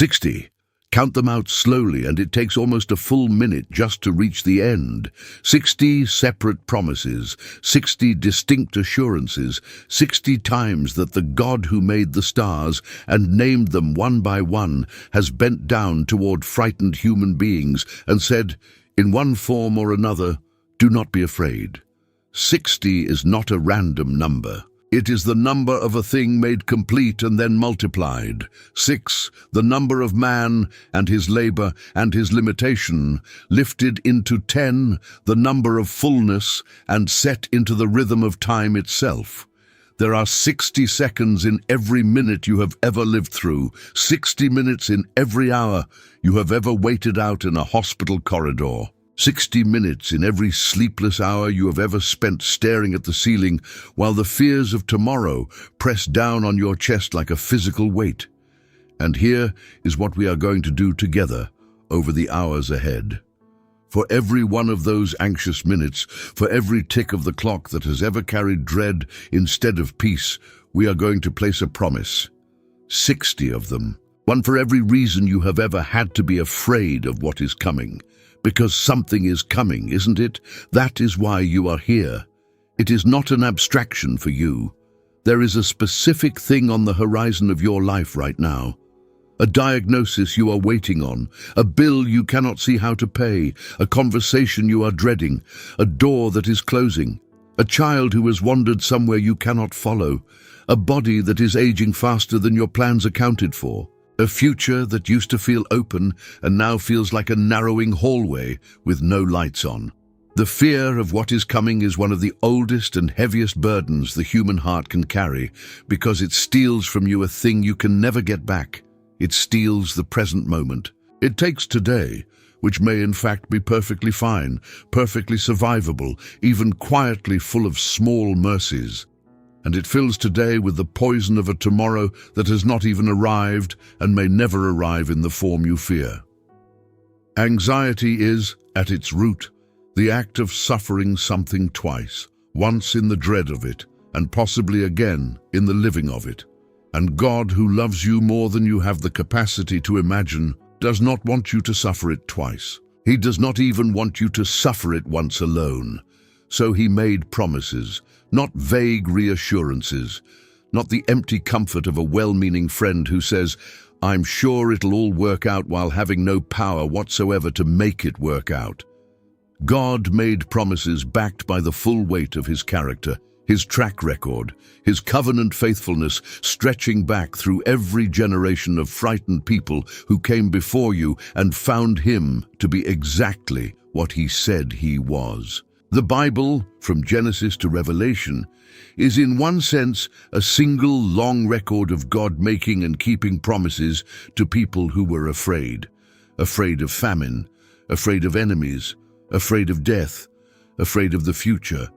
60. Count them out slowly, and it takes almost a full minute just to reach the end. 60 separate promises, 60 distinct assurances, 60 times that the God who made the stars and named them one by one has bent down toward frightened human beings and said, in one form or another, do not be afraid. 60 is not a random number. It is the number of a thing made complete and then multiplied. 6, the number of man and his labor and his limitation, lifted into 10, the number of fullness and set into the rhythm of time itself. There are 60 seconds in every minute you have ever lived through, 60 minutes in every hour you have ever waited out in a hospital corridor. 60 minutes in every sleepless hour you have ever spent staring at the ceiling while the fears of tomorrow press down on your chest like a physical weight. And here is what we are going to do together over the hours ahead. For every one of those anxious minutes, for every tick of the clock that has ever carried dread instead of peace, we are going to place a promise. 60 of them. One for every reason you have ever had to be afraid of what is coming. Because something is coming, isn't it? That is why you are here. It is not an abstraction for you. There is a specific thing on the horizon of your life right now. A diagnosis you are waiting on, a bill you cannot see how to pay, a conversation you are dreading, a door that is closing, a child who has wandered somewhere you cannot follow, a body that is aging faster than your plans accounted for. A future that used to feel open and now feels like a narrowing hallway with no lights on. The fear of what is coming is one of the oldest and heaviest burdens the human heart can carry because it steals from you a thing you can never get back. It steals the present moment. It takes today, which may in fact be perfectly fine, perfectly survivable, even quietly full of small mercies. And it fills today with the poison of a tomorrow that has not even arrived and may never arrive in the form you fear. Anxiety is, at its root, the act of suffering something twice, once in the dread of it, and possibly again in the living of it. And God, who loves you more than you have the capacity to imagine, does not want you to suffer it twice. He does not even want you to suffer it once alone. So he made promises, not vague reassurances, not the empty comfort of a well-meaning friend who says, I'm sure it'll all work out while having no power whatsoever to make it work out. God made promises backed by the full weight of his character, his track record, his covenant faithfulness stretching back through every generation of frightened people who came before you and found him to be exactly what he said he was. The Bible, from Genesis to Revelation, is in one sense a single long record of God making and keeping promises to people who were afraid of famine, afraid of enemies, afraid of death, afraid of the future,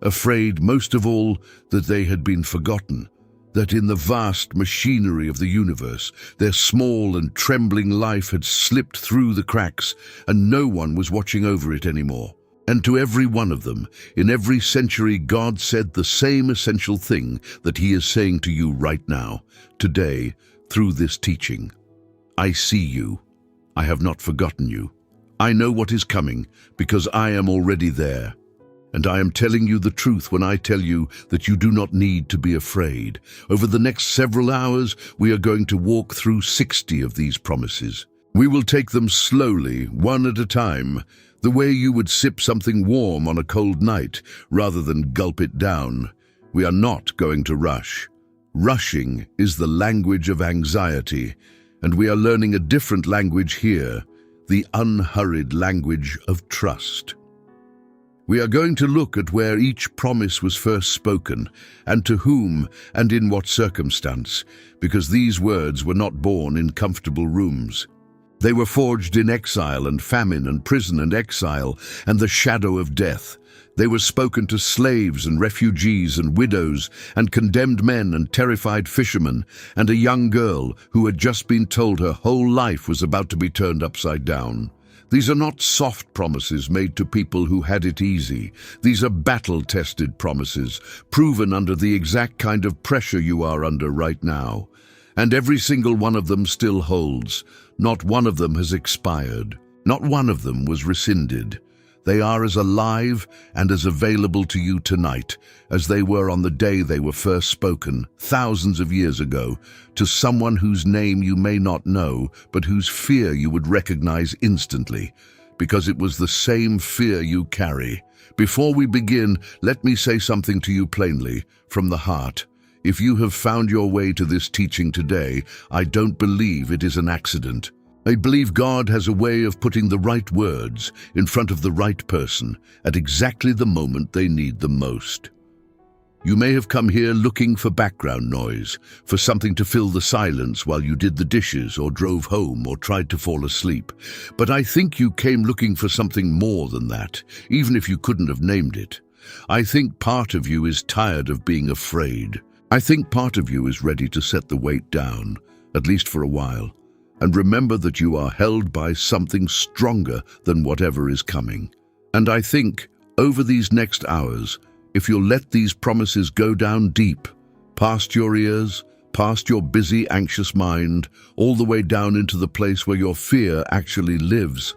afraid most of all that they had been forgotten, that in the vast machinery of the universe, their small and trembling life had slipped through the cracks and no one was watching over it anymore. And to every one of them, in every century, God said the same essential thing that he is saying to you right now, today, through this teaching. I see you. I have not forgotten you. I know what is coming because I am already there. And I am telling you the truth when I tell you that you do not need to be afraid. Over the next several hours, we are going to walk through 60 of these promises. We will take them slowly, one at a time, the way you would sip something warm on a cold night rather than gulp it down. We are not going to rush. Rushing is the language of anxiety, and we are learning a different language here, the unhurried language of trust. We are going to look at where each promise was first spoken, and to whom and in what circumstance, because these words were not born in comfortable rooms. They were forged in exile and famine and prison and exile and the shadow of death. They were spoken to slaves and refugees and widows and condemned men and terrified fishermen and a young girl who had just been told her whole life was about to be turned upside down. These are not soft promises made to people who had it easy. These are battle-tested promises, proven under the exact kind of pressure you are under right now. And every single one of them still holds. Not one of them has expired. Not one of them was rescinded. They are as alive and as available to you tonight as they were on the day they were first spoken, thousands of years ago, to someone whose name you may not know, but whose fear you would recognize instantly, because it was the same fear you carry. Before we begin, let me say something to you plainly, from the heart. If you have found your way to this teaching today, I don't believe it is an accident. I believe God has a way of putting the right words in front of the right person at exactly the moment they need them most. You may have come here looking for background noise, for something to fill the silence while you did the dishes or drove home or tried to fall asleep. But I think you came looking for something more than that, even if you couldn't have named it. I think part of you is tired of being afraid. I think part of you is ready to set the weight down, at least for a while. And remember that you are held by something stronger than whatever is coming. And I think, over these next hours, if you'll let these promises go down deep, past your ears, past your busy, anxious mind, all the way down into the place where your fear actually lives,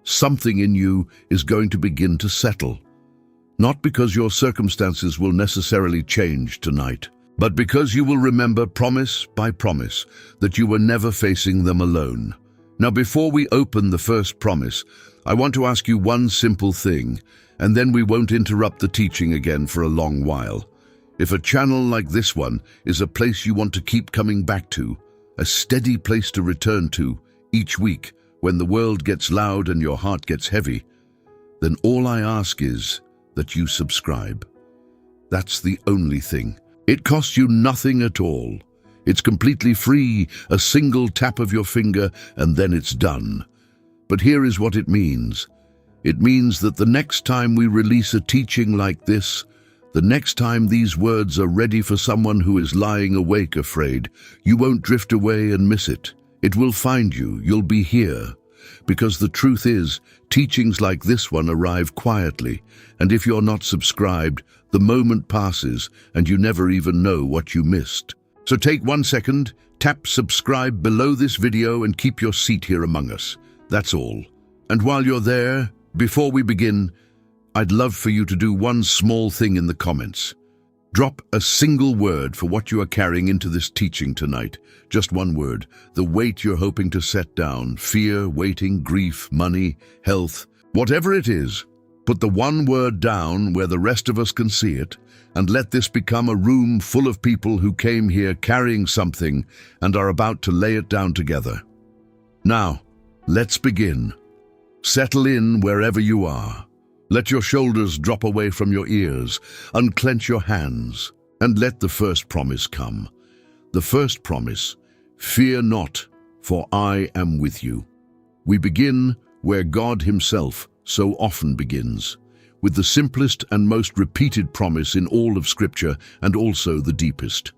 something in you is going to begin to settle. Not because your circumstances will necessarily change tonight, but because you will remember promise by promise that you were never facing them alone. Now, before we open the first promise, I want to ask you one simple thing, and then we won't interrupt the teaching again for a long while. If a channel like this one is a place you want to keep coming back to, a steady place to return to each week when the world gets loud and your heart gets heavy, then all I ask is that you subscribe. That's the only thing. It costs you nothing at all. It's completely free, a single tap of your finger, and then it's done. But here is what it means. It means that the next time we release a teaching like this, the next time these words are ready for someone who is lying awake afraid, you won't drift away and miss it. It will find you. You'll be here. Because the truth is, teachings like this one arrive quietly, and if you're not subscribed, the moment passes and you never even know what you missed. So take 1 second, tap subscribe below this video and keep your seat here among us. That's all. And while you're there, before we begin, I'd love for you to do one small thing in the comments. Drop a single word for what you are carrying into this teaching tonight. Just one word. The weight you're hoping to set down. Fear, waiting, grief, money, health. Whatever it is, put the one word down where the rest of us can see it, and let this become a room full of people who came here carrying something and are about to lay it down together. Now, let's begin. Settle in wherever you are. Let your shoulders drop away from your ears, unclench your hands, and let the first promise come. The first promise, fear not, for I am with you. We begin where God himself so often begins, with the simplest and most repeated promise in all of Scripture and also the deepest.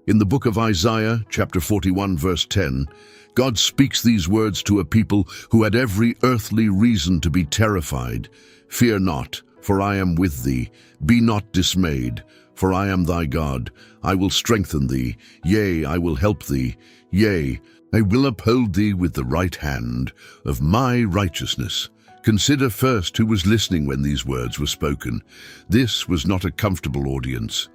In the book of Isaiah, chapter 41, verse 10, God speaks these words to a people who had every earthly reason to be terrified. Fear not, for I am with thee. Be not dismayed, for I am thy God. I will strengthen thee. Yea, I will help thee. Yea, I will uphold thee with the right hand of my righteousness. Consider first who was listening when these words were spoken. This was not a comfortable audience.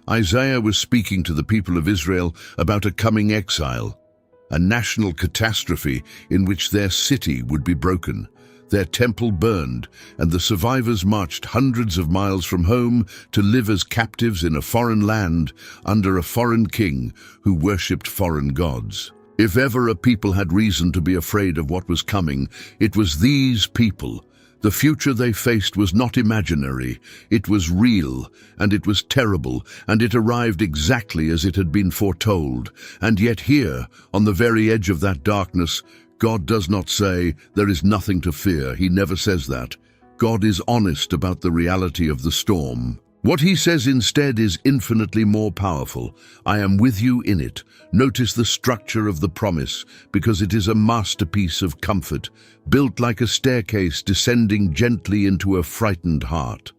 Isaiah was speaking to the people of Israel about a coming exile, a national catastrophe in which their city would be broken, their temple burned, and the survivors marched hundreds of miles from home to live as captives in a foreign land under a foreign king who worshipped foreign gods. If ever a people had reason to be afraid of what was coming, it was these people. The future they faced was not imaginary, it was real, and it was terrible, and it arrived exactly as it had been foretold. And yet here, on the very edge of that darkness, God does not say, there is nothing to fear. He never says that. God is honest about the reality of the storm. What he says instead is infinitely more powerful. I am with you in it. Notice the structure of the promise, because it is a masterpiece of comfort, built like a staircase descending gently into a frightened heart.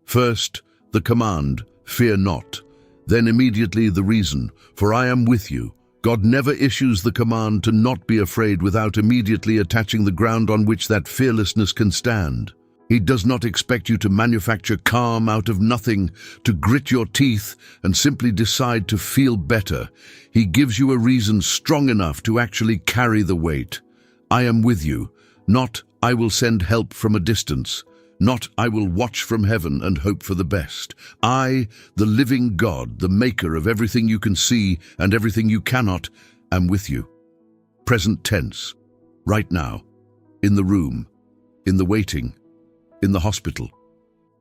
First, the command, fear not. Then immediately the reason, for I am with you. God never issues the command to not be afraid without immediately attaching the ground on which that fearlessness can stand. He does not expect you to manufacture calm out of nothing, to grit your teeth and simply decide to feel better. He gives you a reason strong enough to actually carry the weight. I am with you, not I will send help from a distance, not I will watch from heaven and hope for the best. I, the living God, the maker of everything you can see and everything you cannot, am with you. Present tense, right now, in the room, in the waiting, in the hospital,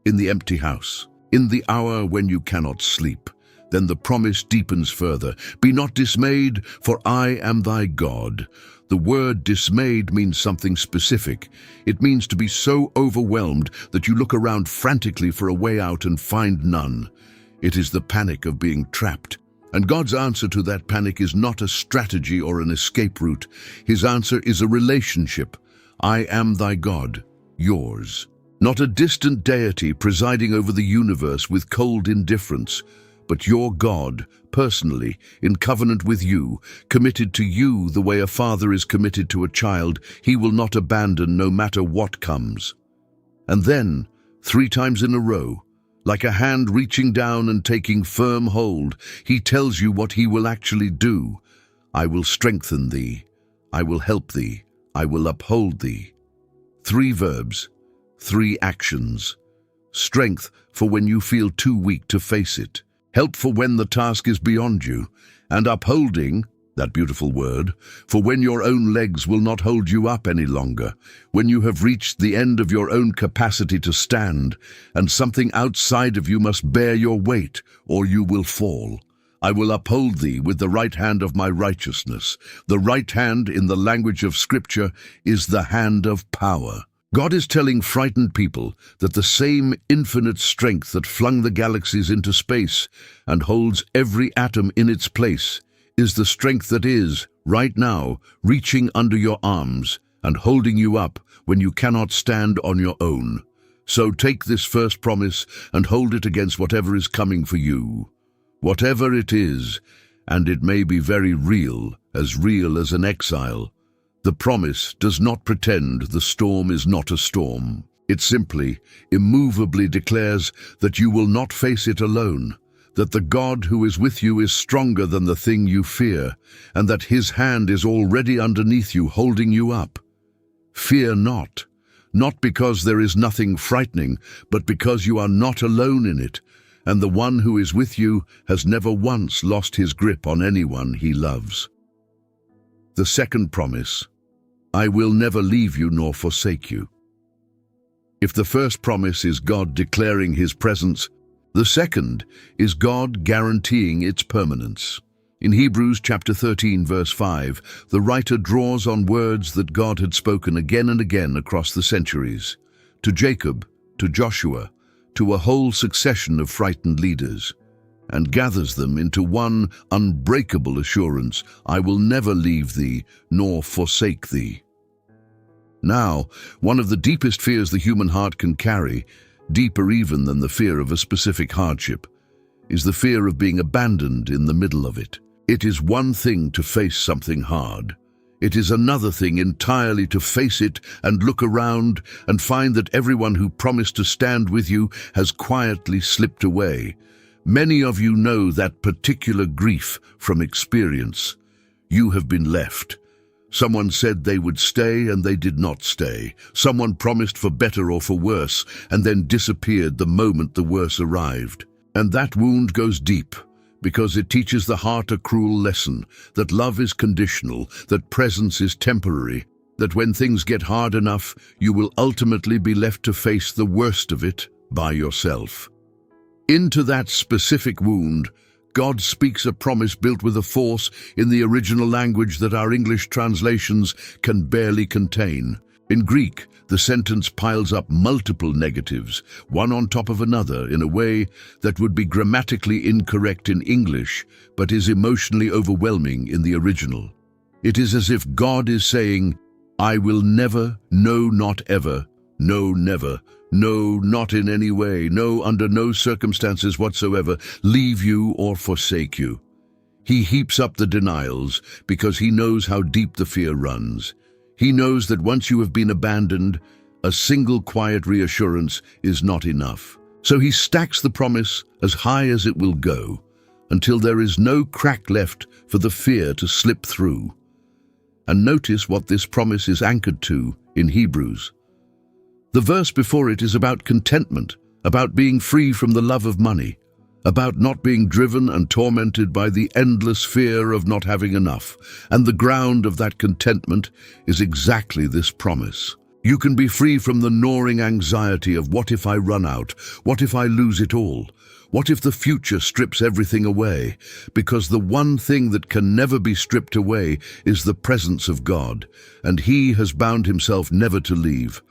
in the empty house, in the hour when you cannot sleep. Then the promise deepens further. Be not dismayed, for I am thy God. The word dismayed means something specific. It means to be so overwhelmed that you look around frantically for a way out and find none. It is the panic of being trapped. And God's answer to that panic is not a strategy or an escape route. His answer is a relationship. I am thy God, yours. Not a distant deity presiding over the universe with cold indifference, but your God, personally, in covenant with you, committed to you the way a father is committed to a child. He will not abandon no matter what comes. And then, 3 times in a row, like a hand reaching down and taking firm hold, he tells you what he will actually do. I will strengthen thee. I will help thee. I will uphold thee. 3 verbs. 3 actions. Strength for when you feel too weak to face it. Help for when the task is beyond you. And upholding, that beautiful word, for when your own legs will not hold you up any longer, when you have reached the end of your own capacity to stand, and something outside of you must bear your weight, or you will fall. I will uphold thee with the right hand of my righteousness. The right hand, in the language of Scripture, is the hand of power. God is telling frightened people that the same infinite strength that flung the galaxies into space and holds every atom in its place is the strength that is, right now, reaching under your arms and holding you up when you cannot stand on your own. So take this first promise and hold it against whatever is coming for you. Whatever it is, and it may be very real as an exile. The promise does not pretend the storm is not a storm. It simply, immovably declares that you will not face it alone, that the God who is with you is stronger than the thing you fear, and that his hand is already underneath you, holding you up. Fear not, not because there is nothing frightening, but because you are not alone in it, and the one who is with you has never once lost his grip on anyone he loves. The second promise, I will never leave you nor forsake you. If the first promise is God declaring his presence, the second is God guaranteeing its permanence. In Hebrews chapter 13, verse 5, the writer draws on words that God had spoken again and again across the centuries, to Jacob, to Joshua, to a whole succession of frightened leaders, and gathers them into one unbreakable assurance, I will never leave thee nor forsake thee. Now, one of the deepest fears the human heart can carry, deeper even than the fear of a specific hardship, is the fear of being abandoned in the middle of it. It is one thing to face something hard. It is another thing entirely to face it and look around and find that everyone who promised to stand with you has quietly slipped away. Many of you know that particular grief from experience. You have been left. Someone said they would stay and they did not stay. Someone promised for better or for worse and then disappeared the moment the worse arrived. And that wound goes deep, because it teaches the heart a cruel lesson, that love is conditional, that presence is temporary, that when things get hard enough, you will ultimately be left to face the worst of it by yourself. Into that specific wound, God speaks a promise built with a force in the original language that our English translations can barely contain. In Greek, the sentence piles up multiple negatives, one on top of another, in a way that would be grammatically incorrect in English, but is emotionally overwhelming in the original. It is as if God is saying, I will never, no, not ever, no, never, no, not in any way, no, under no circumstances whatsoever, leave you or forsake you. He heaps up the denials because he knows how deep the fear runs. He knows that once you have been abandoned, a single quiet reassurance is not enough. So he stacks the promise as high as it will go, until there is no crack left for the fear to slip through. And notice what this promise is anchored to in Hebrews. The verse before it is about contentment, about being free from the love of money, about not being driven and tormented by the endless fear of not having enough. And the ground of that contentment is exactly this promise. You can be free from the gnawing anxiety of what if I run out? What if I lose it all? What if the future strips everything away? Because the one thing that can never be stripped away is the presence of God, and He has bound Himself never to leave.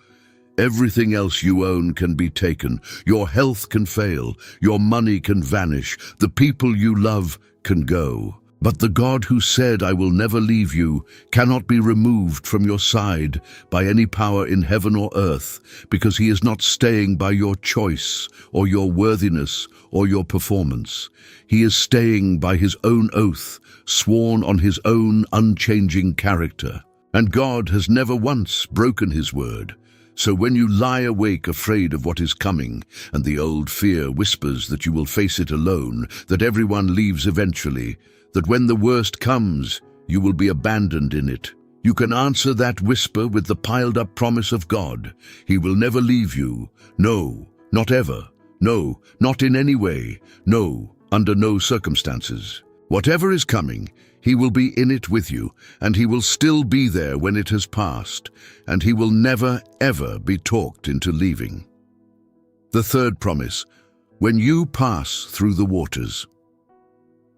Everything else you own can be taken. Your health can fail. Your money can vanish. The people you love can go. But the God who said, I will never leave you, cannot be removed from your side by any power in heaven or earth, because He is not staying by your choice or your worthiness or your performance. He is staying by His own oath, sworn on His own unchanging character. And God has never once broken His word. So when you lie awake afraid of what is coming, and the old fear whispers that you will face it alone, that everyone leaves eventually, that when the worst comes, you will be abandoned in it, you can answer that whisper with the piled-up promise of God. He will never leave you. No, not ever. No, not in any way. No, under no circumstances. Whatever is coming, He will be in it with you, and He will still be there when it has passed, and He will never, ever be talked into leaving. The third promise, when you pass through the waters.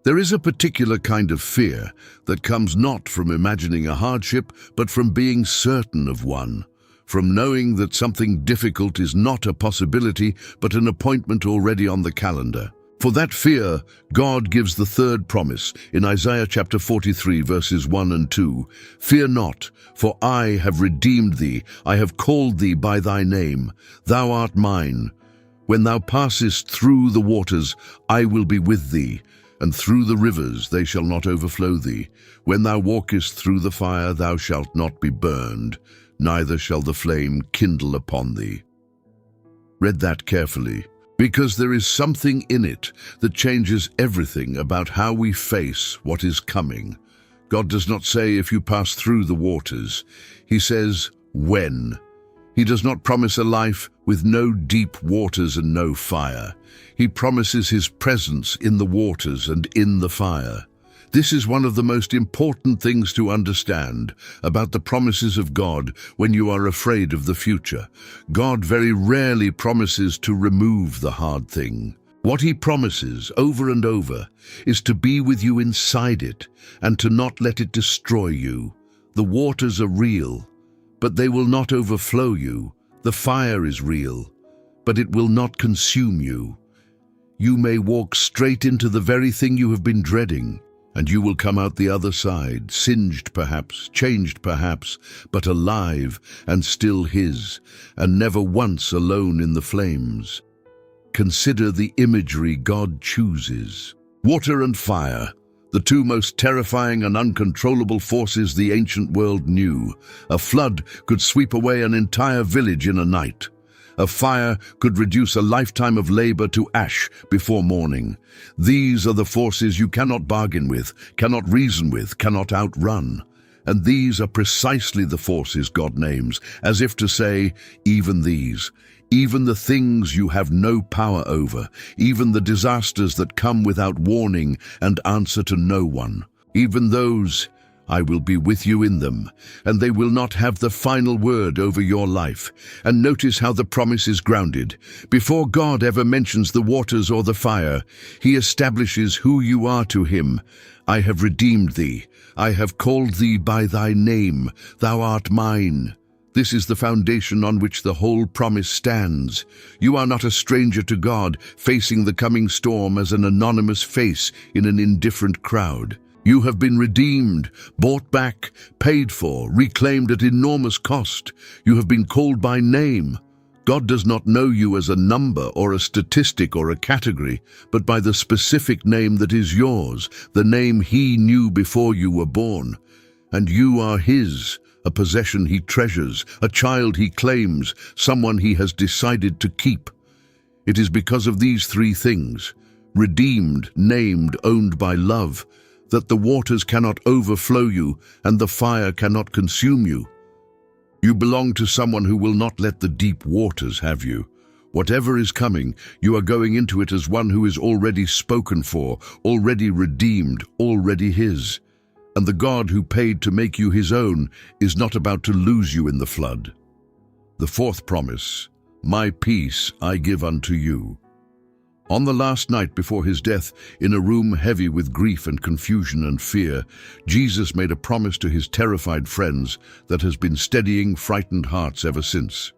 There is a particular kind of fear that comes not from imagining a hardship, but from being certain of one, from knowing that something difficult is not a possibility, but an appointment already on the calendar. For that fear, God gives the third promise in Isaiah chapter 43, verses 1 and 2. Fear not, for I have redeemed thee, I have called thee by thy name, thou art mine. When thou passest through the waters, I will be with thee, and through the rivers they shall not overflow thee. When thou walkest through the fire, thou shalt not be burned, neither shall the flame kindle upon thee. Read that carefully, because there is something in it that changes everything about how we face what is coming. God does not say if you pass through the waters. He says when. He does not promise a life with no deep waters and no fire. He promises His presence in the waters and in the fire. This is one of the most important things to understand about the promises of God when you are afraid of the future. God very rarely promises to remove the hard thing. What He promises over and over is to be with you inside it and to not let it destroy you. The waters are real, but they will not overflow you. The fire is real, but it will not consume you. You may walk straight into the very thing you have been dreading, and you will come out the other side, singed perhaps, changed perhaps, but alive and still His, and never once alone in the flames. Consider the imagery God chooses. Water and fire, the two most terrifying and uncontrollable forces the ancient world knew. A flood could sweep away an entire village in a night. A fire could reduce a lifetime of labor to ash before morning. These are the forces you cannot bargain with, cannot reason with, cannot outrun. And these are precisely the forces God names, as if to say, even these, even the things you have no power over, even the disasters that come without warning and answer to no one, even those, I will be with you in them, and they will not have the final word over your life. And notice how the promise is grounded. Before God ever mentions the waters or the fire, He establishes who you are to Him. I have redeemed thee. I have called thee by thy name. Thou art mine. This is the foundation on which the whole promise stands. You are not a stranger to God, facing the coming storm as an anonymous face in an indifferent crowd. You have been redeemed, bought back, paid for, reclaimed at enormous cost. You have been called by name. God does not know you as a number or a statistic or a category, but by the specific name that is yours, the name He knew before you were born. And you are His, a possession He treasures, a child He claims, someone He has decided to keep. It is because of these three things, redeemed, named, owned by love, that the waters cannot overflow you and the fire cannot consume you. You belong to someone who will not let the deep waters have you. Whatever is coming, you are going into it as one who is already spoken for, already redeemed, already His. And the God who paid to make you His own is not about to lose you in the flood. The fourth promise, my peace I give unto you. On the last night before His death, in a room heavy with grief and confusion and fear, Jesus made a promise to His terrified friends that has been steadying frightened hearts ever since.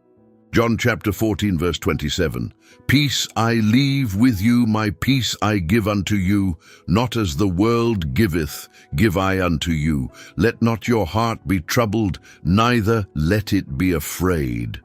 John chapter 14, verse 27, Peace I leave with you, my peace I give unto you, not as the world giveth, give I unto you. Let not your heart be troubled, neither let it be afraid.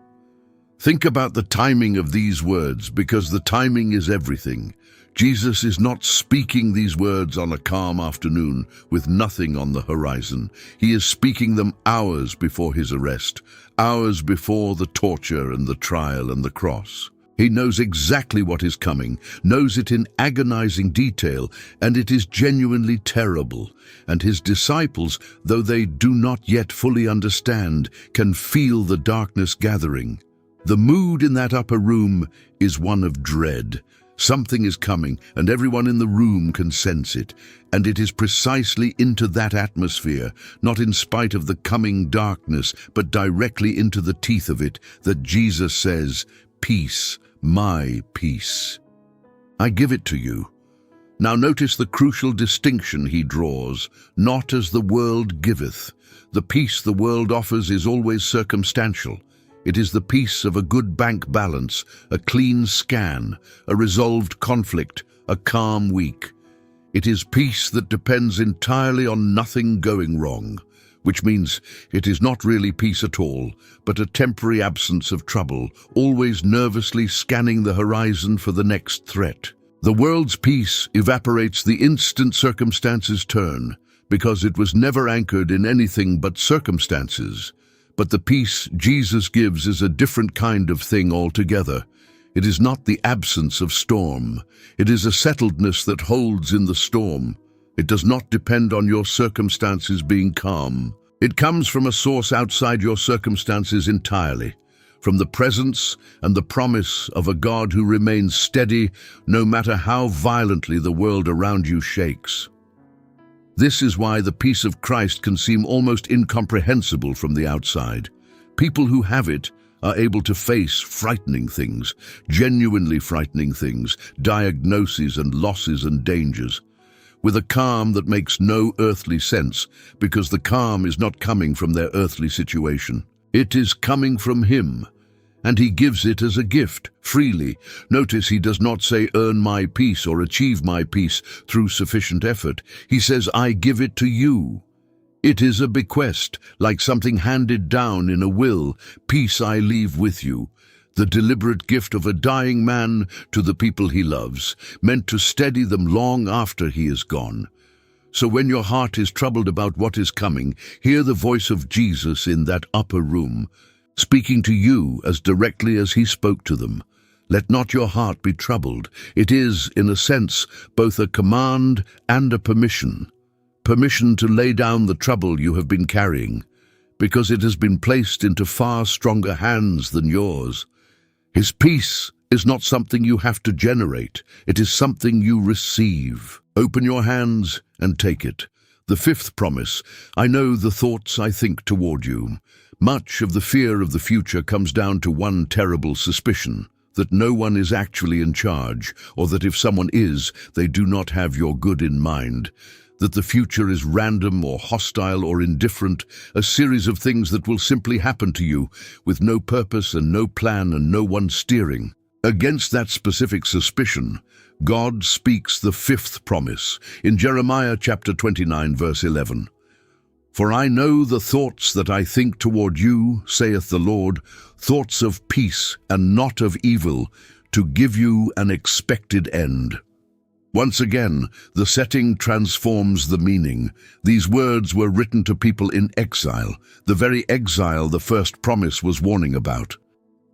Think about the timing of these words, because the timing is everything. Jesus is not speaking these words on a calm afternoon with nothing on the horizon. He is speaking them hours before His arrest, hours before the torture and the trial and the cross. He knows exactly what is coming, knows it in agonizing detail, and it is genuinely terrible. And His disciples, though they do not yet fully understand, can feel the darkness gathering. The mood in that upper room is one of dread. Something is coming, and everyone in the room can sense it. And it is precisely into that atmosphere, not in spite of the coming darkness, but directly into the teeth of it, that Jesus says, Peace, my peace. I give it to you. Now notice the crucial distinction He draws, not as the world giveth. The peace the world offers is always circumstantial. It is the peace of a good bank balance, a clean scan, a resolved conflict, a calm week. It is peace that depends entirely on nothing going wrong, which means it is not really peace at all, but a temporary absence of trouble, always nervously scanning the horizon for the next threat. The world's peace evaporates the instant circumstances turn, because it was never anchored in anything but circumstances. But the peace Jesus gives is a different kind of thing altogether. It is not the absence of storm. It is a settledness that holds in the storm. It does not depend on your circumstances being calm. It comes from a source outside your circumstances entirely, from the presence and the promise of a God who remains steady no matter how violently the world around you shakes. This is why the peace of Christ can seem almost incomprehensible from the outside. People who have it are able to face frightening things, genuinely frightening things, diagnoses and losses and dangers, with a calm that makes no earthly sense, because the calm is not coming from their earthly situation. It is coming from Him, and He gives it as a gift, freely. Notice He does not say, earn my peace or achieve my peace through sufficient effort. He says, I give it to you. It is a bequest, like something handed down in a will. Peace I leave with you. The deliberate gift of a dying man to the people he loves, meant to steady them long after he is gone. So when your heart is troubled about what is coming, hear the voice of Jesus in that upper room, speaking to you as directly as He spoke to them. Let not your heart be troubled. It is, in a sense, both a command and a permission. Permission to lay down the trouble you have been carrying, because it has been placed into far stronger hands than yours. His peace is not something you have to generate. It is something you receive. Open your hands and take it. The fifth promise, I know the thoughts I think toward you. Much of the fear of the future comes down to one terrible suspicion, that no one is actually in charge, or that if someone is, they do not have your good in mind. That the future is random or hostile or indifferent, a series of things that will simply happen to you, with no purpose and no plan and no one steering. Against that specific suspicion, God speaks the fifth promise in Jeremiah chapter 29, verse 11. For I know the thoughts that I think toward you, saith the Lord, thoughts of peace and not of evil, to give you an expected end. Once again, the setting transforms the meaning. These words were written to people in exile, the very exile the first promise was warning about.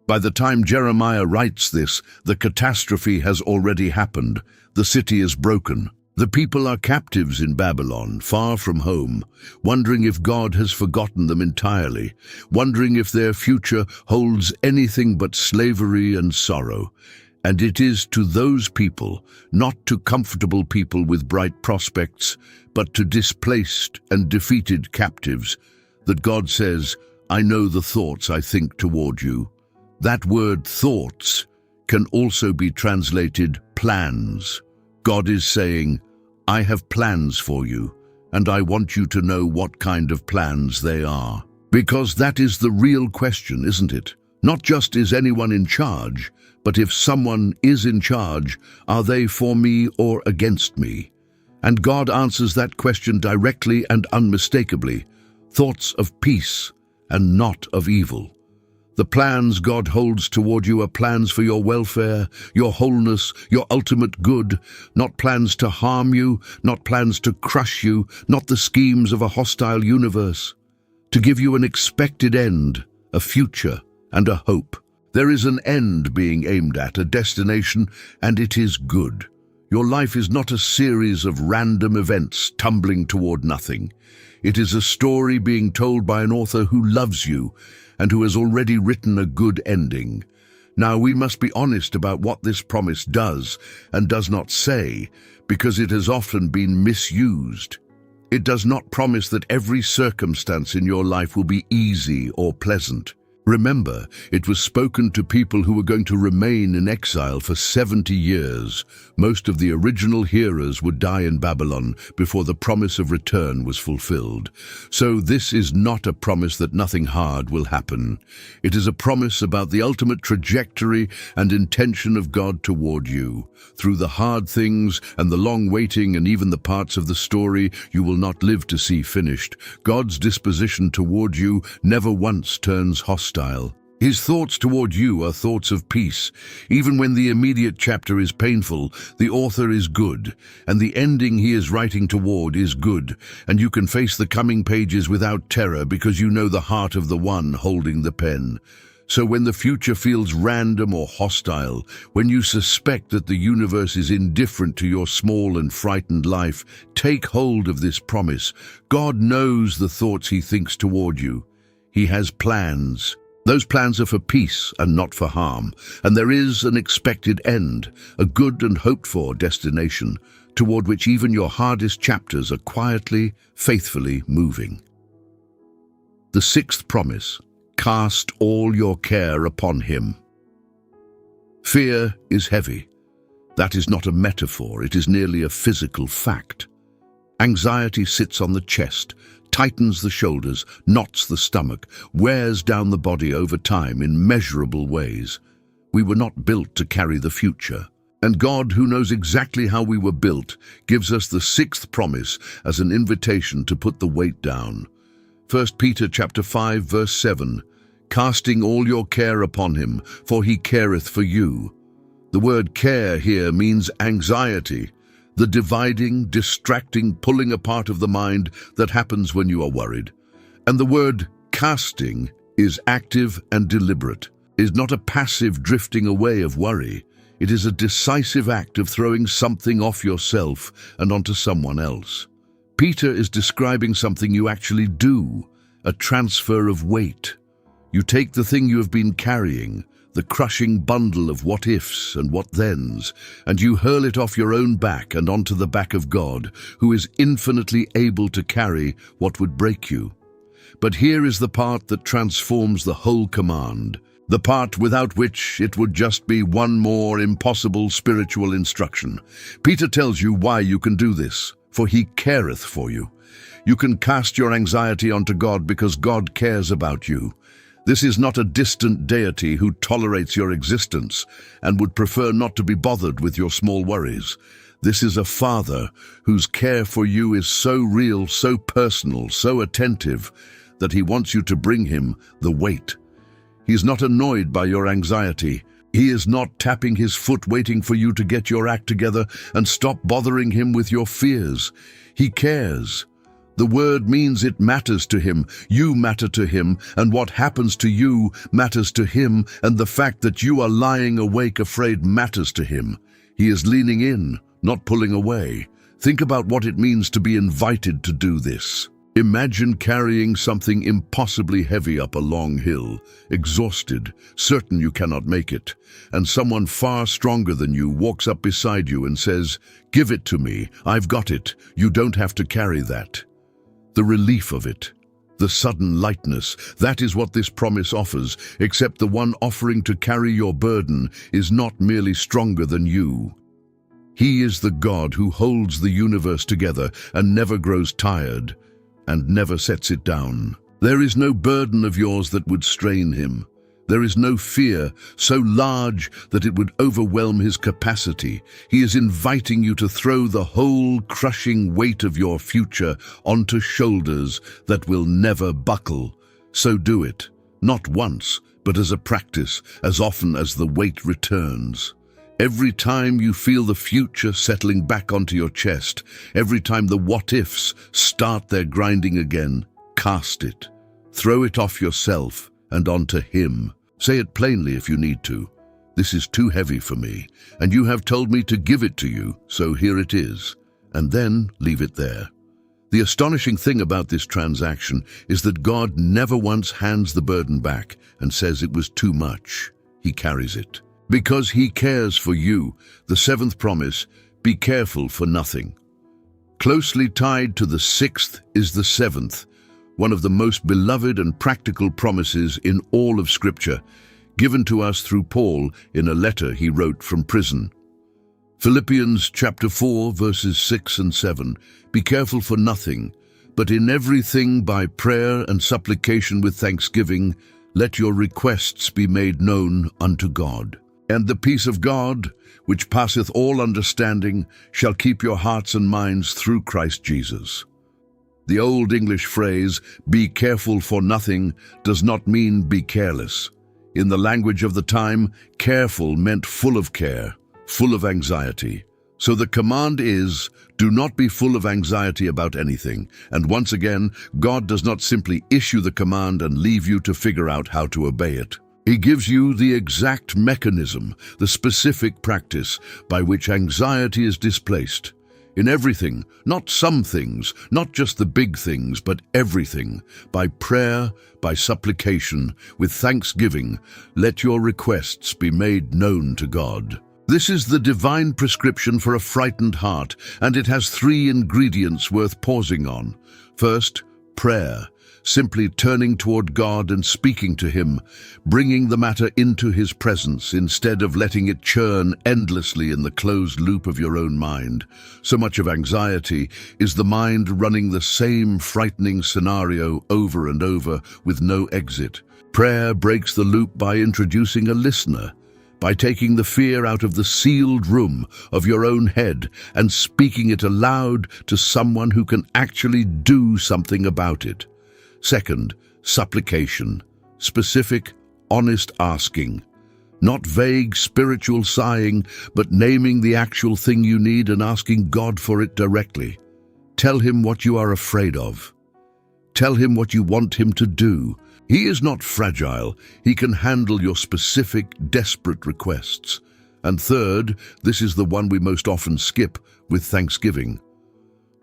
By the time Jeremiah writes this, the catastrophe has already happened. The city is broken. The people are captives in Babylon, far from home, wondering if God has forgotten them entirely, wondering if their future holds anything but slavery and sorrow. And it is to those people, not to comfortable people with bright prospects, but to displaced and defeated captives, that God says, I know the thoughts I think toward you. That word thoughts can also be translated plans. God is saying, I have plans for you, and I want you to know what kind of plans they are. Because that is the real question, isn't it? Not just is anyone in charge, but if someone is in charge, are they for me or against me? And God answers that question directly and unmistakably. Thoughts of peace and not of evil. The plans God holds toward you are plans for your welfare, your wholeness, your ultimate good, not plans to harm you, not plans to crush you, not the schemes of a hostile universe. To give you an expected end, a future, and a hope. There is an end being aimed at, a destination, and it is good. Your life is not a series of random events tumbling toward nothing. It is a story being told by an author who loves you and who has already written a good ending. Now, we must be honest about what this promise does and does not say, because it has often been misused. It does not promise that every circumstance in your life will be easy or pleasant. Remember, it was spoken to people who were going to remain in exile for 70 years. Most of the original hearers would die in Babylon before the promise of return was fulfilled. So this is not a promise that nothing hard will happen. It is a promise about the ultimate trajectory and intention of God toward you. Through the hard things and the long waiting and even the parts of the story you will not live to see finished, God's disposition toward you never once turns hostile. His thoughts toward you are thoughts of peace. Even when the immediate chapter is painful, the author is good, and the ending he is writing toward is good, and you can face the coming pages without terror because you know the heart of the one holding the pen. So when the future feels random or hostile, when you suspect that the universe is indifferent to your small and frightened life, take hold of this promise. God knows the thoughts he thinks toward you. He has plans. Those plans are for peace and not for harm, and there is an expected end, a good and hoped-for destination, toward which even your hardest chapters are quietly, faithfully moving. The sixth promise, cast all your care upon him. Fear is heavy. That is not a metaphor, it is nearly a physical fact. Anxiety sits on the chest, tightens the shoulders, knots the stomach, wears down the body over time in measurable ways. We were not built to carry the future. And God, who knows exactly how we were built, gives us the sixth promise as an invitation to put the weight down. 1 Peter chapter 5, verse 7, casting all your care upon him, for he careth for you. The word care here means anxiety, the dividing, distracting, pulling apart of the mind that happens when you are worried. And the word casting is active and deliberate, is not a passive drifting away of worry. It is a decisive act of throwing something off yourself and onto someone else. Peter is describing something you actually do, a transfer of weight. You take the thing you have been carrying, the crushing bundle of what-ifs and what-thens, and you hurl it off your own back and onto the back of God, who is infinitely able to carry what would break you. But here is the part that transforms the whole command, the part without which it would just be one more impossible spiritual instruction. Peter tells you why you can do this, for he careth for you. You can cast your anxiety onto God because God cares about you. This is not a distant deity who tolerates your existence and would prefer not to be bothered with your small worries. This is a Father whose care for you is so real, so personal, so attentive, that he wants you to bring him the weight. He's not annoyed by your anxiety. He is not tapping his foot waiting for you to get your act together and stop bothering him with your fears. He cares. The word means it matters to him. You matter to him, and what happens to you matters to him, and the fact that you are lying awake afraid matters to him. He is leaning in, not pulling away. Think about what it means to be invited to do this. Imagine carrying something impossibly heavy up a long hill, exhausted, certain you cannot make it, and someone far stronger than you walks up beside you and says, "Give it to me, I've got it, you don't have to carry that." The relief of it, the sudden lightness, that is what this promise offers, except the one offering to carry your burden is not merely stronger than you. He is the God who holds the universe together and never grows tired, and never sets it down. There is no burden of yours that would strain him. There is no fear so large that it would overwhelm his capacity. He is inviting you to throw the whole crushing weight of your future onto shoulders that will never buckle. So do it, not once, but as a practice, as often as the weight returns. Every time you feel the future settling back onto your chest, every time the what-ifs start their grinding again, cast it. Throw it off yourself and onto him. Say it plainly if you need to. This is too heavy for me, and you have told me to give it to you, so here it is. And then leave it there. The astonishing thing about this transaction is that God never once hands the burden back and says it was too much. He carries it. Because he cares for you, the seventh promise, be careful for nothing. Closely tied to the sixth is the seventh, one of the most beloved and practical promises in all of Scripture, given to us through Paul in a letter he wrote from prison. Philippians chapter 4, verses 6 and 7, be careful for nothing, but in everything by prayer and supplication with thanksgiving, let your requests be made known unto God. And the peace of God, which passeth all understanding, shall keep your hearts and minds through Christ Jesus. The old English phrase, be careful for nothing, does not mean be careless. In the language of the time, careful meant full of care, full of anxiety. So the command is, do not be full of anxiety about anything. And once again, God does not simply issue the command and leave you to figure out how to obey it. He gives you the exact mechanism, the specific practice by which anxiety is displaced. In everything, not some things, not just the big things, but everything, by prayer, by supplication, with thanksgiving, let your requests be made known to God. This is the divine prescription for a frightened heart, and it has three ingredients worth pausing on. First, prayer. Simply turning toward God and speaking to him, bringing the matter into his presence instead of letting it churn endlessly in the closed loop of your own mind. So much of anxiety is the mind running the same frightening scenario over and over with no exit. Prayer breaks the loop by introducing a listener, by taking the fear out of the sealed room of your own head and speaking it aloud to someone who can actually do something about it. Second, supplication, specific, honest asking. Not vague spiritual sighing, but naming the actual thing you need and asking God for it directly. Tell him what you are afraid of. Tell him what you want him to do. He is not fragile. He can handle your specific, desperate requests. And third, this is the one we most often skip, with thanksgiving.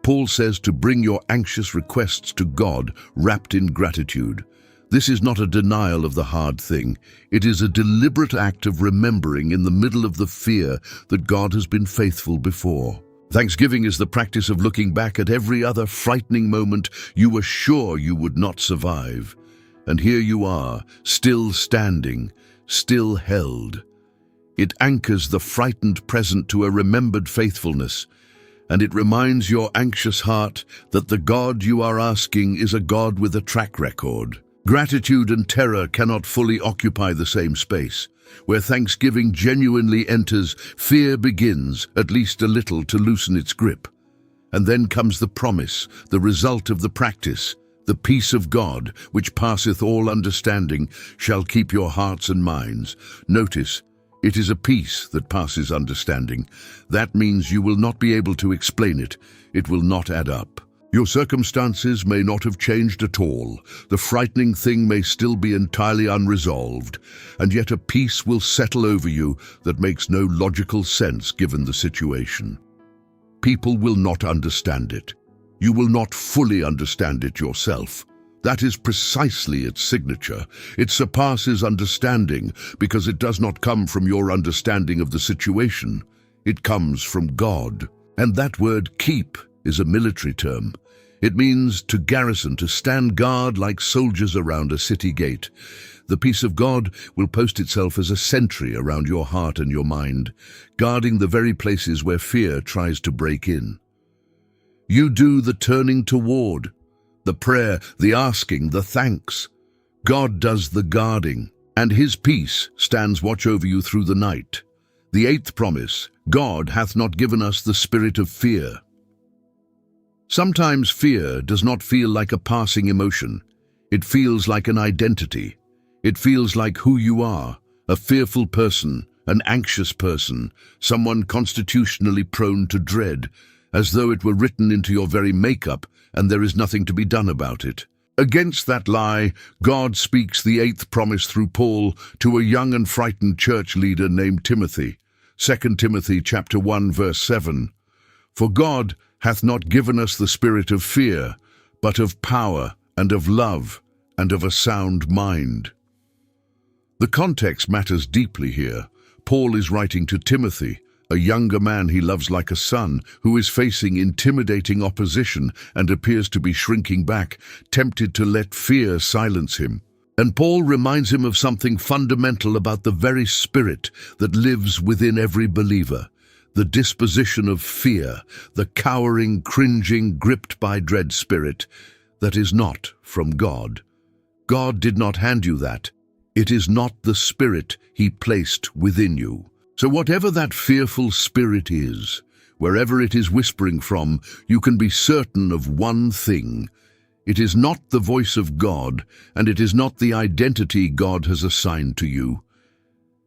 Paul says to bring your anxious requests to God, wrapped in gratitude. This is not a denial of the hard thing. It is a deliberate act of remembering in the middle of the fear that God has been faithful before. Thanksgiving is the practice of looking back at every other frightening moment you were sure you would not survive. And here you are, still standing, still held. It anchors the frightened present to a remembered faithfulness, and it reminds your anxious heart that the God you are asking is a God with a track record. Gratitude and terror cannot fully occupy the same space. Where thanksgiving genuinely enters, fear begins, at least a little, to loosen its grip. And then comes the promise, the result of the practice. The peace of God, which passeth all understanding, shall keep your hearts and minds. Notice, it is a peace that passes understanding. That means you will not be able to explain it. It will not add up. Your circumstances may not have changed at all. The frightening thing may still be entirely unresolved, and yet a peace will settle over you that makes no logical sense given the situation. People will not understand it. You will not fully understand it yourself. That is precisely its signature. It surpasses understanding because it does not come from your understanding of the situation. It comes from God. And that word keep is a military term. It means to garrison, to stand guard like soldiers around a city gate. The peace of God will post itself as a sentry around your heart and your mind, guarding the very places where fear tries to break in. You do the turning toward, the prayer, the asking, the thanks. God does the guarding, and his peace stands watch over you through the night. The eighth promise, God hath not given us the spirit of fear. Sometimes fear does not feel like a passing emotion. It feels like an identity. It feels like who you are, a fearful person, an anxious person, someone constitutionally prone to dread, as though it were written into your very makeup and there is nothing to be done about it. Against that lie, God speaks the eighth promise through Paul to a young and frightened church leader named Timothy. 2 Timothy chapter 1 verse 7. For God hath not given us the spirit of fear, but of power and of love and of a sound mind. The context matters deeply here. Paul is writing to Timothy, a younger man he loves like a son, who is facing intimidating opposition and appears to be shrinking back, tempted to let fear silence him. And Paul reminds him of something fundamental about the very spirit that lives within every believer. The disposition of fear, the cowering, cringing, gripped by dread spirit that is not from God. God did not hand you that. It is not the spirit he placed within you. So whatever that fearful spirit is, wherever it is whispering from, you can be certain of one thing. It is not the voice of God, and it is not the identity God has assigned to you.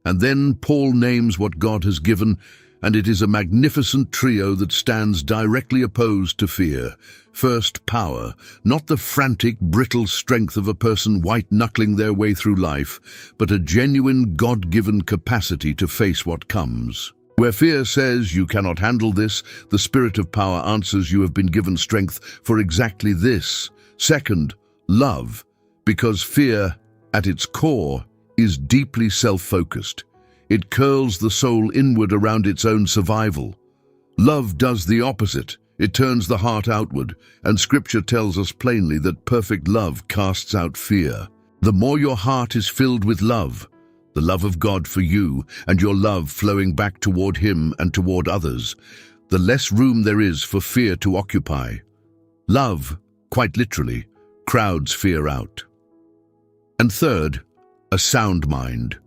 And then Paul names what God has given, and it is a magnificent trio that stands directly opposed to fear. First, power, not the frantic, brittle strength of a person white-knuckling their way through life, but a genuine God-given capacity to face what comes. Where fear says you cannot handle this, the spirit of power answers you have been given strength for exactly this. Second, love, because fear, at its core, is deeply self-focused. It curls the soul inward around its own survival. Love does the opposite. It turns the heart outward, and Scripture tells us plainly that perfect love casts out fear. The more your heart is filled with love, the love of God for you, and your love flowing back toward Him and toward others, the less room there is for fear to occupy. Love, quite literally, crowds fear out. And third, a sound mind.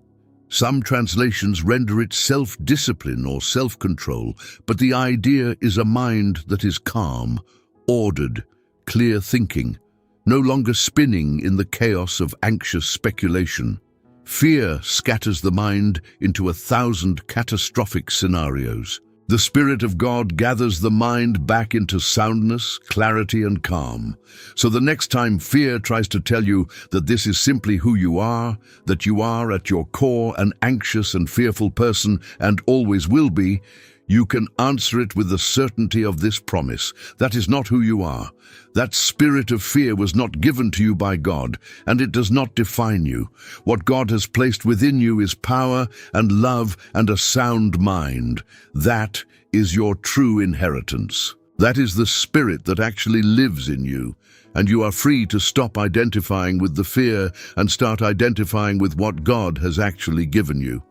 Some translations render it self-discipline or self-control, but the idea is a mind that is calm, ordered, clear thinking, no longer spinning in the chaos of anxious speculation. Fear scatters the mind into 1,000 catastrophic scenarios. The Spirit of God gathers the mind back into soundness, clarity, and calm. So the next time fear tries to tell you that this is simply who you are, that you are at your core an anxious and fearful person and always will be, you can answer it with the certainty of this promise. That is not who you are. That spirit of fear was not given to you by God, and it does not define you. What God has placed within you is power and love and a sound mind. That is your true inheritance. That is the spirit that actually lives in you, and you are free to stop identifying with the fear and start identifying with what God has actually given you.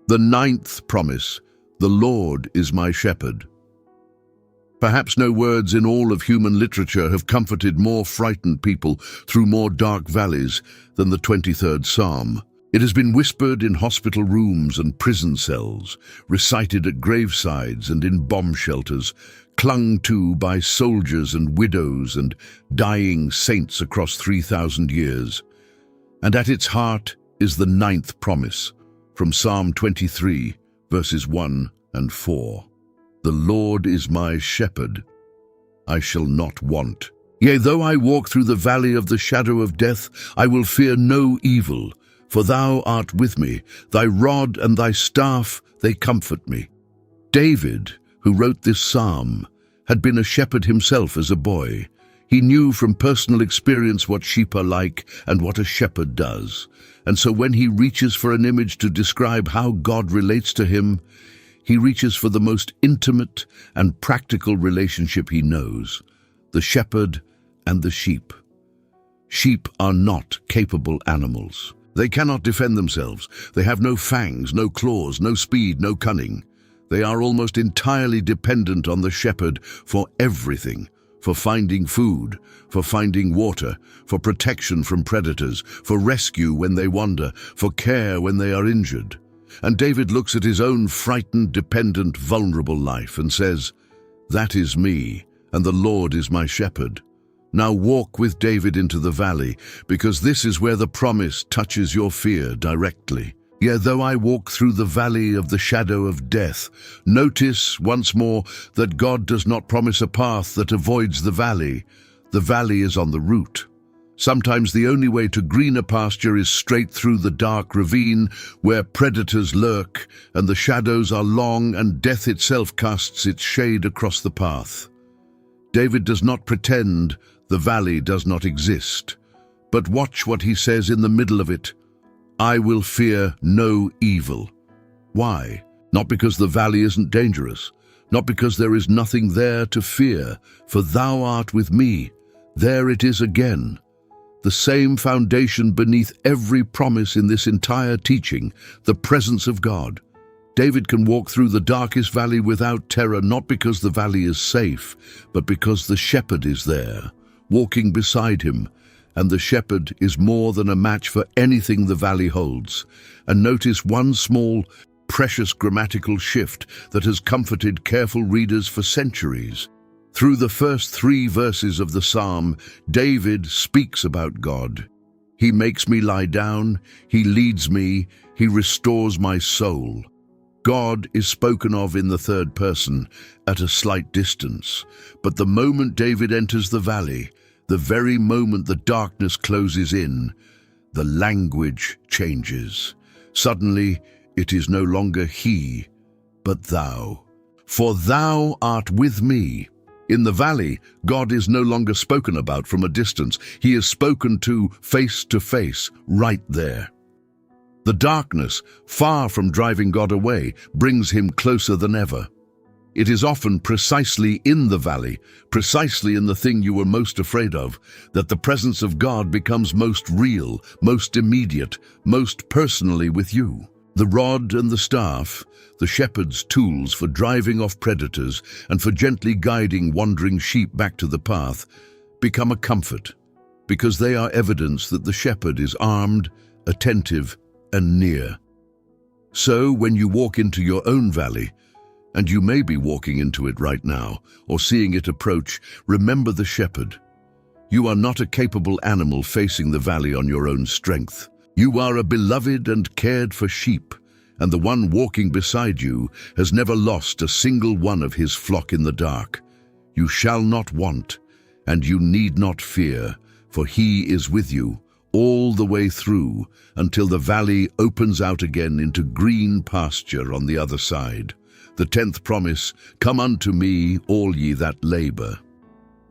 The ninth promise: the Lord is my shepherd. Perhaps no words in all of human literature have comforted more frightened people through more dark valleys than the 23rd Psalm. It has been whispered in hospital rooms and prison cells, recited at gravesides and in bomb shelters, clung to by soldiers and widows and dying saints across 3,000 years. And at its heart is the 9th promise from Psalm 23, verses 1 and 4. The Lord is my shepherd, I shall not want. Yea, though I walk through the valley of the shadow of death, I will fear no evil, for thou art with me. Thy rod and thy staff, they comfort me. David, who wrote this psalm, had been a shepherd himself as a boy. He knew from personal experience what sheep are like and what a shepherd does. And so when he reaches for an image to describe how God relates to him, he reaches for the most intimate and practical relationship he knows, the shepherd and the sheep. Sheep are not capable animals. They cannot defend themselves. They have no fangs, no claws, no speed, no cunning. They are almost entirely dependent on the shepherd for everything, for finding food, for finding water, for protection from predators, for rescue when they wander, for care when they are injured. And David looks at his own frightened, dependent, vulnerable life and says, "That is me, and the Lord is my shepherd." Now walk with David into the valley, because this is where the promise touches your fear directly. Yea, though I walk through the valley of the shadow of death, notice once more that God does not promise a path that avoids the valley. The valley is on the route. Sometimes the only way to greener pasture is straight through the dark ravine where predators lurk and the shadows are long and death itself casts its shade across the path. David does not pretend the valley does not exist, but watch what he says in the middle of it. I will fear no evil. Why? Not because the valley isn't dangerous, not because there is nothing there to fear, for thou art with me. There it is again. The same foundation beneath every promise in this entire teaching, the presence of God. David can walk through the darkest valley without terror, not because the valley is safe, but because the shepherd is there, walking beside him, and the shepherd is more than a match for anything the valley holds. And notice one small, precious grammatical shift that has comforted careful readers for centuries. Through the first 3 verses of the psalm, David speaks about God. He makes me lie down, he leads me, he restores my soul. God is spoken of in the 3rd person at a slight distance, but the moment David enters the valley, the very moment the darkness closes in, the language changes. Suddenly, it is no longer he, but thou. For thou art with me. In the valley, God is no longer spoken about from a distance. He is spoken to face, right there. The darkness, far from driving God away, brings him closer than ever. It is often precisely in the valley, precisely in the thing you were most afraid of, that the presence of God becomes most real, most immediate, most personally with you. The rod and the staff, the shepherd's tools for driving off predators and for gently guiding wandering sheep back to the path, become a comfort, because they are evidence that the shepherd is armed, attentive, and near. So when you walk into your own valley, and you may be walking into it right now, or seeing it approach, remember the shepherd. You are not a capable animal facing the valley on your own strength. You are a beloved and cared for sheep, and the one walking beside you has never lost a single one of his flock in the dark. You shall not want, and you need not fear, for he is with you all the way through until the valley opens out again into green pasture on the other side. The 10th promise, come unto me, all ye that labor.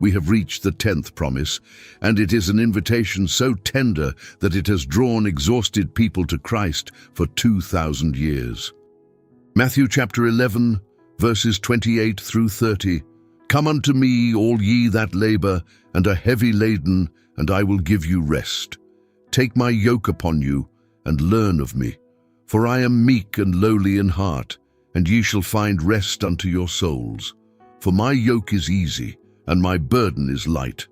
We have reached the 10th promise, and it is an invitation so tender that it has drawn exhausted people to Christ for 2,000 years. Matthew chapter 11, verses 28 through 30. Come unto me, all ye that labor and are heavy laden, and I will give you rest. Take my yoke upon you, and learn of me, for I am meek and lowly in heart, and ye shall find rest unto your souls. For my yoke is easy, and my burden is light.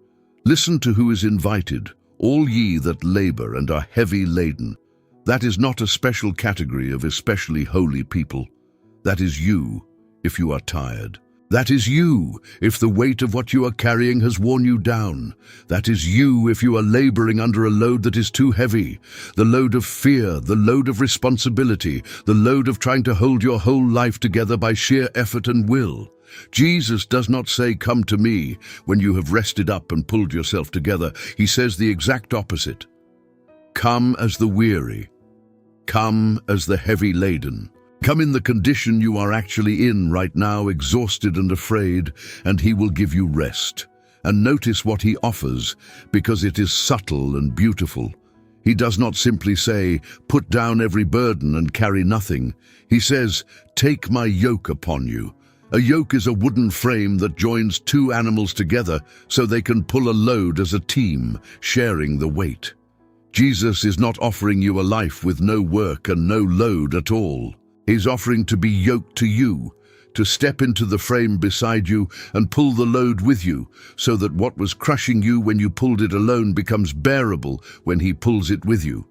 Listen to who is invited, all ye that labor and are heavy laden. That is not a special category of especially holy people. That is you, if you are tired. That is you, if the weight of what you are carrying has worn you down. That is you, if you are laboring under a load that is too heavy. The load of fear, the load of responsibility, the load of trying to hold your whole life together by sheer effort and will. Jesus does not say, "Come to me," when you have rested up and pulled yourself together. He says the exact opposite. Come as the weary. Come as the heavy laden. Come in the condition you are actually in right now, exhausted and afraid, and he will give you rest. And notice what he offers, because it is subtle and beautiful. He does not simply say, "Put down every burden and carry nothing." He says, "Take my yoke upon you." A yoke is a wooden frame that joins two animals together so they can pull a load as a team, sharing the weight. Jesus is not offering you a life with no work and no load at all. He's offering to be yoked to you, to step into the frame beside you and pull the load with you, so that what was crushing you when you pulled it alone becomes bearable when he pulls it with you.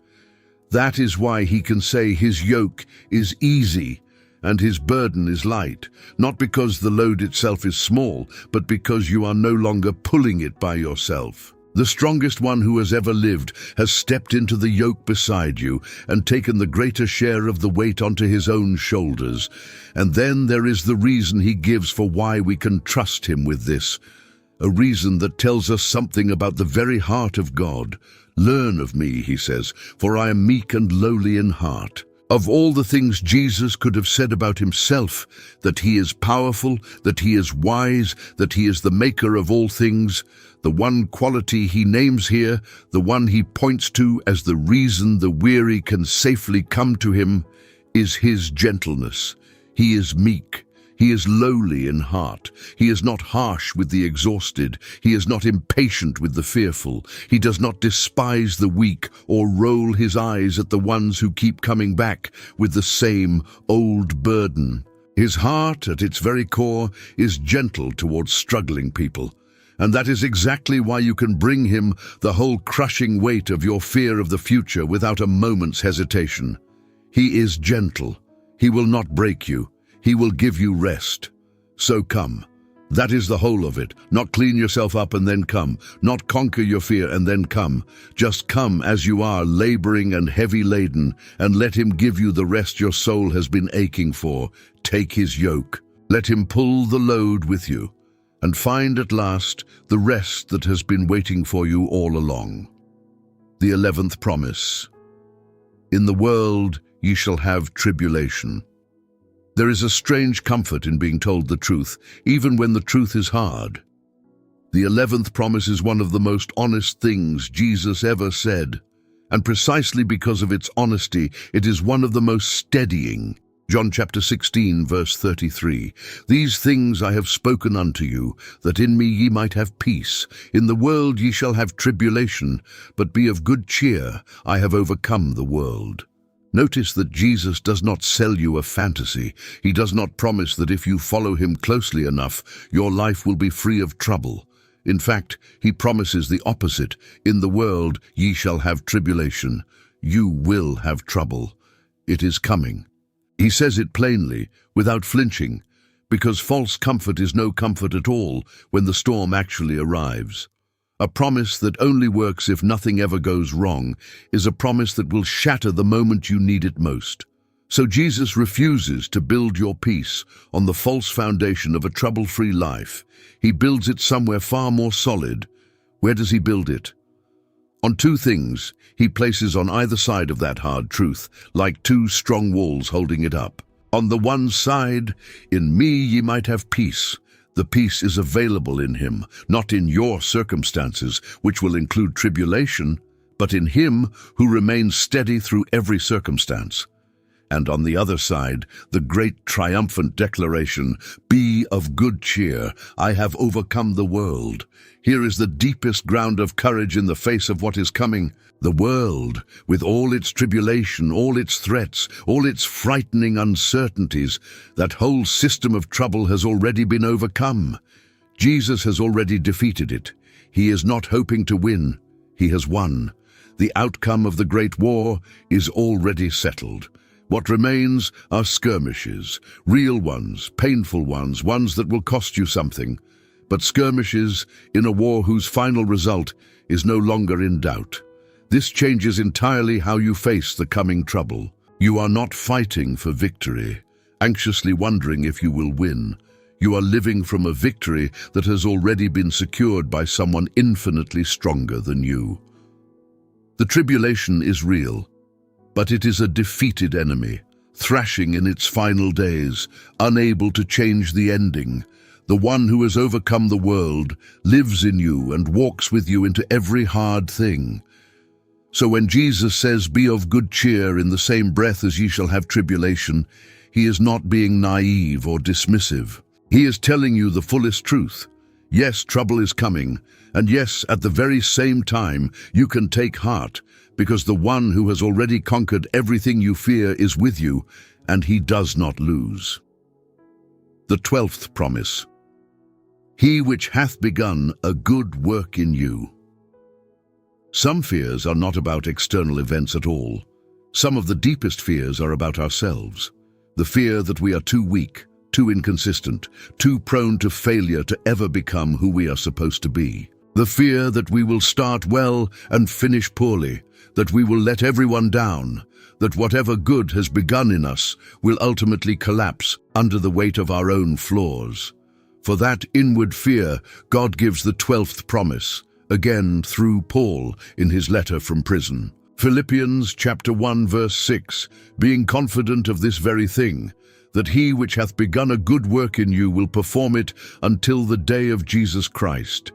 That is why he can say his yoke is easy and his burden is light, not because the load itself is small, but because you are no longer pulling it by yourself. The strongest one who has ever lived has stepped into the yoke beside you and taken the greater share of the weight onto his own shoulders. And then there is the reason he gives for why we can trust him with this, a reason that tells us something about the very heart of God. "Learn of me," he says, "for I am meek and lowly in heart." Of all the things Jesus could have said about himself, that he is powerful, that he is wise, that he is the maker of all things, the one quality he names here, the one he points to as the reason the weary can safely come to him, is his gentleness. He is meek. He is lowly in heart. He is not harsh with the exhausted. He is not impatient with the fearful. He does not despise the weak or roll his eyes at the ones who keep coming back with the same old burden. His heart, at its very core, is gentle towards struggling people. And that is exactly why you can bring him the whole crushing weight of your fear of the future without a moment's hesitation. He is gentle. He will not break you. He will give you rest. So come. That is the whole of it. Not clean yourself up and then come. Not conquer your fear and then come. Just come as you are, laboring and heavy laden, and let him give you the rest your soul has been aching for. Take his yoke. Let him pull the load with you, and find at last the rest that has been waiting for you all along. The 11th promise. In the world ye shall have tribulation. There is a strange comfort in being told the truth, even when the truth is hard. The 11th promise is one of the most honest things Jesus ever said, and precisely because of its honesty, it is one of the most steadying. John chapter 16, verse 33. These things I have spoken unto you, that in me ye might have peace. In the world ye shall have tribulation, but be of good cheer, I have overcome the world. Notice that Jesus does not sell you a fantasy. He does not promise that if you follow him closely enough, your life will be free of trouble. In fact, he promises the opposite. In the world ye shall have tribulation. You will have trouble. It is coming. He says it plainly, without flinching, because false comfort is no comfort at all when the storm actually arrives. A promise that only works if nothing ever goes wrong is a promise that will shatter the moment you need it most. So Jesus refuses to build your peace on the false foundation of a trouble-free life. He builds it somewhere far more solid. Where does he build it? On two things he places on either side of that hard truth, like two strong walls holding it up. On the one side, in me ye might have peace. The peace is available in him, not in your circumstances, which will include tribulation, but in him who remains steady through every circumstance. And on the other side, the great triumphant declaration, "Be of good cheer, I have overcome the world." Here is the deepest ground of courage in the face of what is coming. The world, with all its tribulation, all its threats, all its frightening uncertainties, that whole system of trouble has already been overcome. Jesus has already defeated it. He is not hoping to win. He has won. The outcome of the great war is already settled. What remains are skirmishes, real ones, painful ones, ones that will cost you something. But skirmishes in a war whose final result is no longer in doubt. This changes entirely how you face the coming trouble. You are not fighting for victory, anxiously wondering if you will win. You are living from a victory that has already been secured by someone infinitely stronger than you. The tribulation is real, but it is a defeated enemy, thrashing in its final days, unable to change the ending. The one who has overcome the world lives in you and walks with you into every hard thing. So when Jesus says, "Be of good cheer," in the same breath as ye shall have tribulation, he is not being naive or dismissive. He is telling you the fullest truth. Yes, trouble is coming, and yes, at the very same time, you can take heart, because the one who has already conquered everything you fear is with you, and he does not lose. The 12th promise. He which hath begun a good work in you. Some fears are not about external events at all. Some of the deepest fears are about ourselves. The fear that we are too weak, too inconsistent, too prone to failure to ever become who we are supposed to be. The fear that we will start well and finish poorly, that we will let everyone down, that whatever good has begun in us will ultimately collapse under the weight of our own flaws. For that inward fear, God gives the 12th promise, again through Paul in his letter from prison. Philippians chapter 1 verse 6, being confident of this very thing, that he which hath begun a good work in you will perform it until the day of Jesus Christ.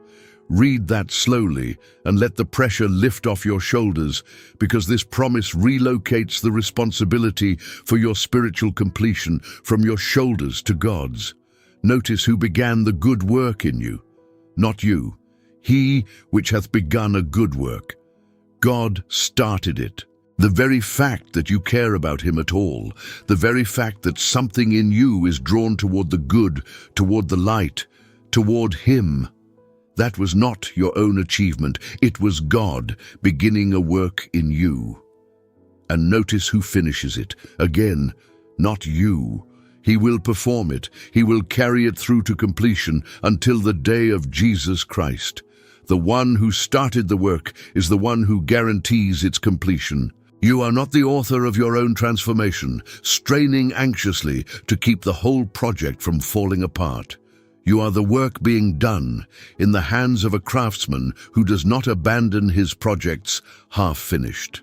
Read that slowly and let the pressure lift off your shoulders, because this promise relocates the responsibility for your spiritual completion from your shoulders to God's. Notice who began the good work in you, not you. He which hath begun a good work. God started it. The very fact that you care about him at all, the very fact that something in you is drawn toward the good, toward the light, toward him, that was not your own achievement. It was God beginning a work in you. And notice who finishes it. Again, not you. He will perform it. He will carry it through to completion until the day of Jesus Christ. The one who started the work is the one who guarantees its completion. You are not the author of your own transformation, straining anxiously to keep the whole project from falling apart. You are the work being done in the hands of a craftsman who does not abandon his projects half-finished.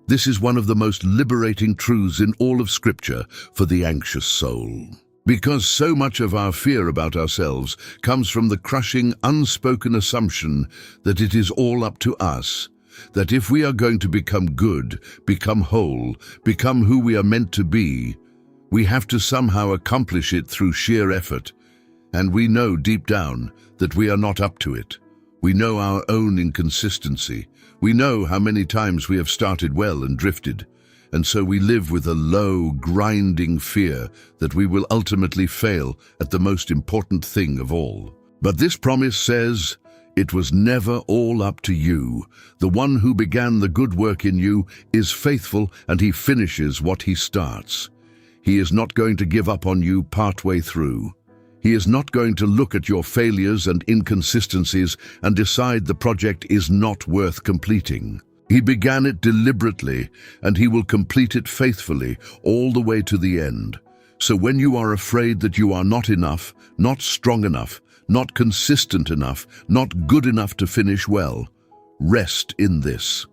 This is one of the most liberating truths in all of Scripture for the anxious soul. Because so much of our fear about ourselves comes from the crushing, unspoken assumption that it is all up to us, that if we are going to become good, become whole, become who we are meant to be, we have to somehow accomplish it through sheer effort. And we know deep down that we are not up to it. We know our own inconsistency. We know how many times we have started well and drifted. And so we live with a low, grinding fear that we will ultimately fail at the most important thing of all. But this promise says, it was never all up to you. The one who began the good work in you is faithful, and he finishes what he starts. He is not going to give up on you partway through. He is not going to look at your failures and inconsistencies and decide the project is not worth completing. He began it deliberately, and he will complete it faithfully all the way to the end. So when you are afraid that you are not enough, not strong enough, not consistent enough, not good enough to finish well, rest in this.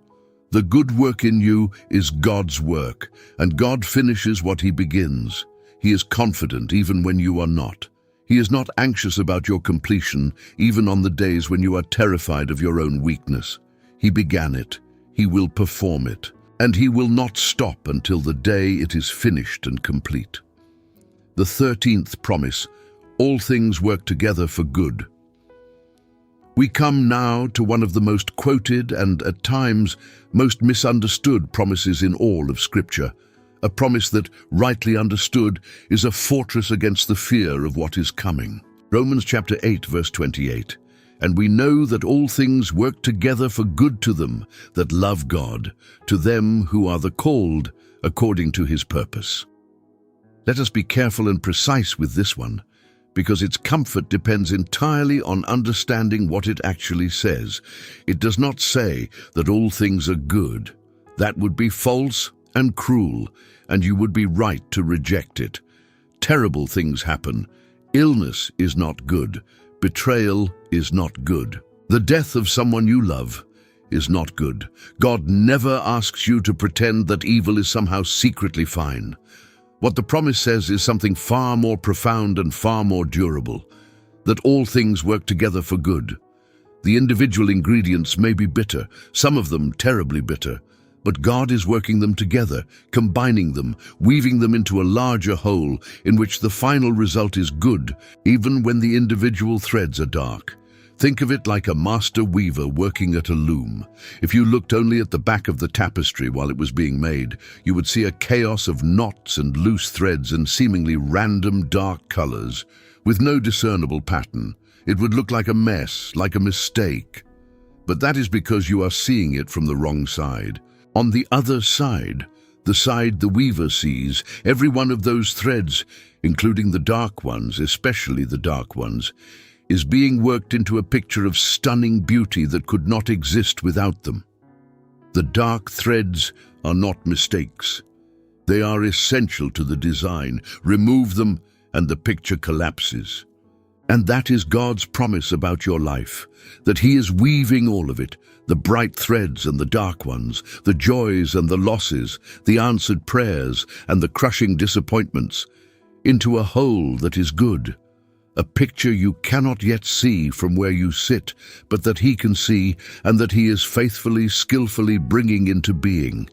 The good work in you is God's work, and God finishes what he begins. He is confident even when you are not. He is not anxious about your completion, even on the days when you are terrified of your own weakness. He began it. He will perform it. and he will not stop until the day it is finished and complete. The 13th promise, all things work together for good. We come now to one of the most quoted and, at times, most misunderstood promises in all of Scripture, a promise that, rightly understood, is a fortress against the fear of what is coming. Romans chapter 8, verse 28. And we know that all things work together for good to them that love God, to them who are the called according to his purpose. Let us be careful and precise with this one, because its comfort depends entirely on understanding what it actually says. It does not say that all things are good. That would be false and cruel, and you would be right to reject it. Terrible things happen. Illness is not good. Betrayal is not good. The death of someone you love is not good. God never asks you to pretend that evil is somehow secretly fine. What the promise says is something far more profound and far more durable, that all things work together for good. The individual ingredients may be bitter, some of them terribly bitter, but God is working them together, combining them, weaving them into a larger whole in which the final result is good, even when the individual threads are dark. Think of it like a master weaver working at a loom. If you looked only at the back of the tapestry while it was being made, you would see a chaos of knots and loose threads and seemingly random dark colors, with no discernible pattern. It would look like a mess, like a mistake. But that is because you are seeing it from the wrong side. On the other side, the side the weaver sees, every one of those threads, including the dark ones, especially the dark ones, is being worked into a picture of stunning beauty that could not exist without them. The dark threads are not mistakes. They are essential to the design. Remove them and the picture collapses. And that is God's promise about your life, that he is weaving all of it, the bright threads and the dark ones, the joys and the losses, the answered prayers and the crushing disappointments, into a whole that is good. A picture you cannot yet see from where you sit, but that he can see and that he is faithfully, skillfully bringing into being.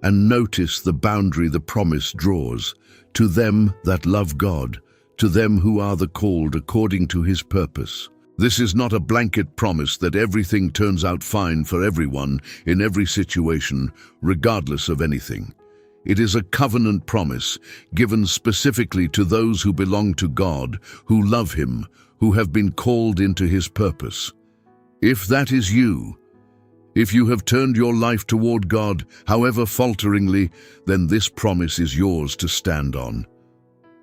And notice the boundary the promise draws. To them that love God, to them who are the called according to his purpose. This is not a blanket promise that everything turns out fine for everyone in every situation, regardless of anything. It is a covenant promise given specifically to those who belong to God, who love him, who have been called into his purpose. If that is you, if you have turned your life toward God, however falteringly, then this promise is yours to stand on.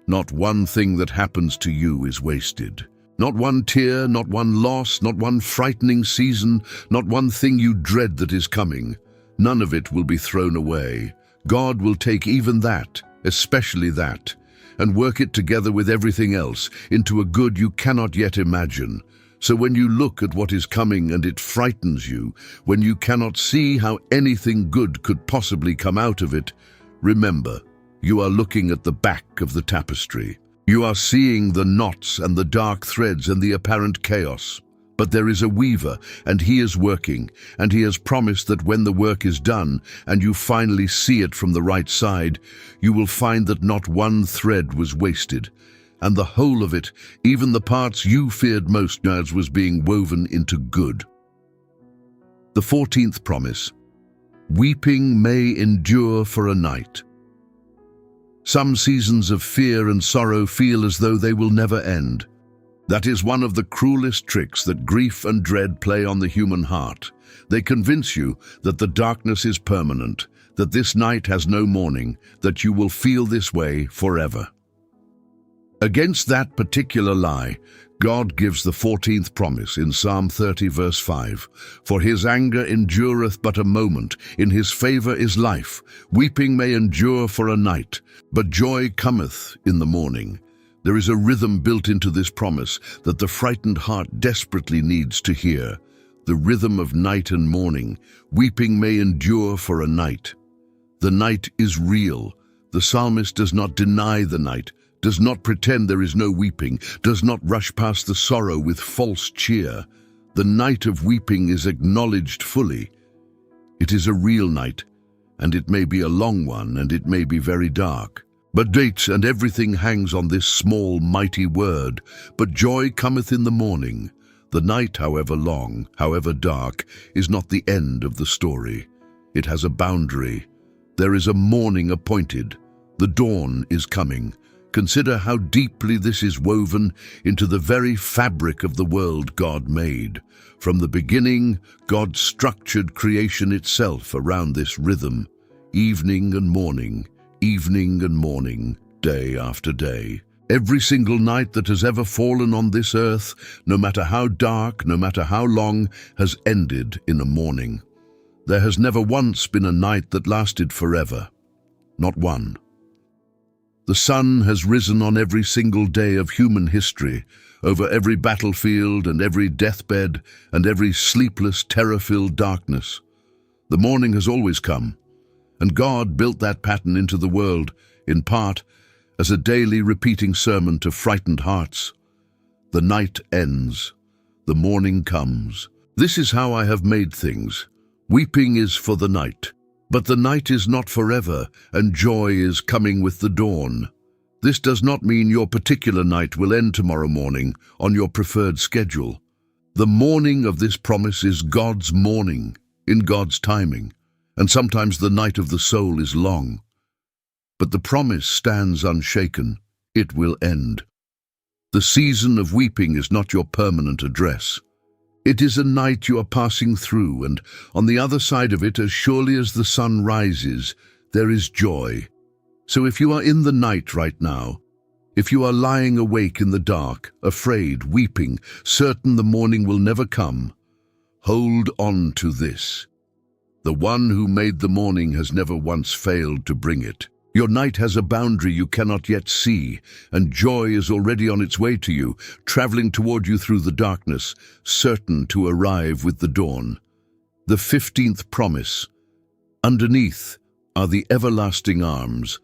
Not one thing that happens to you is wasted. Not one tear, not one loss, not one frightening season, not one thing you dread that is coming. None of it will be thrown away. God will take even that, especially that, and work it together with everything else into a good you cannot yet imagine. So when you look at what is coming and it frightens you, when you cannot see how anything good could possibly come out of it, remember, you are looking at the back of the tapestry. You are seeing the knots and the dark threads and the apparent chaos. But there is a weaver, and he is working, and he has promised that when the work is done, and you finally see it from the right side, you will find that not one thread was wasted, and the whole of it, even the parts you feared most, was being woven into good. The 14th promise. Weeping may endure for a night. Some seasons of fear and sorrow feel as though they will never end. That is one of the cruelest tricks that grief and dread play on the human heart. They convince you that the darkness is permanent, that this night has no morning, that you will feel this way forever. Against that particular lie, God gives the 14th promise in Psalm 30 verse 5. For his anger endureth but a moment, in his favor is life. Weeping may endure for a night, but joy cometh in the morning. There is a rhythm built into this promise that the frightened heart desperately needs to hear. The rhythm of night and morning. Weeping may endure for a night. The night is real. The psalmist does not deny the night, does not pretend there is no weeping, does not rush past the sorrow with false cheer. The night of weeping is acknowledged fully. It is a real night, and it may be a long one, and it may be very dark. But dates and everything hangs on this small, mighty word. But joy cometh in the morning. The night, however long, however dark, is not the end of the story. It has a boundary. There is a morning appointed. The dawn is coming. Consider how deeply this is woven into the very fabric of the world God made. From the beginning, God structured creation itself around this rhythm. Evening and morning, day after day. Every single night that has ever fallen on this earth, no matter how dark, no matter how long, has ended in a morning. There has never once been a night that lasted forever. Not one. The sun has risen on every single day of human history, over every battlefield and every deathbed and every sleepless, terror-filled darkness. The morning has always come, and God built that pattern into the world, in part, as a daily repeating sermon to frightened hearts. The night ends, the morning comes. This is how I have made things. Weeping is for the night, but the night is not forever, and joy is coming with the dawn. This does not mean your particular night will end tomorrow morning on your preferred schedule. The morning of this promise is God's morning, in God's timing, and sometimes the night of the soul is long. But the promise stands unshaken. It will end. The season of weeping is not your permanent address. It is a night you are passing through, and on the other side of it, as surely as the sun rises, there is joy. So if you are in the night right now, if you are lying awake in the dark, afraid, weeping, certain the morning will never come, hold on to this. The one who made the morning has never once failed to bring it. Your night has a boundary you cannot yet see, and joy is already on its way to you, traveling toward you through the darkness, certain to arrive with the dawn. The 15th promise. Underneath are the everlasting arms.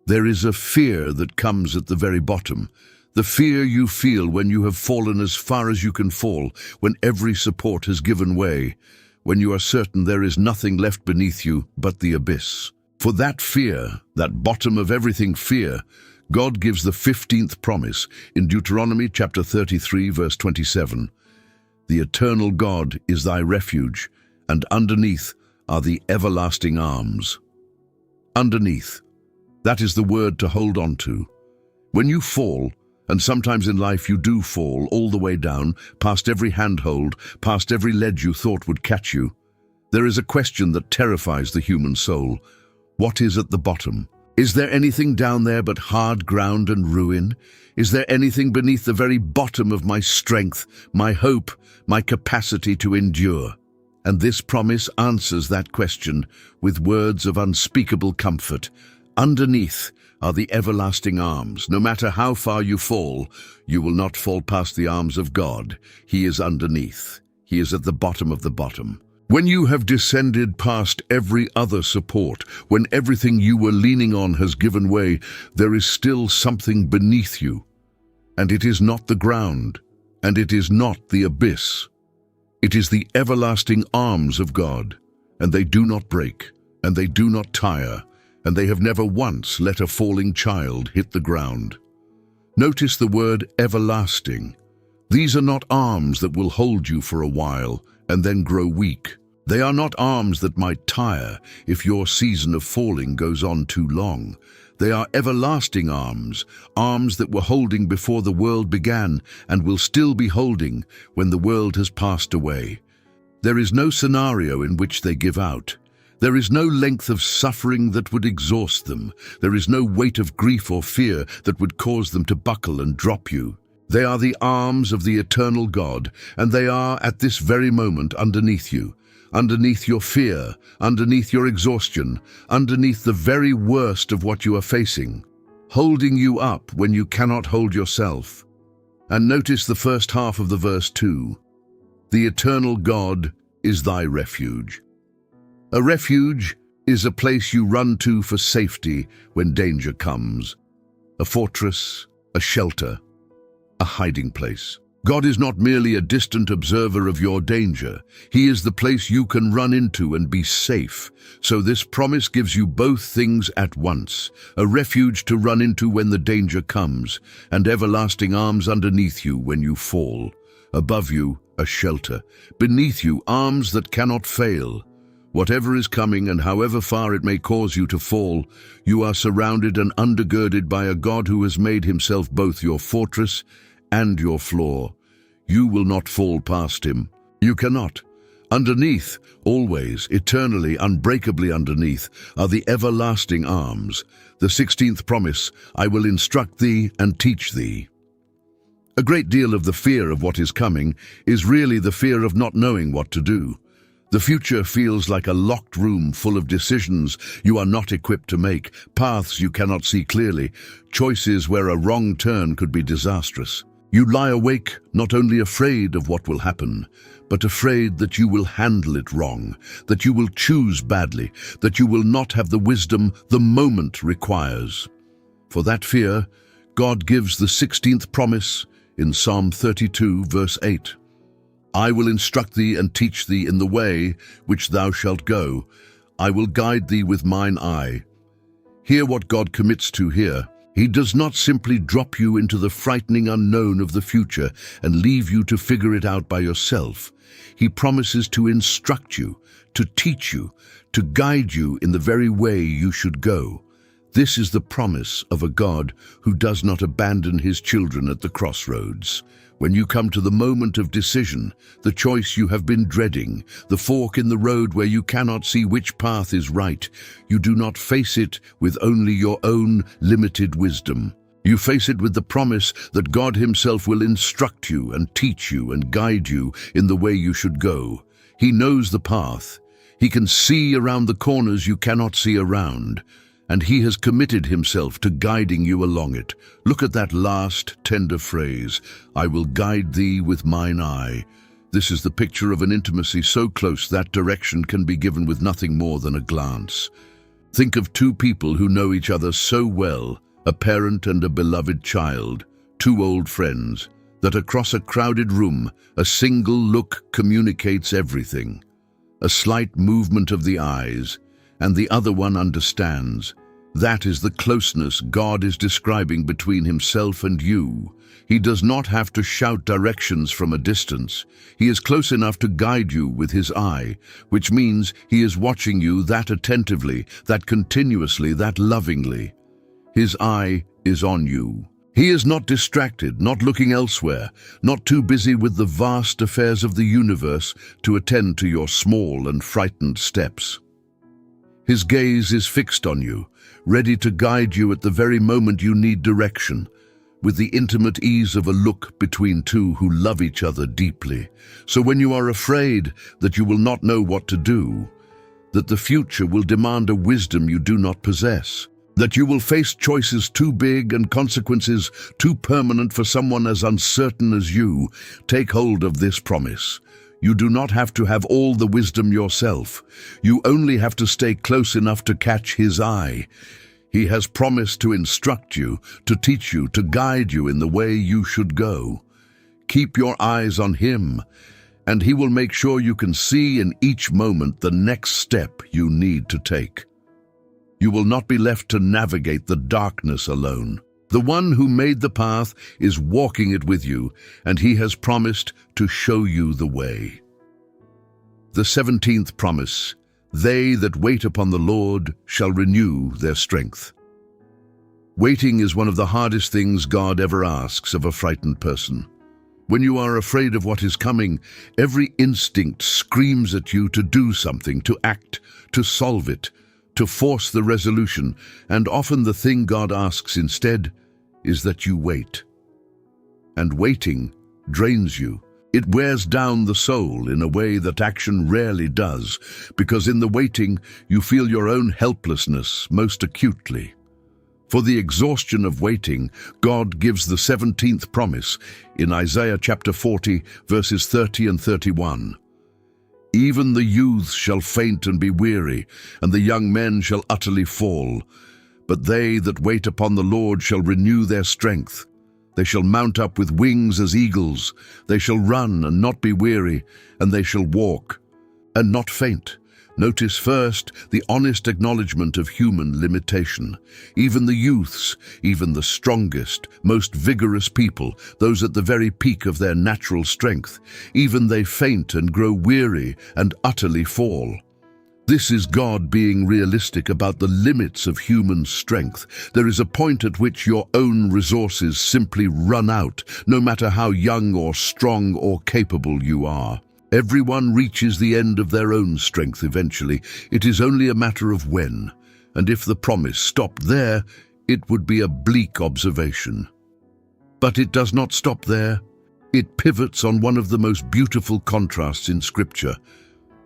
There is a fear that comes at the very bottom, the fear you feel when you have fallen as far as you can fall, when every support has given way, when you are certain there is nothing left beneath you but the abyss. For that fear, that bottom of everything fear, God gives the 15th promise in Deuteronomy chapter 33, verse 27. The eternal God is thy refuge, and underneath are the everlasting arms. Underneath. That is the word to hold on to. When you fall, and sometimes in life you do fall all the way down, past every handhold, past every ledge you thought would catch you, there is a question that terrifies the human soul. What is at the bottom? Is there anything down there but hard ground and ruin? Is there anything beneath the very bottom of my strength, my hope, my capacity to endure? And this promise answers that question with words of unspeakable comfort. Underneath are the everlasting arms. No matter how far you fall, you will not fall past the arms of God. He is underneath. He is at the bottom of the bottom. When you have descended past every other support, when everything you were leaning on has given way, there is still something beneath you. And it is not the ground, and it is not the abyss. It is the everlasting arms of God, and they do not break, and they do not tire, and they have never once let a falling child hit the ground. Notice the word everlasting. These are not arms that will hold you for a while and then grow weak. They are not arms that might tire if your season of falling goes on too long. They are everlasting arms, arms that were holding before the world began and will still be holding when the world has passed away. There is no scenario in which they give out. There is no length of suffering that would exhaust them. There is no weight of grief or fear that would cause them to buckle and drop you. They are the arms of the eternal God, and they are at this very moment underneath you. Underneath your fear, underneath your exhaustion, underneath the very worst of what you are facing, holding you up when you cannot hold yourself. And notice the first half of the verse too. The eternal God is thy refuge. A refuge is a place you run to for safety when danger comes. A fortress, a shelter, a hiding place. God is not merely a distant observer of your danger. He is the place you can run into and be safe. So this promise gives you both things at once: a refuge to run into when the danger comes, and everlasting arms underneath you when you fall. Above you, a shelter. Beneath you, arms that cannot fail. Whatever is coming and however far it may cause you to fall, you are surrounded and undergirded by a God who has made himself both your fortress and your floor. You will not fall past him. You cannot. Underneath, always, eternally, unbreakably underneath, are the everlasting arms. The 16th promise: I will instruct thee and teach thee. A great deal of the fear of what is coming is really the fear of not knowing what to do. The future feels like a locked room full of decisions you are not equipped to make, paths you cannot see clearly, choices where a wrong turn could be disastrous. You lie awake not only afraid of what will happen, but afraid that you will handle it wrong, that you will choose badly, that you will not have the wisdom the moment requires. For that fear, God gives the 16th promise in Psalm 32, verse 8. I will instruct thee and teach thee in the way which thou shalt go. I will guide thee with mine eye. Hear what God commits to here. He does not simply drop you into the frightening unknown of the future and leave you to figure it out by yourself. He promises to instruct you, to teach you, to guide you in the very way you should go. This is the promise of a God who does not abandon his children at the crossroads. When you come to the moment of decision, the choice you have been dreading, the fork in the road where you cannot see which path is right, you do not face it with only your own limited wisdom. You face it with the promise that God himself will instruct you and teach you and guide you in the way you should go. He knows the path. He can see around the corners you cannot see around, and he has committed himself to guiding you along it. Look at that last tender phrase, I will guide thee with mine eye. This is the picture of an intimacy so close that direction can be given with nothing more than a glance. Think of two people who know each other so well, a parent and a beloved child, two old friends, that across a crowded room, a single look communicates everything. A slight movement of the eyes, and the other one understands. That is the closeness God is describing between himself and you. He does not have to shout directions from a distance. He is close enough to guide you with his eye, which means he is watching you that attentively, that continuously, that lovingly. His eye is on you. He is not distracted, not looking elsewhere, not too busy with the vast affairs of the universe to attend to your small and frightened steps. His gaze is fixed on you, ready to guide you at the very moment you need direction, with the intimate ease of a look between two who love each other deeply. So when you are afraid that you will not know what to do, that the future will demand a wisdom you do not possess, that you will face choices too big and consequences too permanent for someone as uncertain as you, take hold of this promise. You do not have to have all the wisdom yourself. You only have to stay close enough to catch his eye. He has promised to instruct you, to teach you, to guide you in the way you should go. Keep your eyes on him, and he will make sure you can see in each moment the next step you need to take. You will not be left to navigate the darkness alone. The one who made the path is walking it with you, and he has promised to show you the way. The 17th promise: they that wait upon the Lord shall renew their strength. Waiting is one of the hardest things God ever asks of a frightened person. When you are afraid of what is coming, every instinct screams at you to do something, to act, to solve it, to force the resolution, and often the thing God asks instead is that you wait. And waiting drains you. It wears down the soul in a way that action rarely does, because in the waiting you feel your own helplessness most acutely. For the exhaustion of waiting, God gives the 17th promise in Isaiah chapter 40, verses 30 and 31. Even the youths shall faint and be weary, and the young men shall utterly fall. But they that wait upon the Lord shall renew their strength. They shall mount up with wings as eagles. They shall run and not be weary, and they shall walk and not faint. Notice first the honest acknowledgement of human limitation. Even the youths, even the strongest, most vigorous people, those at the very peak of their natural strength, even they faint and grow weary and utterly fall. This is God being realistic about the limits of human strength. There is a point at which your own resources simply run out, no matter how young or strong or capable you are. Everyone reaches the end of their own strength eventually. It is only a matter of when. And if the promise stopped there, it would be a bleak observation. But it does not stop there. It pivots on one of the most beautiful contrasts in Scripture.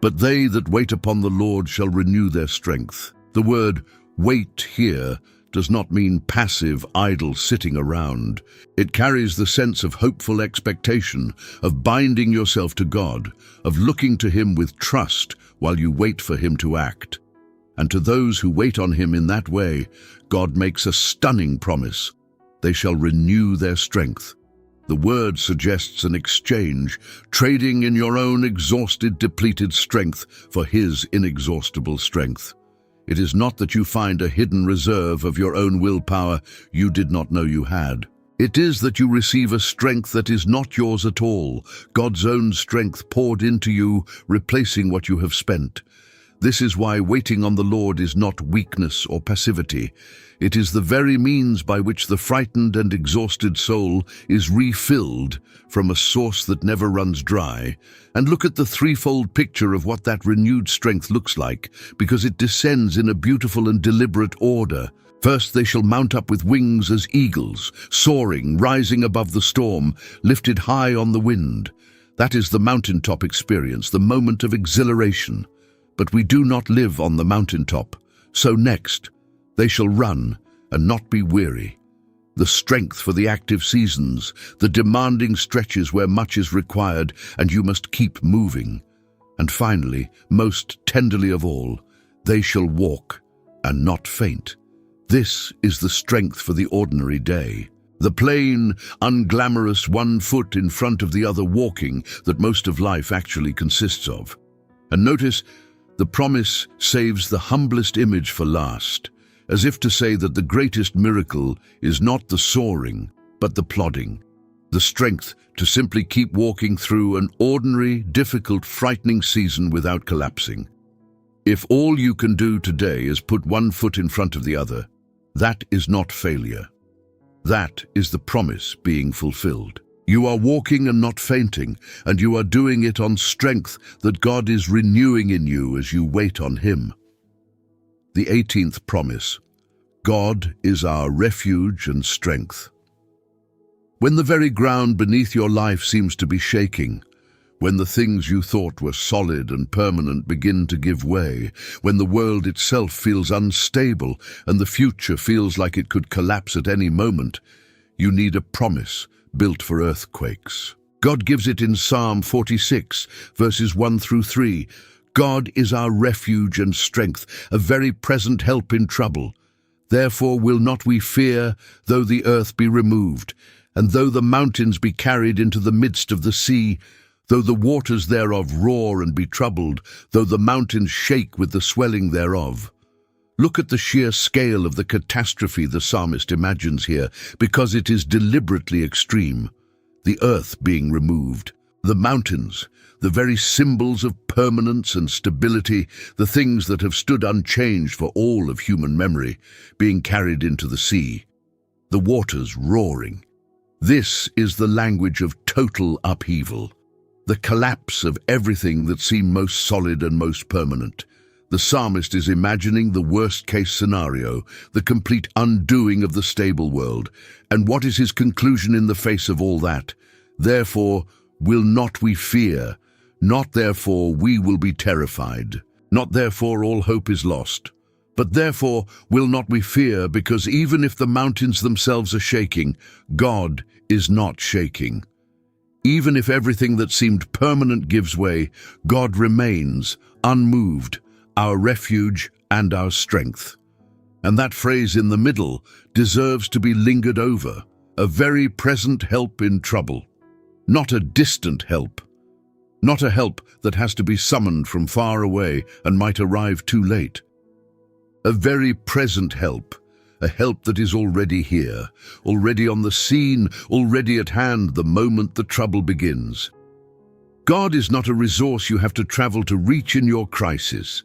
But they that wait upon the Lord shall renew their strength. The word wait here does not mean passive, idle sitting around. It carries the sense of hopeful expectation, of binding yourself to God, of looking to Him with trust while you wait for Him to act. And to those who wait on Him in that way, God makes a stunning promise. They shall renew their strength. The word suggests an exchange, trading in your own exhausted, depleted strength for His inexhaustible strength. It is not that you find a hidden reserve of your own willpower you did not know you had. It is that you receive a strength that is not yours at all, God's own strength poured into you, replacing what you have spent. This is why waiting on the Lord is not weakness or passivity. It is the very means by which the frightened and exhausted soul is refilled from a source that never runs dry. And look at the threefold picture of what that renewed strength looks like, because it descends in a beautiful and deliberate order. First, they shall mount up with wings as eagles, soaring, rising above the storm, lifted high on the wind. That is the mountaintop experience, the moment of exhilaration. But we do not live on the mountaintop. So next, they shall run and not be weary. The strength for the active seasons, the demanding stretches where much is required and you must keep moving. And finally, most tenderly of all, they shall walk and not faint. This is the strength for the ordinary day. The plain, unglamorous one foot in front of the other walking that most of life actually consists of. And notice, the promise saves the humblest image for last, as if to say that the greatest miracle is not the soaring, but the plodding, the strength to simply keep walking through an ordinary, difficult, frightening season without collapsing. If all you can do today is put one foot in front of the other, that is not failure. That is the promise being fulfilled. You are walking and not fainting, and you are doing it on strength that God is renewing in you as you wait on Him. The 18th promise, God is our refuge and strength. When the very ground beneath your life seems to be shaking, when the things you thought were solid and permanent begin to give way, when the world itself feels unstable and the future feels like it could collapse at any moment, you need a promise built for earthquakes. God gives it in Psalm 46, verses 1 through 3. God is our refuge and strength, a very present help in trouble. Therefore will not we fear, though the earth be removed, and though the mountains be carried into the midst of the sea, though the waters thereof roar and be troubled, though the mountains shake with the swelling thereof. Look at the sheer scale of the catastrophe the psalmist imagines here, because it is deliberately extreme. The earth being removed, the mountains, the very symbols of permanence and stability, the things that have stood unchanged for all of human memory, being carried into the sea, the waters roaring. This is the language of total upheaval, the collapse of everything that seemed most solid and most permanent. The psalmist is imagining the worst-case scenario, the complete undoing of the stable world. And what is his conclusion in the face of all that? Therefore will not we fear, not therefore we will be terrified, not therefore all hope is lost, but therefore will not we fear, because even if the mountains themselves are shaking, God is not shaking. Even if everything that seemed permanent gives way, God remains unmoved, our refuge and our strength. And that phrase in the middle deserves to be lingered over. a very present help in trouble. Not a distant help. Not a help that has to be summoned from far away and might arrive too late. A very present help, a help that is already here, already on the scene, already at hand the moment the trouble begins. God is not a resource you have to travel to reach in your crisis.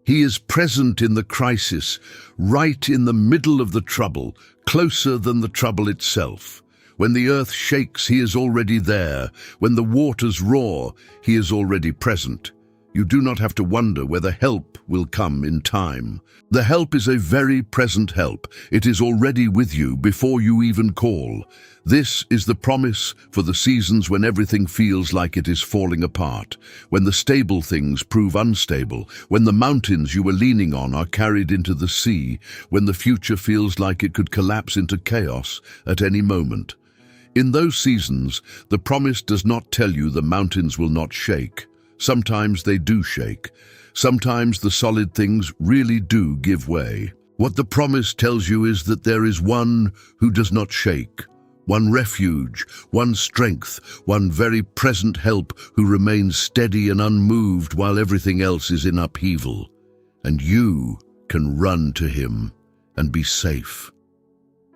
He is present in the crisis, right in the middle of the trouble, closer than the trouble itself. When the earth shakes, he is already there. When the waters roar, he is already present. You do not have to wonder whether help will come in time. The help is a very present help. It is already with you before you even call. This is the promise for the seasons when everything feels like it is falling apart, when the stable things prove unstable, when the mountains you were leaning on are carried into the sea, when the future feels like it could collapse into chaos at any moment. In those seasons, the promise does not tell you the mountains will not shake. Sometimes they do shake. Sometimes the solid things really do give way. What the promise tells you is that there is one who does not shake, one refuge, one strength, one very present help who remains steady and unmoved while everything else is in upheaval. And you can run to him and be safe.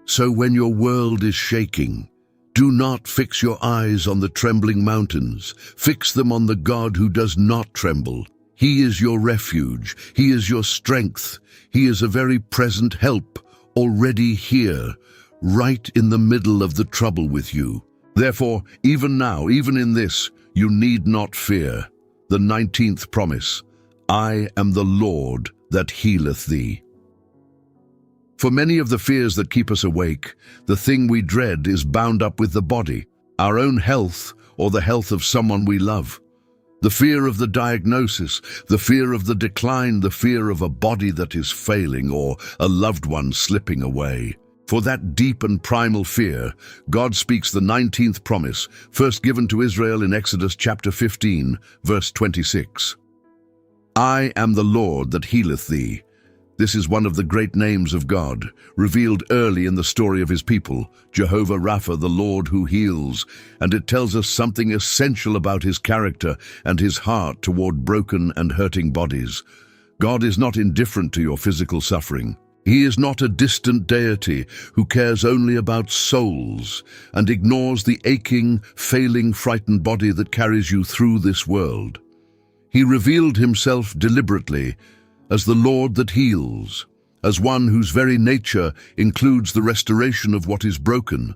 So when your world is shaking, do not fix your eyes on the trembling mountains. Fix them on the God who does not tremble. He is your refuge. He is your strength. He is a very present help, already here, right in the middle of the trouble with you. Therefore, even now, even in this, you need not fear. The 19th promise, I am the Lord that healeth thee. For many of the fears that keep us awake, the thing we dread is bound up with the body, our own health, or the health of someone we love. The fear of the diagnosis, the fear of the decline, the fear of a body that is failing or a loved one slipping away. For that deep and primal fear, God speaks the 19th promise, first given to Israel in Exodus chapter 15, verse 26. I am the Lord that healeth thee. This is one of the great names of God, revealed early in the story of his people, Jehovah Rapha, the Lord who heals, and it tells us something essential about his character and his heart toward broken and hurting bodies. God is not indifferent to your physical suffering. He is not a distant deity who cares only about souls and ignores the aching, failing, frightened body that carries you through this world. He revealed himself deliberately as the Lord that heals, as one whose very nature includes the restoration of what is broken,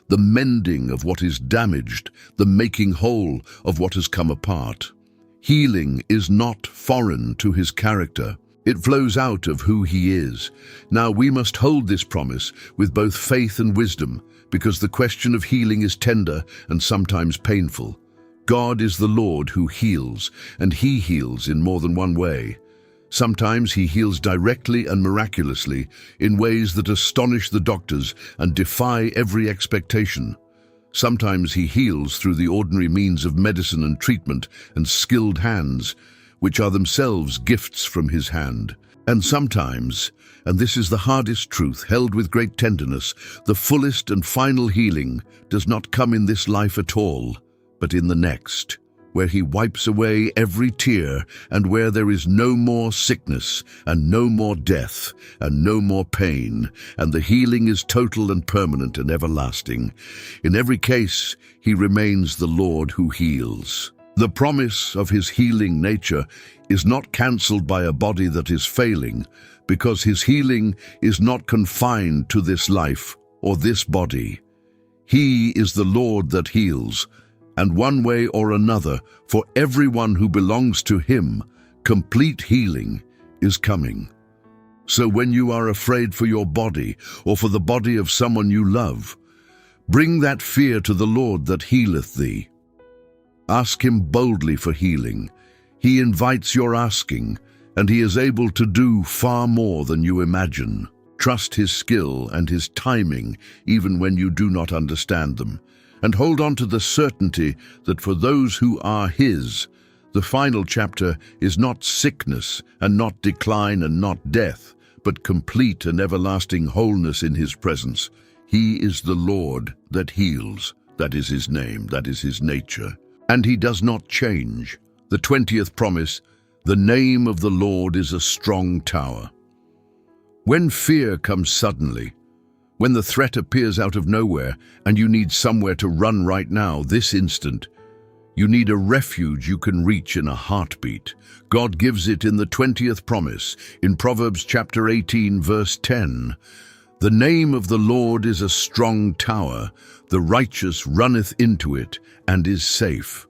the mending of what is damaged, the making whole of what has come apart. Healing is not foreign to his character. It flows out of who he is. Now we must hold this promise with both faith and wisdom, because the question of healing is tender and sometimes painful. God is the Lord who heals, and he heals in more than one way. Sometimes he heals directly and miraculously in ways that astonish the doctors and defy every expectation. Sometimes he heals through the ordinary means of medicine and treatment and skilled hands, which are themselves gifts from his hand. And sometimes, and this is the hardest truth held with great tenderness, the fullest and final healing does not come in this life at all, but in the next, where he wipes away every tear and where there is no more sickness and no more death and no more pain, and the healing is total and permanent and everlasting. In every case, he remains the Lord who heals. The promise of his healing nature is not cancelled by a body that is failing, because his healing is not confined to this life or this body. He is the Lord that heals, and one way or another, for everyone who belongs to him, complete healing is coming. So when you are afraid for your body or for the body of someone you love, bring that fear to the Lord that healeth thee. Ask him boldly for healing. He invites your asking, and he is able to do far more than you imagine. Trust his skill and his timing, even when you do not understand them. And hold on to the certainty that for those who are his, the final chapter is not sickness and not decline and not death, but complete and everlasting wholeness in his presence. He is the Lord that heals. That is his name, that is his nature. And he does not change. The 20th promise, the name of the Lord is a strong tower. When fear comes suddenly, when the threat appears out of nowhere and you need somewhere to run right now, this instant, you need a refuge you can reach in a heartbeat. God gives it in the 20th promise, in Proverbs chapter 18, verse 10. The name of the Lord is a strong tower. The righteous runneth into it and is safe.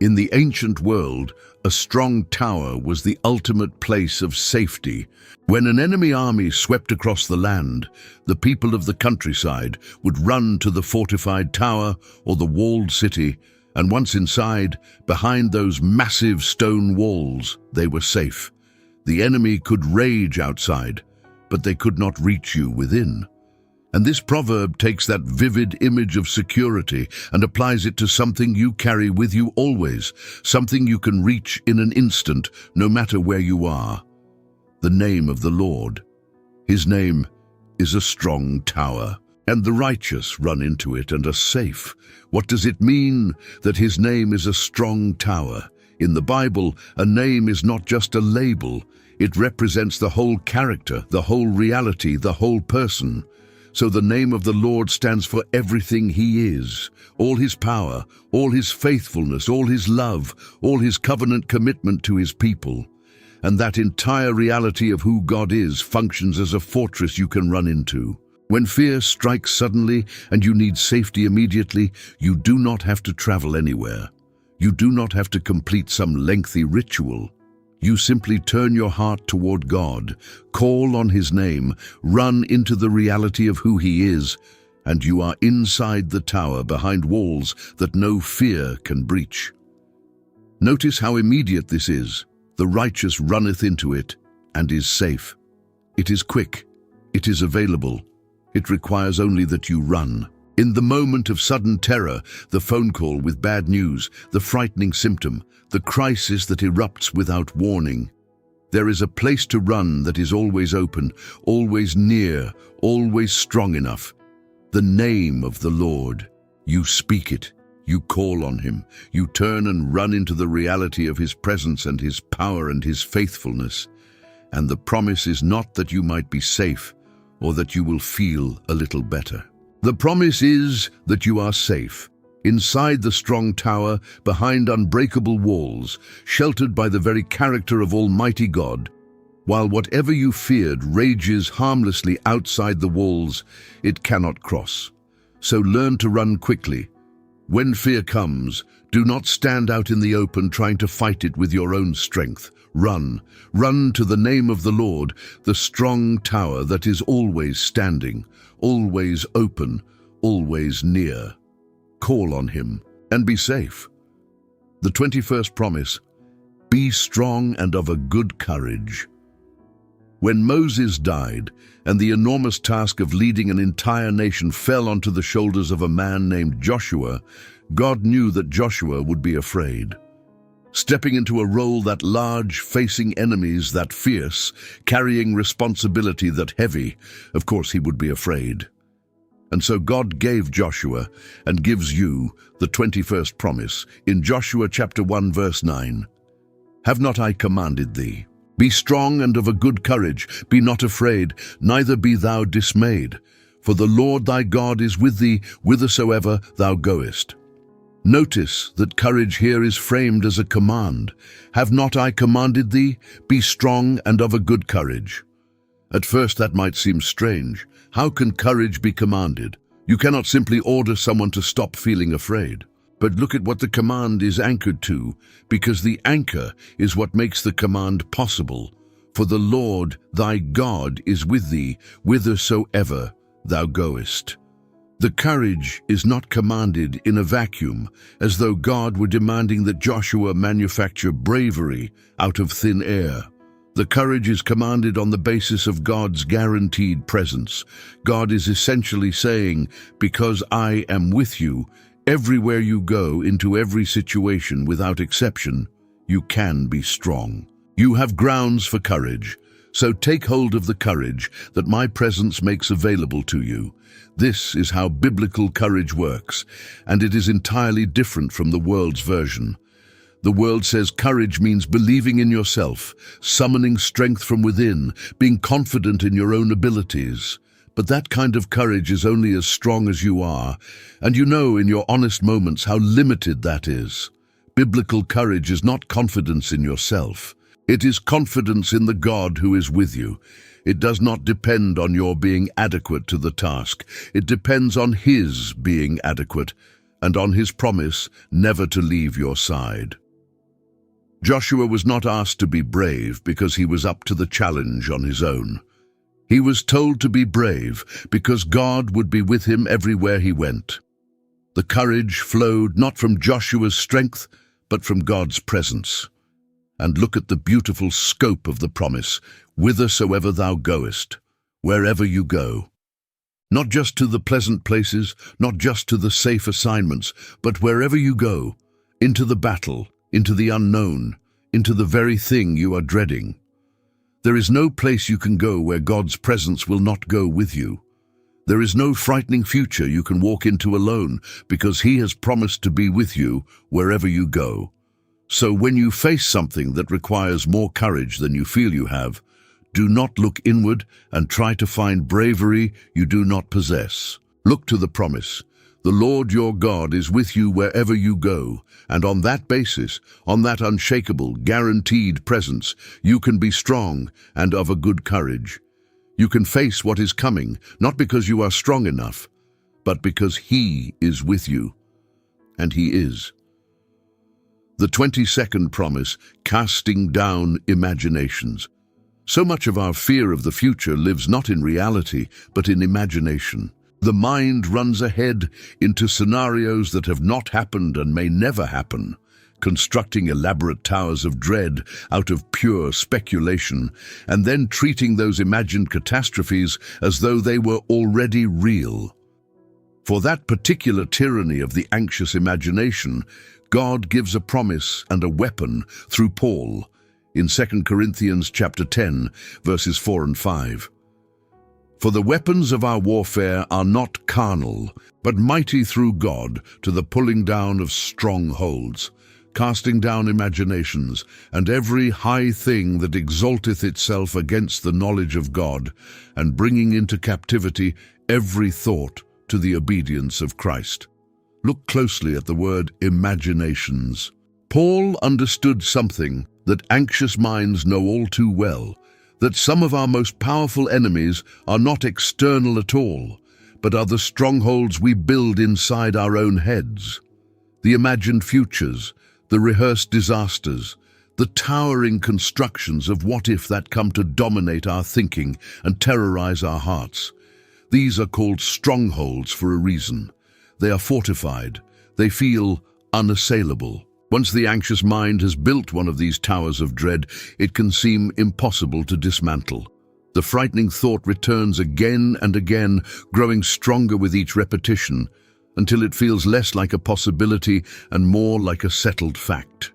In the ancient world, a strong tower was the ultimate place of safety. When an enemy army swept across the land, the people of the countryside would run to the fortified tower or the walled city, and once inside, behind those massive stone walls, they were safe. The enemy could rage outside, but they could not reach you within. And this proverb takes that vivid image of security and applies it to something you carry with you always, something you can reach in an instant, no matter where you are. The name of the Lord. His name is a strong tower, and the righteous run into it and are safe. What does it mean that his name is a strong tower? In the Bible, a name is not just a label. It represents the whole character, the whole reality, the whole person. So the name of the Lord stands for everything he is, all his power, all his faithfulness, all his love, all his covenant commitment to his people. And that entire reality of who God is functions as a fortress you can run into. When fear strikes suddenly and you need safety immediately, you do not have to travel anywhere. You do not have to complete some lengthy ritual. You simply turn your heart toward God, call on his name, run into the reality of who he is, and you are inside the tower behind walls that no fear can breach. Notice how immediate this is. The righteous runneth into it and is safe. It is quick. It is available. It requires only that you run. In the moment of sudden terror, the phone call with bad news, the frightening symptom, the crisis that erupts without warning, there is a place to run that is always open, always near, always strong enough. The name of the Lord. You speak it. You call on him. You turn and run into the reality of his presence and his power and his faithfulness. And the promise is not that you might be safe or that you will feel a little better. The promise is that you are safe, inside the strong tower, behind unbreakable walls, sheltered by the very character of Almighty God. While whatever you feared rages harmlessly outside the walls, it cannot cross. So learn to run quickly. When fear comes, do not stand out in the open trying to fight it with your own strength. Run to the name of the Lord, the strong tower that is always standing, always open, always near. Call on him and be safe. The 21st promise, be strong and of a good courage. When Moses died and the enormous task of leading an entire nation fell onto the shoulders of a man named Joshua, God knew that Joshua would be afraid. Stepping into a role that large, facing enemies that fierce, carrying responsibility that heavy, of course he would be afraid. And so God gave Joshua and gives you the 21st promise in Joshua chapter 1 verse 9. Have not I commanded thee? Be strong and of a good courage, be not afraid, neither be thou dismayed. For the Lord thy God is with thee whithersoever thou goest. Notice that courage here is framed as a command. Have not I commanded thee? Be strong and of a good courage. At first that might seem strange. How can courage be commanded? You cannot simply order someone to stop feeling afraid. But look at what the command is anchored to, because the anchor is what makes the command possible. For the Lord thy God is with thee whithersoever thou goest. The courage is not commanded in a vacuum, as though God were demanding that Joshua manufacture bravery out of thin air. The courage is commanded on the basis of God's guaranteed presence. God is essentially saying, because I am with you, everywhere you go, into every situation without exception, you can be strong. You have grounds for courage. So take hold of the courage that my presence makes available to you. This is how biblical courage works, and it is entirely different from the world's version. The world says courage means believing in yourself, summoning strength from within, being confident in your own abilities. But that kind of courage is only as strong as you are, and you know in your honest moments how limited that is. Biblical courage is not confidence in yourself. It is confidence in the God who is with you. It does not depend on your being adequate to the task. It depends on His being adequate, and on His promise never to leave your side. Joshua was not asked to be brave because he was up to the challenge on his own. He was told to be brave because God would be with him everywhere he went. The courage flowed not from Joshua's strength, but from God's presence. And look at the beautiful scope of the promise, whithersoever thou goest, wherever you go. Not just to the pleasant places, not just to the safe assignments, but wherever you go, into the battle, into the unknown, into the very thing you are dreading. There is no place you can go where God's presence will not go with you. There is no frightening future you can walk into alone, because He has promised to be with you wherever you go. So when you face something that requires more courage than you feel you have, do not look inward and try to find bravery you do not possess. Look to the promise. The Lord your God is with you wherever you go, and on that basis, on that unshakable, guaranteed presence, you can be strong and of a good courage. You can face what is coming, not because you are strong enough, but because He is with you. And He is. The 22nd promise, casting down imaginations. So much of our fear of the future lives not in reality, but in imagination. The mind runs ahead into scenarios that have not happened and may never happen, constructing elaborate towers of dread out of pure speculation, and then treating those imagined catastrophes as though they were already real. For that particular tyranny of the anxious imagination, God gives a promise and a weapon through Paul in 2 Corinthians chapter 10, verses 4 and 5. For the weapons of our warfare are not carnal, but mighty through God to the pulling down of strongholds, casting down imaginations, and every high thing that exalteth itself against the knowledge of God, and bringing into captivity every thought to the obedience of Christ. Look closely at the word imaginations. Paul understood something that anxious minds know all too well, that some of our most powerful enemies are not external at all, but are the strongholds we build inside our own heads. The imagined futures, the rehearsed disasters, the towering constructions of what if that come to dominate our thinking and terrorize our hearts. These are called strongholds for a reason. They are fortified. They feel unassailable. Once the anxious mind has built one of these towers of dread, it can seem impossible to dismantle. The frightening thought returns again and again, growing stronger with each repetition, until it feels less like a possibility and more like a settled fact.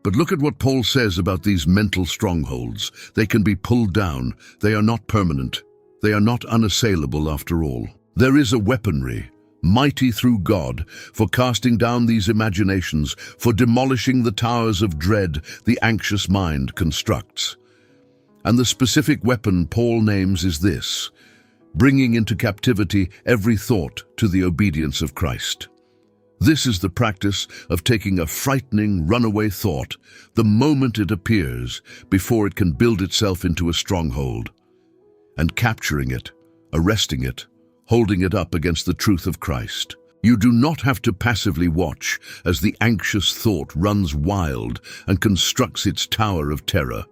But look at what Paul says about these mental strongholds. They can be pulled down. They are not permanent. They are not unassailable after all. There is a weaponry, mighty through God, for casting down these imaginations, for demolishing the towers of dread the anxious mind constructs. And the specific weapon Paul names is this: bringing into captivity every thought to the obedience of Christ. This is the practice of taking a frightening runaway thought the moment it appears, before it can build itself into a stronghold, and capturing it, arresting it, holding it up against the truth of Christ. You do not have to passively watch as the anxious thought runs wild and constructs its tower of terror.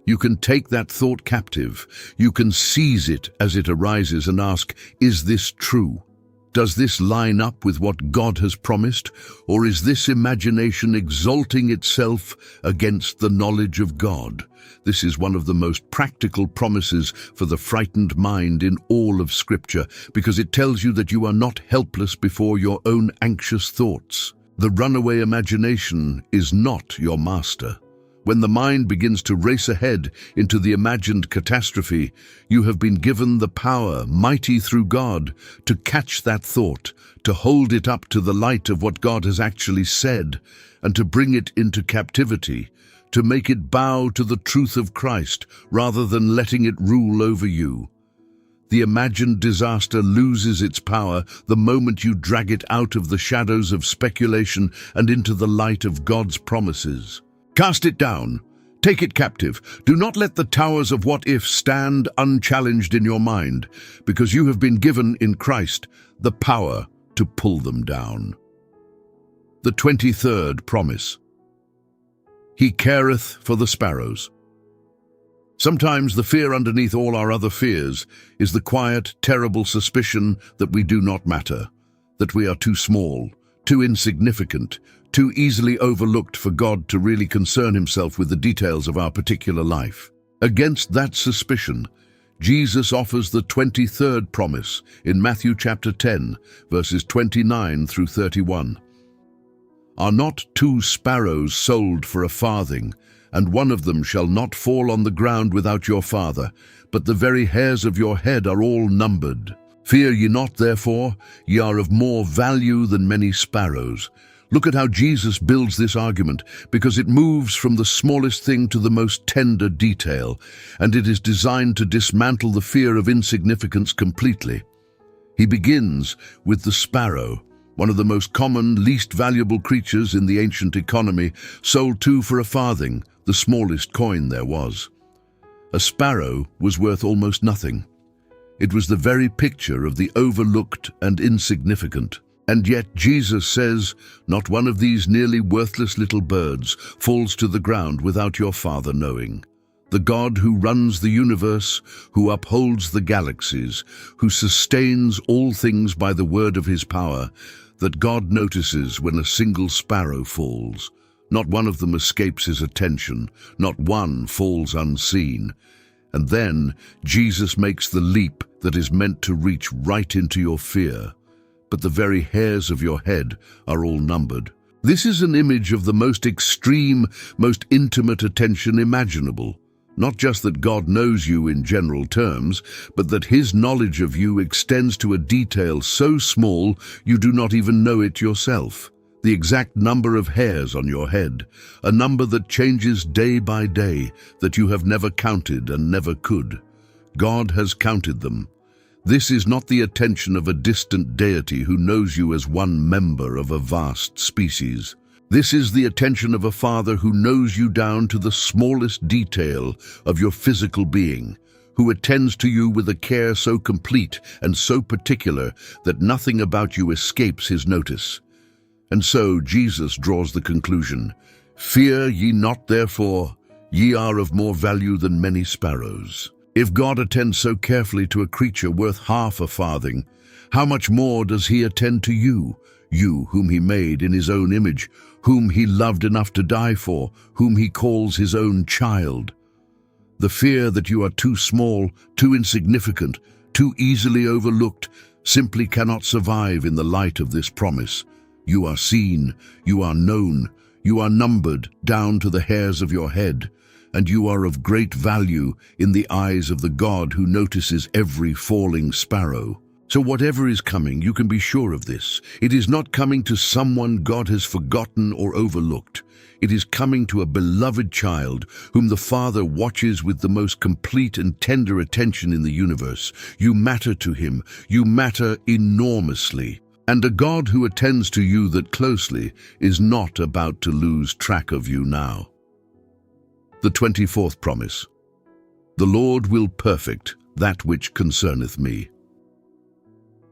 You can take that thought captive. You can seize it as it arises and ask, is this true? Does this line up with what God has promised? Or is this imagination exalting itself against the knowledge of God? This is one of the most practical promises for the frightened mind in all of Scripture, because it tells you that you are not helpless before your own anxious thoughts. The runaway imagination is not your master. When the mind begins to race ahead into the imagined catastrophe, you have been given the power, mighty through God, to catch that thought, to hold it up to the light of what God has actually said, and to bring it into captivity, to make it bow to the truth of Christ rather than letting it rule over you. The imagined disaster loses its power the moment you drag it out of the shadows of speculation and into the light of God's promises. Cast it down. Take it captive. Do not let the towers of what-if stand unchallenged in your mind, because you have been given in Christ the power to pull them down. The 23rd promise. He careth for the sparrows. Sometimes the fear underneath all our other fears is the quiet, terrible suspicion that we do not matter, that we are too small, too insignificant, too easily overlooked for God to really concern himself with the details of our particular life. Against that suspicion, Jesus offers the 23rd promise in Matthew chapter 10, verses 29 through 31. Are not 2 sparrows sold for a farthing, and one of them shall not fall on the ground without your Father, but the very hairs of your head are all numbered. Fear ye not, therefore, ye are of more value than many sparrows. Look at how Jesus builds this argument, because it moves from the smallest thing to the most tender detail, and it is designed to dismantle the fear of insignificance completely. He begins with the sparrow, one of the most common, least valuable creatures in the ancient economy, sold 2 for a farthing, the smallest coin there was. A sparrow was worth almost nothing. It was the very picture of the overlooked and insignificant. And yet Jesus says, not one of these nearly worthless little birds falls to the ground without your Father knowing. The God who runs the universe, who upholds the galaxies, who sustains all things by the word of his power, that God notices when a single sparrow falls. Not one of them escapes his attention, not one falls unseen. And then Jesus makes the leap that is meant to reach right into your fear. But the very hairs of your head are all numbered. This is an image of the most extreme, most intimate attention imaginable. Not just that God knows you in general terms, but that his knowledge of you extends to a detail so small you do not even know it yourself. The exact number of hairs on your head, a number that changes day by day, that you have never counted and never could. God has counted them. This is not the attention of a distant deity who knows you as one member of a vast species. This is the attention of a Father who knows you down to the smallest detail of your physical being, who attends to you with a care so complete and so particular that nothing about you escapes his notice. And so Jesus draws the conclusion, fear ye not therefore, ye are of more value than many sparrows. If God attends so carefully to a creature worth half a farthing, how much more does he attend to you, you whom he made in his own image, whom he loved enough to die for, whom he calls his own child? The fear that you are too small, too insignificant, too easily overlooked, simply cannot survive in the light of this promise. You are seen, you are known, you are numbered down to the hairs of your head, and you are of great value in the eyes of the God who notices every falling sparrow. So whatever is coming, you can be sure of this. It is not coming to someone God has forgotten or overlooked. It is coming to a beloved child whom the Father watches with the most complete and tender attention in the universe. You matter to him. You matter enormously. And a God who attends to you that closely is not about to lose track of you now. The 24th promise. The Lord will perfect that which concerneth me.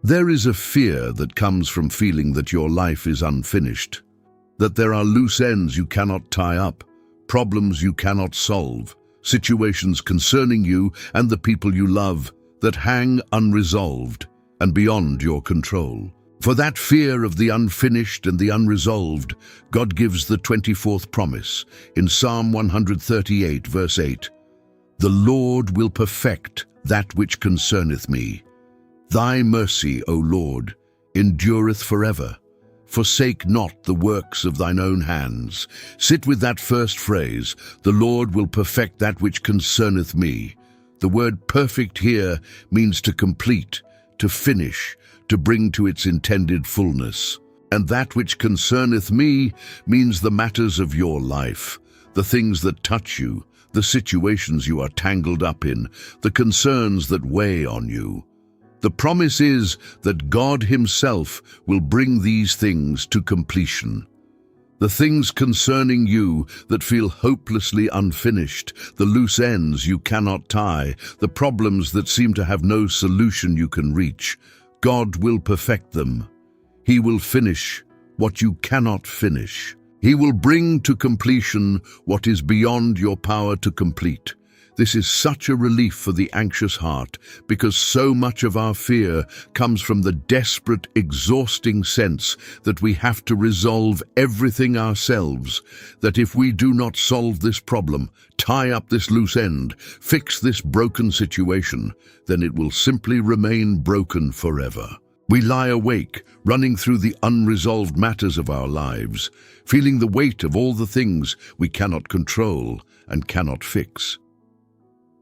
There is a fear that comes from feeling that your life is unfinished, that there are loose ends you cannot tie up, problems you cannot solve, situations concerning you and the people you love that hang unresolved and beyond your control. For that fear of the unfinished and the unresolved, God gives the 24th promise in Psalm 138, verse 8. The Lord will perfect that which concerneth me. Thy mercy, O Lord, endureth forever. forsake not the works of thine own hands. Sit with that first phrase, the Lord will perfect that which concerneth me. The word perfect here means to complete, to finish, to bring to its intended fullness. And that which concerneth me means the matters of your life, the things that touch you, the situations you are tangled up in, the concerns that weigh on you. The promise is that God Himself will bring these things to completion. The things concerning you that feel hopelessly unfinished, the loose ends you cannot tie, the problems that seem to have no solution you can reach, God will perfect them. He will finish what you cannot finish. He will bring to completion what is beyond your power to complete. This is such a relief for the anxious heart, because so much of our fear comes from the desperate, exhausting sense that we have to resolve everything ourselves, that if we do not solve this problem, tie up this loose end, fix this broken situation, then it will simply remain broken forever. We lie awake, running through the unresolved matters of our lives, feeling the weight of all the things we cannot control and cannot fix.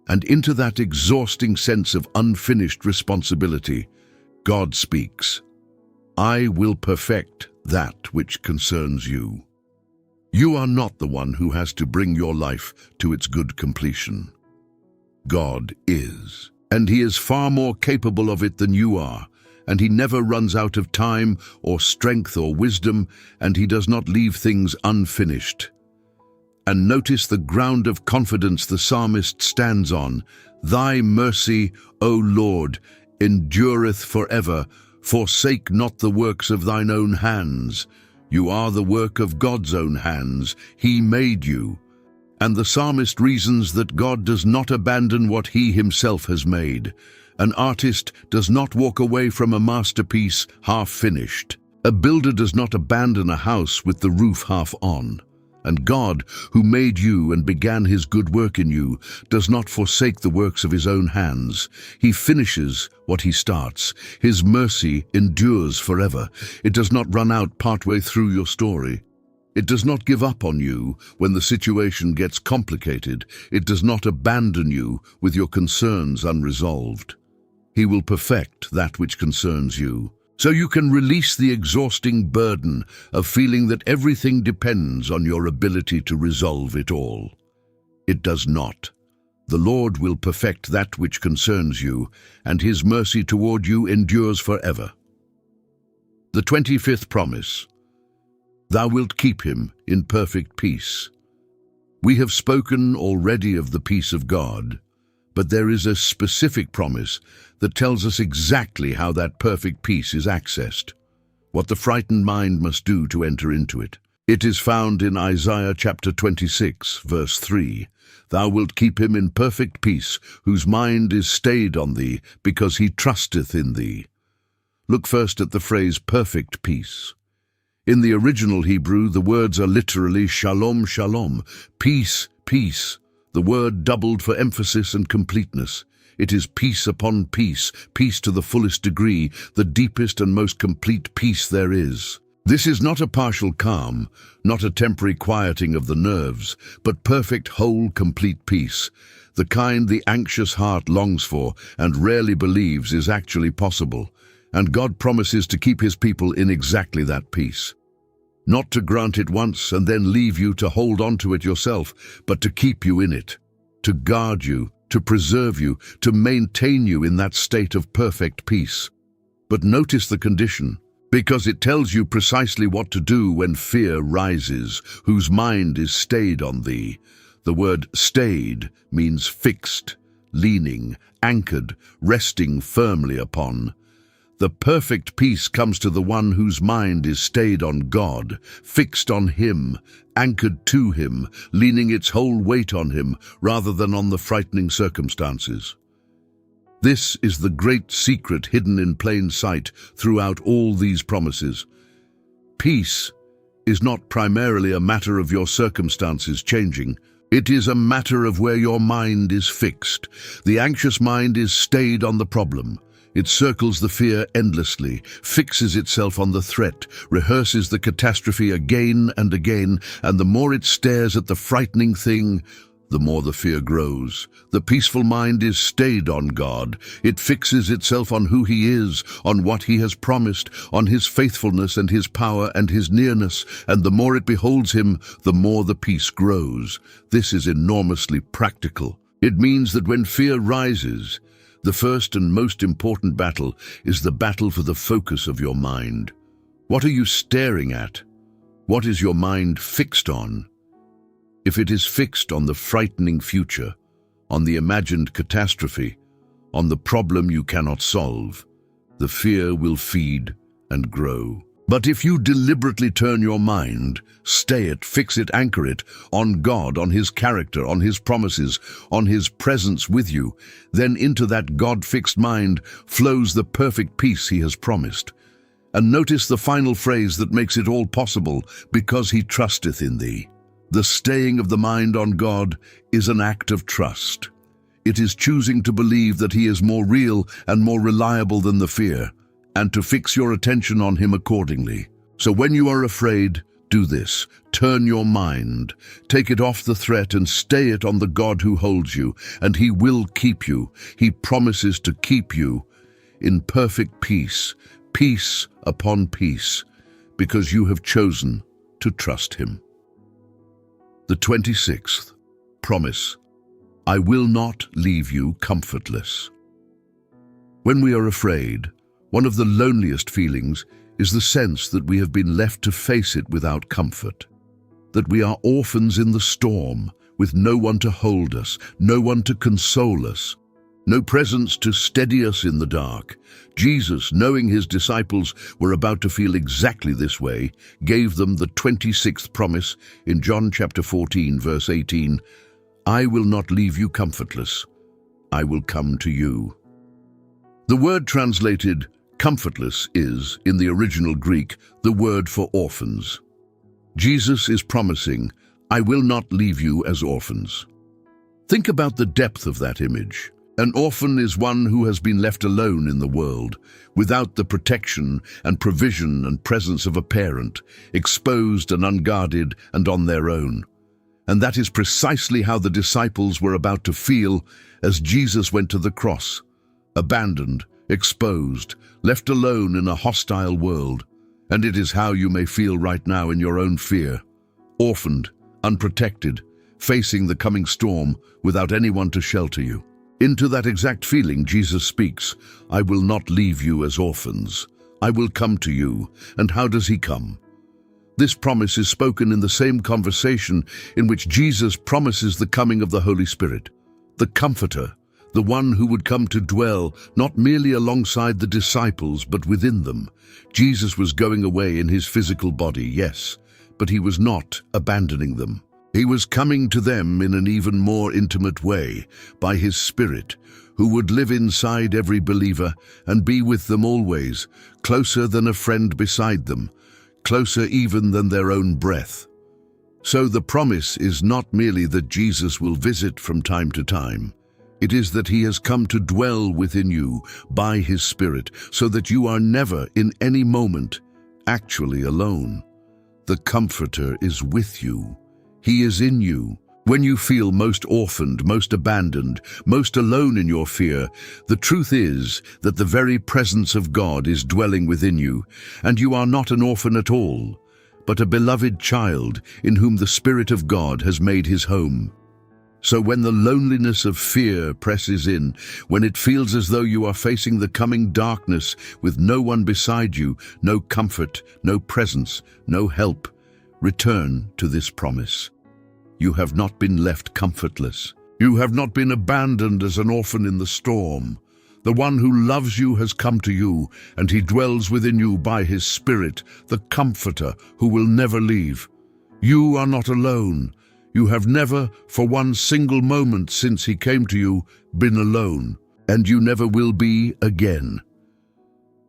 And into that exhausting sense of unfinished responsibility, God speaks, I will perfect that which concerns you. You are not the one who has to bring your life to its good completion. God is, and He is far more capable of it than you are, and He never runs out of time or strength or wisdom, and He does not leave things unfinished. And notice the ground of confidence the psalmist stands on. Thy mercy, O Lord, endureth forever. Forsake not the works of thine own hands. You are the work of God's own hands. He made you. And the psalmist reasons that God does not abandon what He Himself has made. An artist does not walk away from a masterpiece half finished. A builder does not abandon a house with the roof half on. And God, who made you and began His good work in you, does not forsake the works of His own hands. He finishes what He starts. His mercy endures forever. It does not run out partway through your story. It does not give up on you when the situation gets complicated. It does not abandon you with your concerns unresolved. He will perfect that which concerns you. So you can release the exhausting burden of feeling that everything depends on your ability to resolve it all. It does not. The Lord will perfect that which concerns you, and His mercy toward you endures forever. The 25th promise. Thou wilt keep him in perfect peace. We have spoken already of the peace of God, but there is a specific promise that tells us exactly how that perfect peace is accessed, what the frightened mind must do to enter into it. It is found in Isaiah chapter 26, verse 3. Thou wilt keep him in perfect peace, whose mind is stayed on thee, because he trusteth in thee. Look first at the phrase perfect peace. In the original Hebrew, the words are literally shalom, shalom, peace, peace. The word doubled for emphasis and completeness. It is peace upon peace, peace to the fullest degree, the deepest and most complete peace there is. This is not a partial calm, not a temporary quieting of the nerves, but perfect, whole, complete peace, the kind the anxious heart longs for and rarely believes is actually possible. And God promises to keep His people in exactly that peace. Not to grant it once and then leave you to hold on to it yourself, but to keep you in it, to guard you, to preserve you, to maintain you in that state of perfect peace. But notice the condition, because it tells you precisely what to do when fear rises, whose mind is stayed on thee. The word stayed means fixed, leaning, anchored, resting firmly upon. The perfect peace comes to the one whose mind is stayed on God, fixed on Him, anchored to Him, leaning its whole weight on Him rather than on the frightening circumstances. This is the great secret hidden in plain sight throughout all these promises. Peace is not primarily a matter of your circumstances changing. It is a matter of where your mind is fixed. The anxious mind is stayed on the problem. It circles the fear endlessly, fixes itself on the threat, rehearses the catastrophe again and again, and the more it stares at the frightening thing, the more the fear grows. The peaceful mind is stayed on God. It fixes itself on who He is, on what He has promised, on His faithfulness and His power and His nearness, and the more it beholds Him, the more the peace grows. This is enormously practical. It means that when fear rises, the first and most important battle is the battle for the focus of your mind. What are you staring at? What is your mind fixed on? If it is fixed on the frightening future, on the imagined catastrophe, on the problem you cannot solve, the fear will feed and grow. But if you deliberately turn your mind, stay it, fix it, anchor it on God, on His character, on His promises, on His presence with you, then into that God-fixed mind flows the perfect peace He has promised. And notice the final phrase that makes it all possible: because He trusteth in thee. The staying of the mind on God is an act of trust. It is choosing to believe that He is more real and more reliable than the fear, and to fix your attention on Him accordingly. So when you are afraid, do this. Turn your mind, take it off the threat and stay it on the God who holds you, and He will keep you. He promises to keep you in perfect peace, peace upon peace, because you have chosen to trust Him. The 26th promise: I will not leave you comfortless. When we are afraid, one of the loneliest feelings is the sense that we have been left to face it without comfort, that we are orphans in the storm, with no one to hold us, no one to console us, no presence to steady us in the dark. Jesus, knowing His disciples were about to feel exactly this way, gave them the 26th promise in John chapter 14, verse 18, I will not leave you comfortless, I will come to you. The word translated comfortless is, in the original Greek, the word for orphans. Jesus is promising, I will not leave you as orphans. Think about the depth of that image. An orphan is one who has been left alone in the world, without the protection and provision and presence of a parent, exposed and unguarded and on their own. And that is precisely how the disciples were about to feel as Jesus went to the cross, abandoned, exposed, left alone in a hostile world. And it is how you may feel right now in your own fear, orphaned, unprotected, facing the coming storm without anyone to shelter you. Into that exact feeling Jesus speaks, I will not leave you as orphans. I will come to you. And how does He come? This promise is spoken in the same conversation in which Jesus promises the coming of the Holy Spirit, the Comforter, the one who would come to dwell not merely alongside the disciples but within them. Jesus was going away in His physical body, yes, but He was not abandoning them. He was coming to them in an even more intimate way, by His Spirit, who would live inside every believer and be with them always, closer than a friend beside them, closer even than their own breath. So the promise is not merely that Jesus will visit from time to time. It is that He has come to dwell within you by His Spirit, so that you are never, in any moment, actually alone. The Comforter is with you. He is in you. When you feel most orphaned, most abandoned, most alone in your fear, the truth is that the very presence of God is dwelling within you, and you are not an orphan at all, but a beloved child in whom the Spirit of God has made His home. So when the loneliness of fear presses in, when it feels as though you are facing the coming darkness with no one beside you, no comfort, no presence, no help, return to this promise. You have not been left comfortless. You have not been abandoned as an orphan in the storm. The one who loves you has come to you, and He dwells within you by His Spirit, the Comforter who will never leave. You are not alone. You have never, for one single moment since He came to you, been alone, and you never will be again.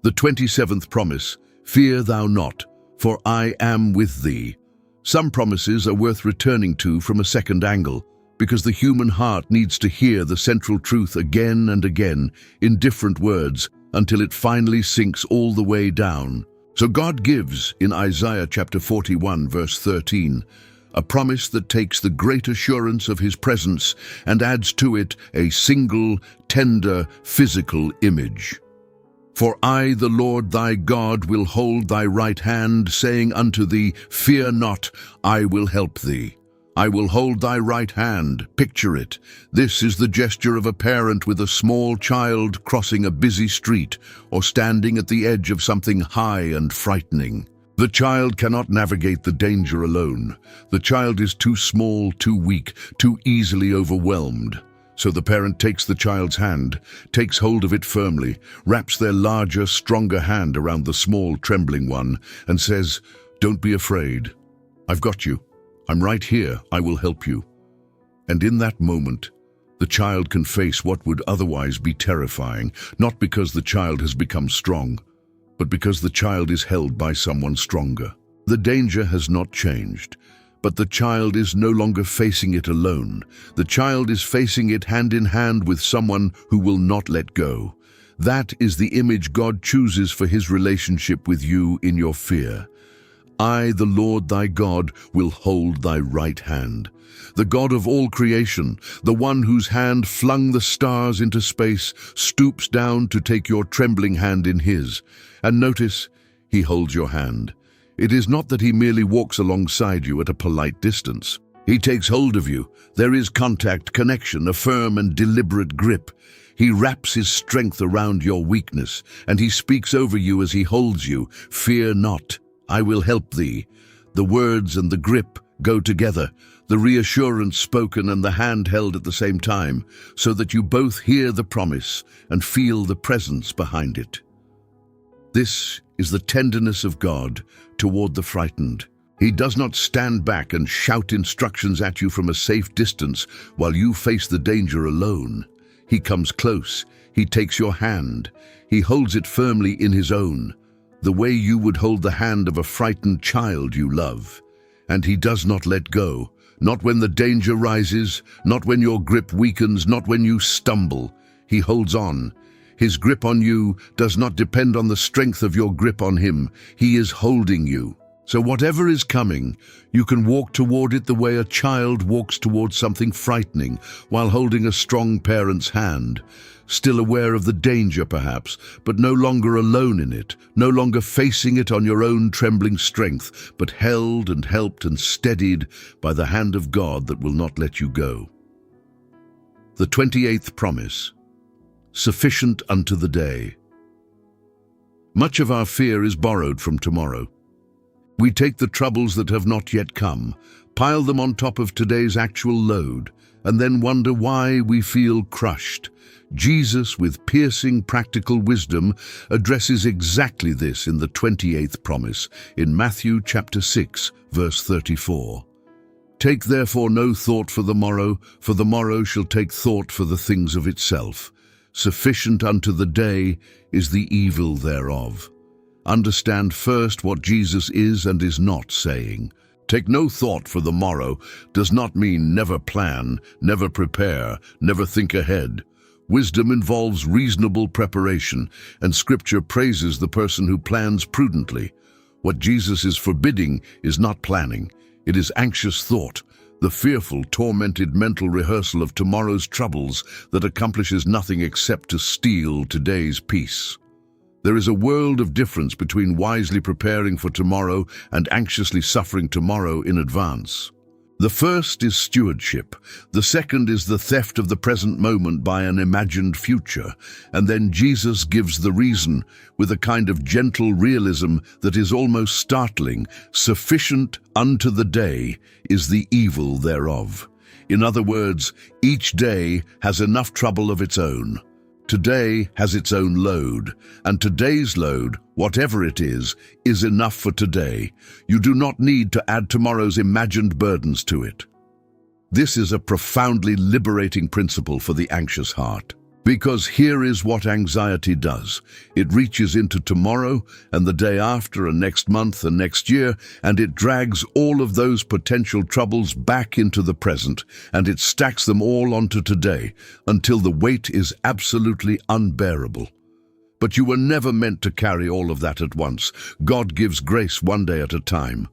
The 27th promise, fear thou not, for I am with thee. Some promises are worth returning to from a second angle, because the human heart needs to hear the central truth again and again in different words until it finally sinks all the way down. So God gives, in Isaiah chapter 41, verse 13, a promise that takes the great assurance of his presence and adds to it a single, tender, physical image. For I, the Lord thy God, will hold thy right hand, saying unto thee, Fear not, I will help thee. I will hold thy right hand. Picture it. This is the gesture of a parent with a small child crossing a busy street or standing at the edge of something high and frightening. The child cannot navigate the danger alone. The child is too small, too weak, too easily overwhelmed. So the parent takes the child's hand, takes hold of it firmly, wraps their larger, stronger hand around the small, trembling one, and says, Don't be afraid. I've got you. I'm right here. I will help you. And in that moment, the child can face what would otherwise be terrifying, not because the child has become strong, but because the child is held by someone stronger. The danger has not changed, but the child is no longer facing it alone. The child is facing it hand in hand with someone who will not let go. That is the image God chooses for his relationship with you in your fear. I, the Lord thy God, will hold thy right hand. The God of all creation, the one whose hand flung the stars into space, stoops down to take your trembling hand in his. And notice, he holds your hand. It is not that he merely walks alongside you at a polite distance. He takes hold of you. There is contact, connection, a firm and deliberate grip. He wraps his strength around your weakness, and he speaks over you as he holds you. Fear not, I will help thee. The words and the grip go together, the reassurance spoken and the hand held at the same time, so that you both hear the promise and feel the presence behind it. This is the tenderness of God toward the frightened. He does not stand back and shout instructions at you from a safe distance while you face the danger alone. He comes close. He takes your hand. He holds it firmly in his own, the way you would hold the hand of a frightened child you love. And he does not let go, not when the danger rises, not when your grip weakens, not when you stumble. He holds on. His grip on you does not depend on the strength of your grip on him. He is holding you. So whatever is coming, you can walk toward it the way a child walks towards something frightening while holding a strong parent's hand, still aware of the danger perhaps, but no longer alone in it, no longer facing it on your own trembling strength, but held and helped and steadied by the hand of God that will not let you go. The 28th promise. Sufficient unto the day. Much of our fear is borrowed from tomorrow. We take the troubles that have not yet come, pile them on top of today's actual load, and then wonder why we feel crushed. Jesus, with piercing practical wisdom, addresses exactly this in the 28th promise, in Matthew chapter 6, verse 34. Take therefore no thought for the morrow shall take thought for the things of itself. Sufficient unto the day is the evil thereof. Understand first what Jesus is and is not saying. Take no thought for the morrow does not mean never plan, never prepare, never think ahead. Wisdom involves reasonable preparation, and Scripture praises the person who plans prudently. What Jesus is forbidding is not planning. It is anxious thought, the fearful, tormented mental rehearsal of tomorrow's troubles that accomplishes nothing except to steal today's peace. There is a world of difference between wisely preparing for tomorrow and anxiously suffering tomorrow in advance. The first is stewardship. The second is the theft of the present moment by an imagined future. And then Jesus gives the reason with a kind of gentle realism that is almost startling. Sufficient unto the day is the evil thereof. In other words, each day has enough trouble of its own. Today has its own load, and today's load, whatever it is enough for today. You do not need to add tomorrow's imagined burdens to it. This is a profoundly liberating principle for the anxious heart. Because here is what anxiety does. It reaches into tomorrow and the day after and next month and next year, and it drags all of those potential troubles back into the present, and it stacks them all onto today until the weight is absolutely unbearable. But you were never meant to carry all of that at once. God gives grace one day at a time.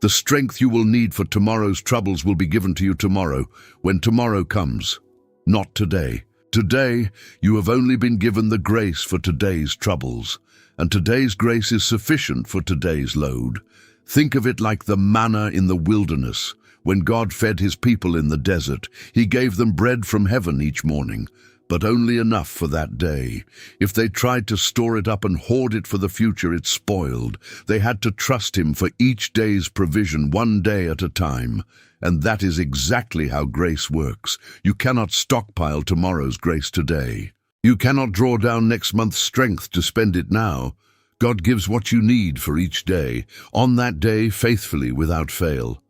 The strength you will need for tomorrow's troubles will be given to you tomorrow, when tomorrow comes, not today. Today, you have only been given the grace for today's troubles, and today's grace is sufficient for today's load. Think of it like the manna in the wilderness. When God fed his people in the desert, he gave them bread from heaven each morning, but only enough for that day. If they tried to store it up and hoard it for the future, it spoiled. They had to trust him for each day's provision, one day at a time. And that is exactly how grace works. You cannot stockpile tomorrow's grace today. You cannot draw down next month's strength to spend it now. God gives what you need for each day, on that day faithfully without fail.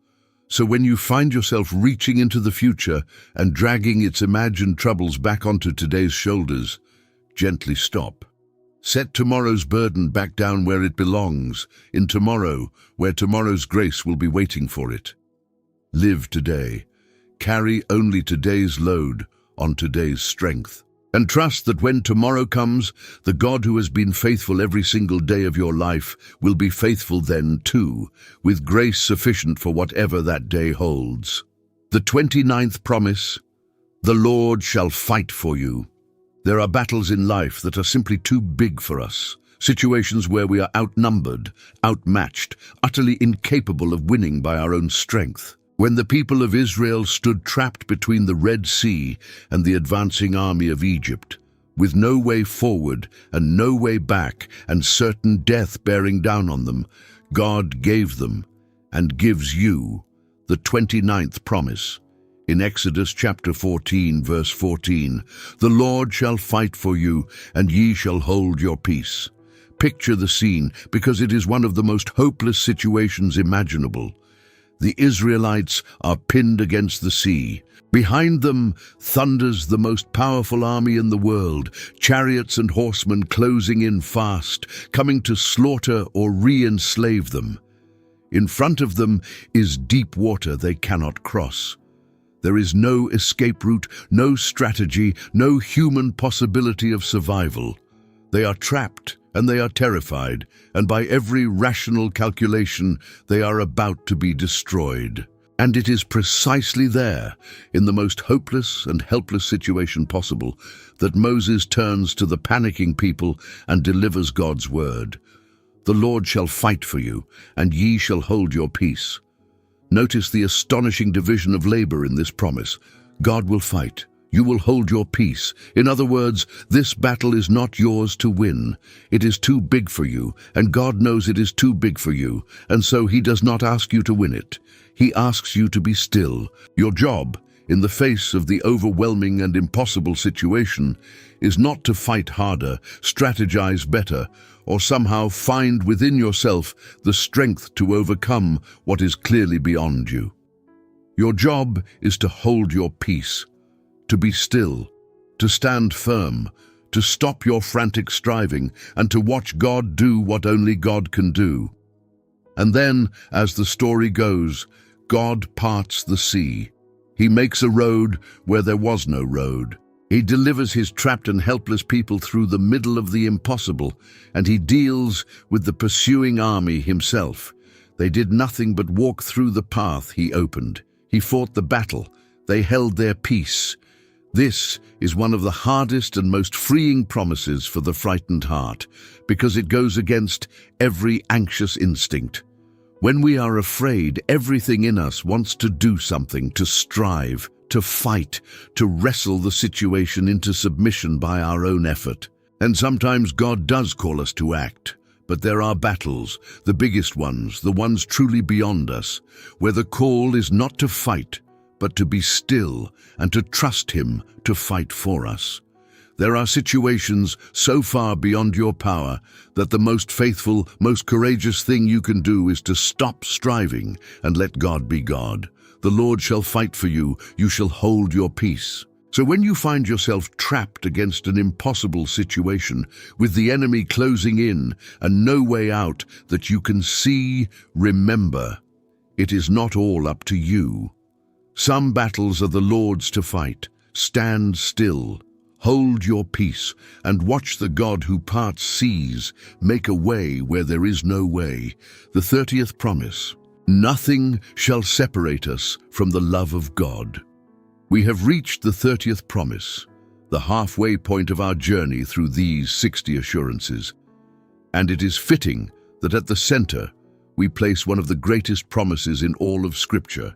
So when you find yourself reaching into the future and dragging its imagined troubles back onto today's shoulders, gently stop. Set tomorrow's burden back down where it belongs, in tomorrow, where tomorrow's grace will be waiting for it. Live today. Carry only today's load on today's strength. And trust that when tomorrow comes, the God who has been faithful every single day of your life will be faithful then too, with grace sufficient for whatever that day holds. The 29th promise, the Lord shall fight for you. There are battles in life that are simply too big for us, situations where we are outnumbered, outmatched, utterly incapable of winning by our own strength. When the people of Israel stood trapped between the Red Sea and the advancing army of Egypt, with no way forward and no way back and certain death bearing down on them, God gave them and gives you the 29th promise. In Exodus chapter 14, verse 14, "The Lord shall fight for you, and ye shall hold your peace." Picture the scene, because it is one of the most hopeless situations imaginable. The Israelites are pinned against the sea. Behind them thunders the most powerful army in the world, chariots and horsemen closing in fast, coming to slaughter or re-enslave them. In front of them is deep water they cannot cross. There is no escape route, no strategy, no human possibility of survival. They are trapped and they are terrified, and by every rational calculation, they are about to be destroyed. And it is precisely there, in the most hopeless and helpless situation possible, that Moses turns to the panicking people and delivers God's word. "The Lord shall fight for you, and ye shall hold your peace." Notice the astonishing division of labor in this promise. God will fight. You will hold your peace. In other words, this battle is not yours to win. It is too big for you, and God knows it is too big for you, and so he does not ask you to win it. He asks you to be still. Your job, in the face of the overwhelming and impossible situation, is not to fight harder, strategize better, or somehow find within yourself the strength to overcome what is clearly beyond you. Your job is to hold your peace, to be still, to stand firm, to stop your frantic striving, and to watch God do what only God can do. And then, as the story goes, God parts the sea. He makes a road where there was no road. He delivers his trapped and helpless people through the middle of the impossible, and he deals with the pursuing army himself. They did nothing but walk through the path he opened. He fought the battle. They held their peace. This is one of the hardest and most freeing promises for the frightened heart, because it goes against every anxious instinct. When we are afraid, everything in us wants to do something, to strive, to fight, to wrestle the situation into submission by our own effort. And sometimes God does call us to act, but there are battles, the biggest ones, the ones truly beyond us, where the call is not to fight, but to be still and to trust him to fight for us. There are situations so far beyond your power that the most faithful, most courageous thing you can do is to stop striving and let God be God. The Lord shall fight for you, you shall hold your peace. So when you find yourself trapped against an impossible situation, with the enemy closing in and no way out that you can see, remember, it is not all up to you. Some battles are the Lord's to fight. Stand still. Hold your peace and watch the God who parts seas make a way where there is no way. The 30th promise. Nothing shall separate us from the love of God. We have reached the 30th promise, the halfway point of our journey through these 60 assurances. And it is fitting that at the center we place one of the greatest promises in all of Scripture,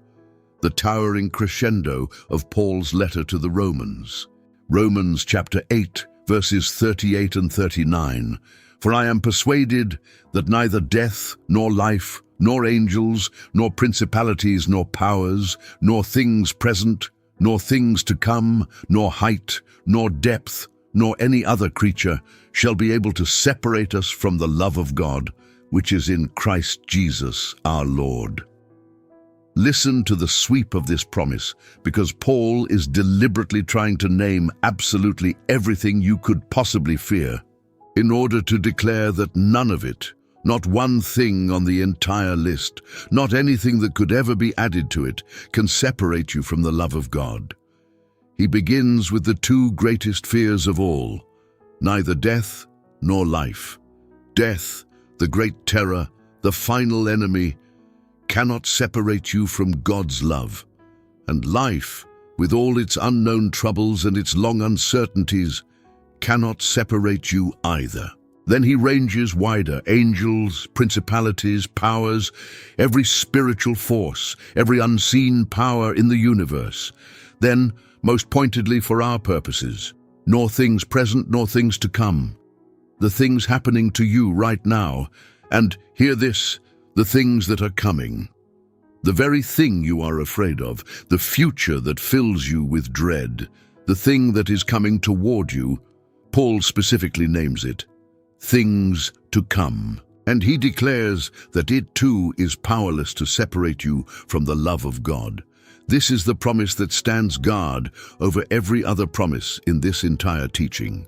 the towering crescendo of Paul's letter to the Romans. Romans chapter 8, verses 38 and 39. For I am persuaded that neither death, nor life, nor angels, nor principalities, nor powers, nor things present, nor things to come, nor height, nor depth, nor any other creature shall be able to separate us from the love of God, which is in Christ Jesus our Lord. Listen to the sweep of this promise, because Paul is deliberately trying to name absolutely everything you could possibly fear, in order to declare that none of it, not one thing on the entire list, not anything that could ever be added to it, can separate you from the love of God. He begins with the two greatest fears of all, neither death nor life. Death, the great terror, the final enemy, cannot separate you from God's love. And life, with all its unknown troubles and its long uncertainties, cannot separate you either. Then he ranges wider: angels, principalities, powers, every spiritual force, every unseen power in the universe. Then, most pointedly for our purposes, nor things present nor things to come. The things happening to you right now, and, hear this, the things that are coming. The very thing you are afraid of, the future that fills you with dread, the thing that is coming toward you, Paul specifically names it, things to come. And he declares that it too is powerless to separate you from the love of God. This is the promise that stands guard over every other promise in this entire teaching.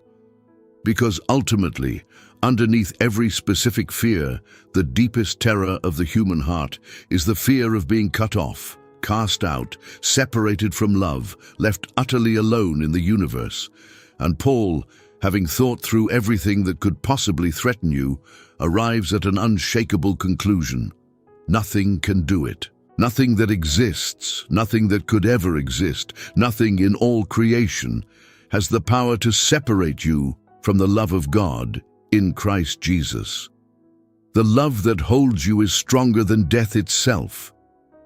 Because ultimately, underneath every specific fear, the deepest terror of the human heart is the fear of being cut off, cast out, separated from love, left utterly alone in the universe. And Paul, having thought through everything that could possibly threaten you, arrives at an unshakable conclusion. Nothing can do it. Nothing that exists, nothing that could ever exist, nothing in all creation has the power to separate you from the love of God in Christ Jesus. The love that holds you is stronger than death itself.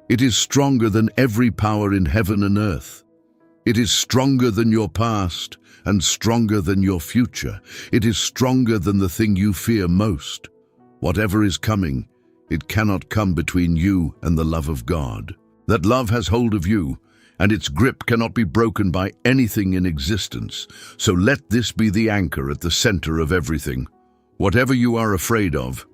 It is stronger than every power in heaven and earth. It is stronger than your past and stronger than your future. It is stronger than the thing you fear most. Whatever is coming, it cannot come between you and the love of God. That love has hold of you, and its grip cannot be broken by anything in existence. So let this be the anchor at the center of everything. Whatever you are afraid of,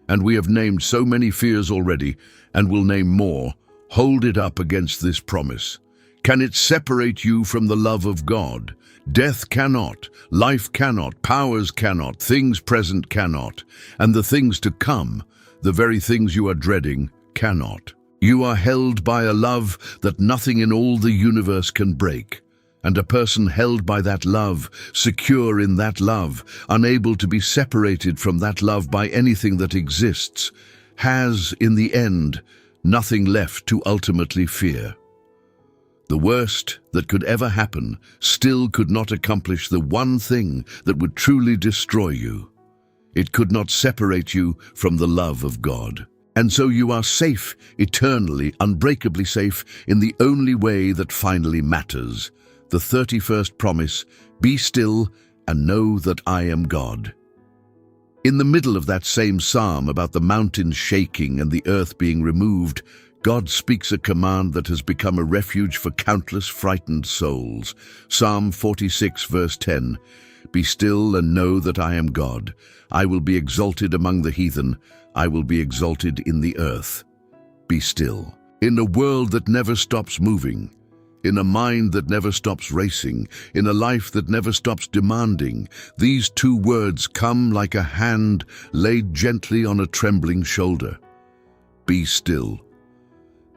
and we have named so many fears already, and will name more, hold it up against this promise. Can it separate you from the love of God? Death cannot, life cannot, powers cannot, things present cannot, and the things to come, the very things you are dreading, cannot. You are held by a love that nothing in all the universe can break, and a person held by that love, secure in that love, unable to be separated from that love by anything that exists, has, in the end, nothing left to ultimately fear. The worst that could ever happen still could not accomplish the one thing that would truly destroy you. It could not separate you from the love of God. And so you are safe, eternally, unbreakably safe, in the only way that finally matters. The 31st promise, be still and know that I am God. In the middle of that same psalm about the mountains shaking and the earth being removed, God speaks a command that has become a refuge for countless frightened souls. Psalm 46, verse 10, be still and know that I am God. I will be exalted among the heathen. I will be exalted in the earth. Be still. In a world that never stops moving, in a mind that never stops racing, in a life that never stops demanding, these two words come like a hand laid gently on a trembling shoulder. Be still.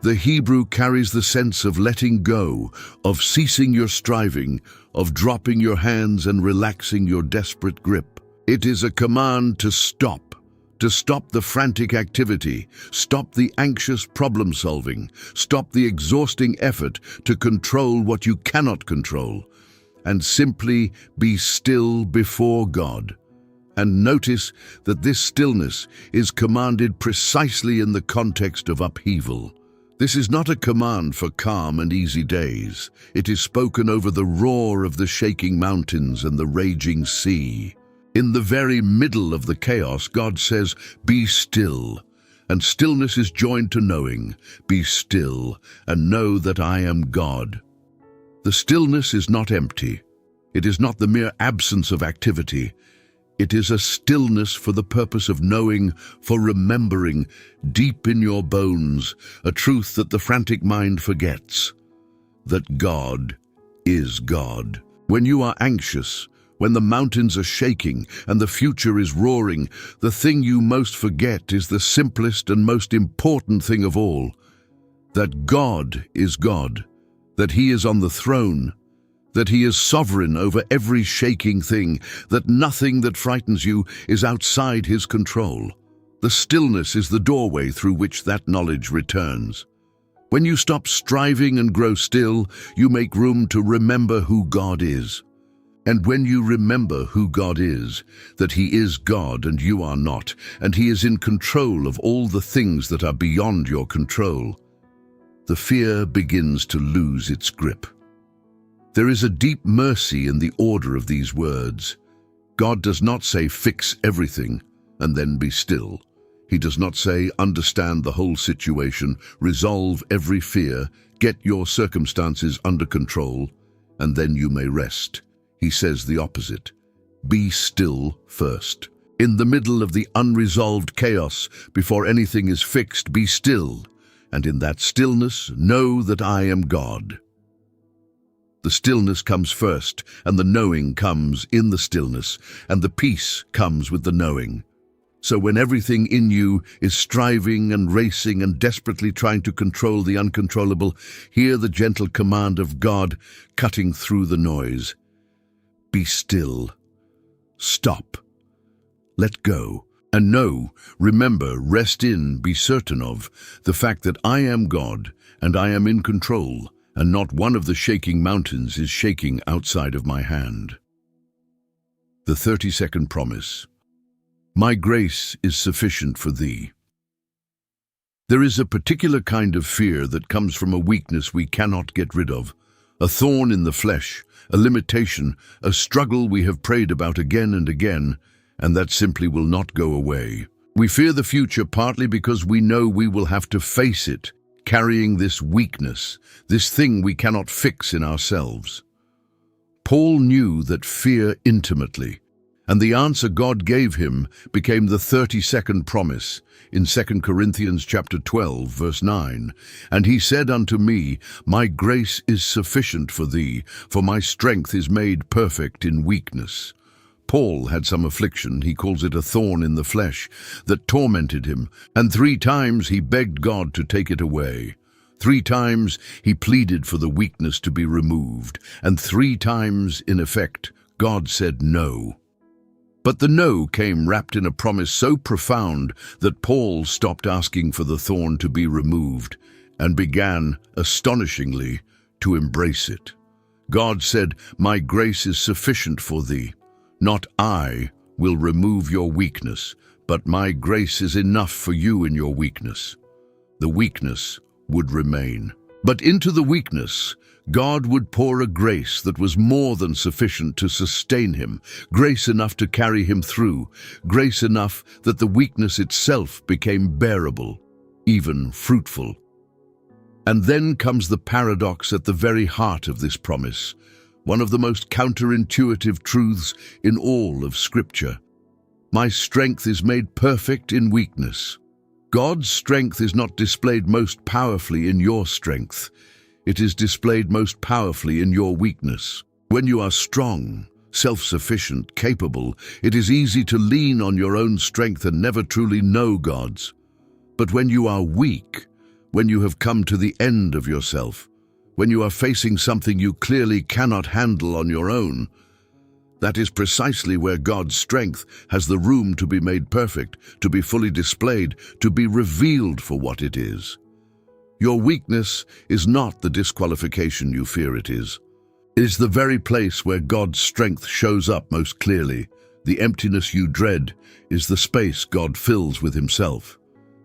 The Hebrew carries the sense of letting go, of ceasing your striving, of dropping your hands and relaxing your desperate grip. It is a command to stop the frantic activity, stop the anxious problem-solving, stop the exhausting effort to control what you cannot control, and simply be still before God. And notice that this stillness is commanded precisely in the context of upheaval. This is not a command for calm and easy days. It is spoken over the roar of the shaking mountains and the raging sea. In the very middle of the chaos, God says, "Be still." And stillness is joined to knowing. Be still and know that I am God. The stillness is not empty. It is not the mere absence of activity. It is a stillness for the purpose of knowing, for remembering, deep in your bones, a truth that the frantic mind forgets, that God is God. When you are anxious, when the mountains are shaking and the future is roaring, the thing you most forget is the simplest and most important thing of all, that God is God, that He is on the throne, that He is sovereign over every shaking thing, that nothing that frightens you is outside His control. The stillness is the doorway through which that knowledge returns. When you stop striving and grow still, you make room to remember who God is. And when you remember who God is, that He is God and you are not, and He is in control of all the things that are beyond your control, the fear begins to lose its grip. There is a deep mercy in the order of these words. God does not say, "Fix everything and then be still." He does not say, "Understand the whole situation, resolve every fear, get your circumstances under control, and then you may rest." He says the opposite. Be still first. In the middle of the unresolved chaos, before anything is fixed, be still. And in that stillness, know that I am God. The stillness comes first, and the knowing comes in the stillness, and the peace comes with the knowing. So when everything in you is striving and racing and desperately trying to control the uncontrollable, hear the gentle command of God cutting through the noise. Be still. Stop. Let go. And know, remember, rest in, be certain of, the fact that I am God and I am in control, and not one of the shaking mountains is shaking outside of my hand. The 30-second promise. My grace is sufficient for thee. There is a particular kind of fear that comes from a weakness we cannot get rid of, a thorn in the flesh, a limitation, a struggle we have prayed about again and again, and that simply will not go away. We fear the future partly because we know we will have to face it, carrying this weakness, this thing we cannot fix in ourselves. Paul knew that fear intimately, and the answer God gave him became the 30-second promise in 2 Corinthians chapter 12, verse 9. And he said unto me, My grace is sufficient for thee, for my strength is made perfect in weakness. Paul had some affliction, he calls it a thorn in the flesh, that tormented him, and 3 times he begged God to take it away. 3 times he pleaded for the weakness to be removed, and 3 times, in effect, God said no. But the no came wrapped in a promise so profound that Paul stopped asking for the thorn to be removed and began, astonishingly, to embrace it. God said, My grace is sufficient for thee. Not I will remove your weakness, but my grace is enough for you in your weakness. The weakness would remain. But into the weakness, God would pour a grace that was more than sufficient to sustain him, grace enough to carry him through, grace enough that the weakness itself became bearable, even fruitful. And then comes the paradox at the very heart of this promise, one of the most counterintuitive truths in all of Scripture. My strength is made perfect in weakness. God's strength is not displayed most powerfully in your strength. It is displayed most powerfully in your weakness. When you are strong, self-sufficient, capable, it is easy to lean on your own strength and never truly know God's. But when you are weak, when you have come to the end of yourself, when you are facing something you clearly cannot handle on your own. That is precisely where God's strength has the room to be made perfect, to be fully displayed, to be revealed for what it is. Your weakness is not the disqualification you fear it is. It is the very place where God's strength shows up most clearly. The emptiness you dread is the space God fills with Himself.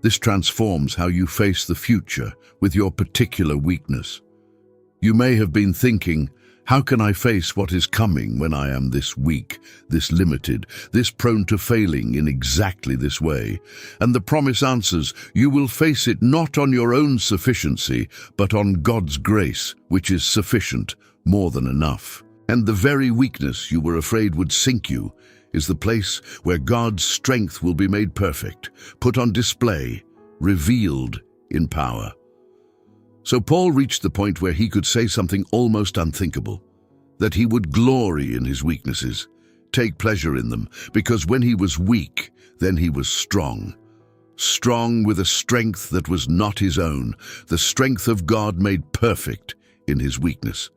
This transforms how you face the future with your particular weakness. You may have been thinking, how can I face what is coming when I am this weak, this limited, this prone to failing in exactly this way? And the promise answers, you will face it not on your own sufficiency, but on God's grace, which is sufficient, more than enough. And the very weakness you were afraid would sink you is the place where God's strength will be made perfect, put on display, revealed in power. So Paul reached the point where he could say something almost unthinkable, that he would glory in his weaknesses, take pleasure in them, because when he was weak, then he was strong. Strong with a strength that was not his own, the strength of God made perfect in his weakness.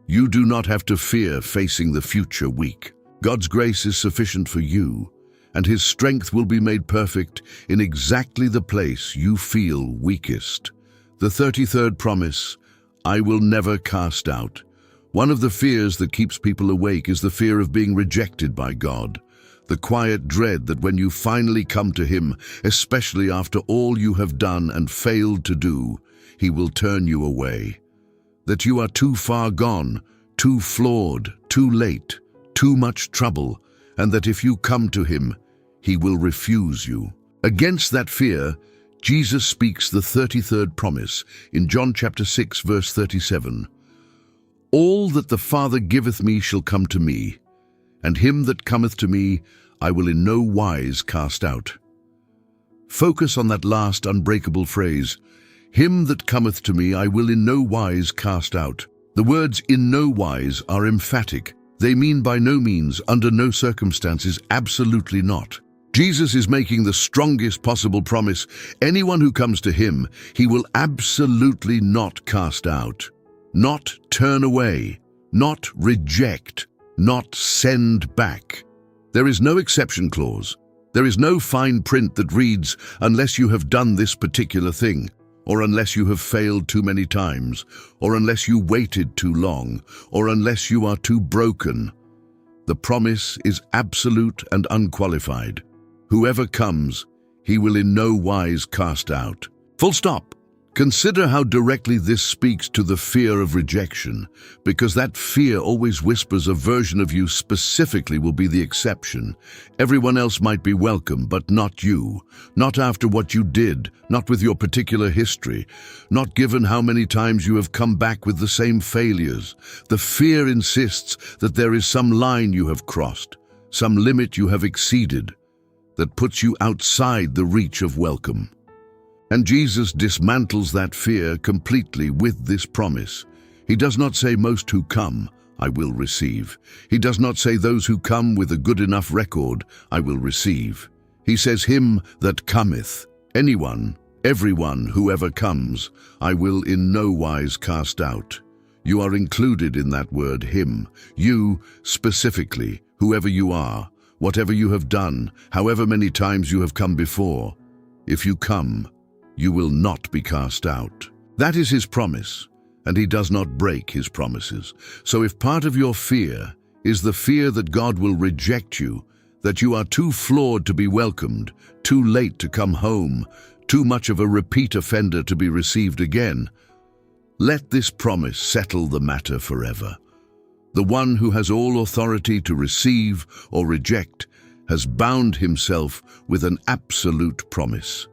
You do not have to fear facing the future weak. God's grace is sufficient for you, and His strength will be made perfect in exactly the place you feel weakest. The 33rd promise, I will never cast out. One of the fears that keeps people awake is the fear of being rejected by God. The quiet dread that when you finally come to Him, especially after all you have done and failed to do, He will turn you away. That you are too far gone, too flawed, too late, too much trouble, and that if you come to Him, He will refuse you. Against that fear, Jesus speaks the 33rd promise in John chapter 6, verse 37. All that the Father giveth me shall come to me, and him that cometh to me I will in no wise cast out. Focus on that last unbreakable phrase, him that cometh to me I will in no wise cast out. The words in no wise are emphatic. They mean by no means, under no circumstances, absolutely not. Jesus is making the strongest possible promise. Anyone who comes to Him, He will absolutely not cast out, not turn away, not reject, not send back. There is no exception clause. There is no fine print that reads, unless you have done this particular thing, or unless you have failed too many times, or unless you waited too long, or unless you are too broken. The promise is absolute and unqualified. Whoever comes, He will in no wise cast out. Full stop. Consider how directly this speaks to the fear of rejection, because that fear always whispers a version of you specifically will be the exception. Everyone else might be welcome, but not you. Not after what you did, not with your particular history, not given how many times you have come back with the same failures. The fear insists that there is some line you have crossed, some limit you have exceeded, that puts you outside the reach of welcome. And Jesus dismantles that fear completely with this promise. He does not say most who come, I will receive. He does not say those who come with a good enough record, I will receive. He says him that cometh, anyone, everyone, whoever comes, I will in no wise cast out. You are included in that word him. You, specifically, whoever you are, whatever you have done, however many times you have come before. If you come, you will not be cast out. That is His promise, and He does not break His promises. So if part of your fear is the fear that God will reject you, that you are too flawed to be welcomed, too late to come home, too much of a repeat offender to be received again, let this promise settle the matter forever. The one who has all authority to receive or reject has bound himself with an absolute promise.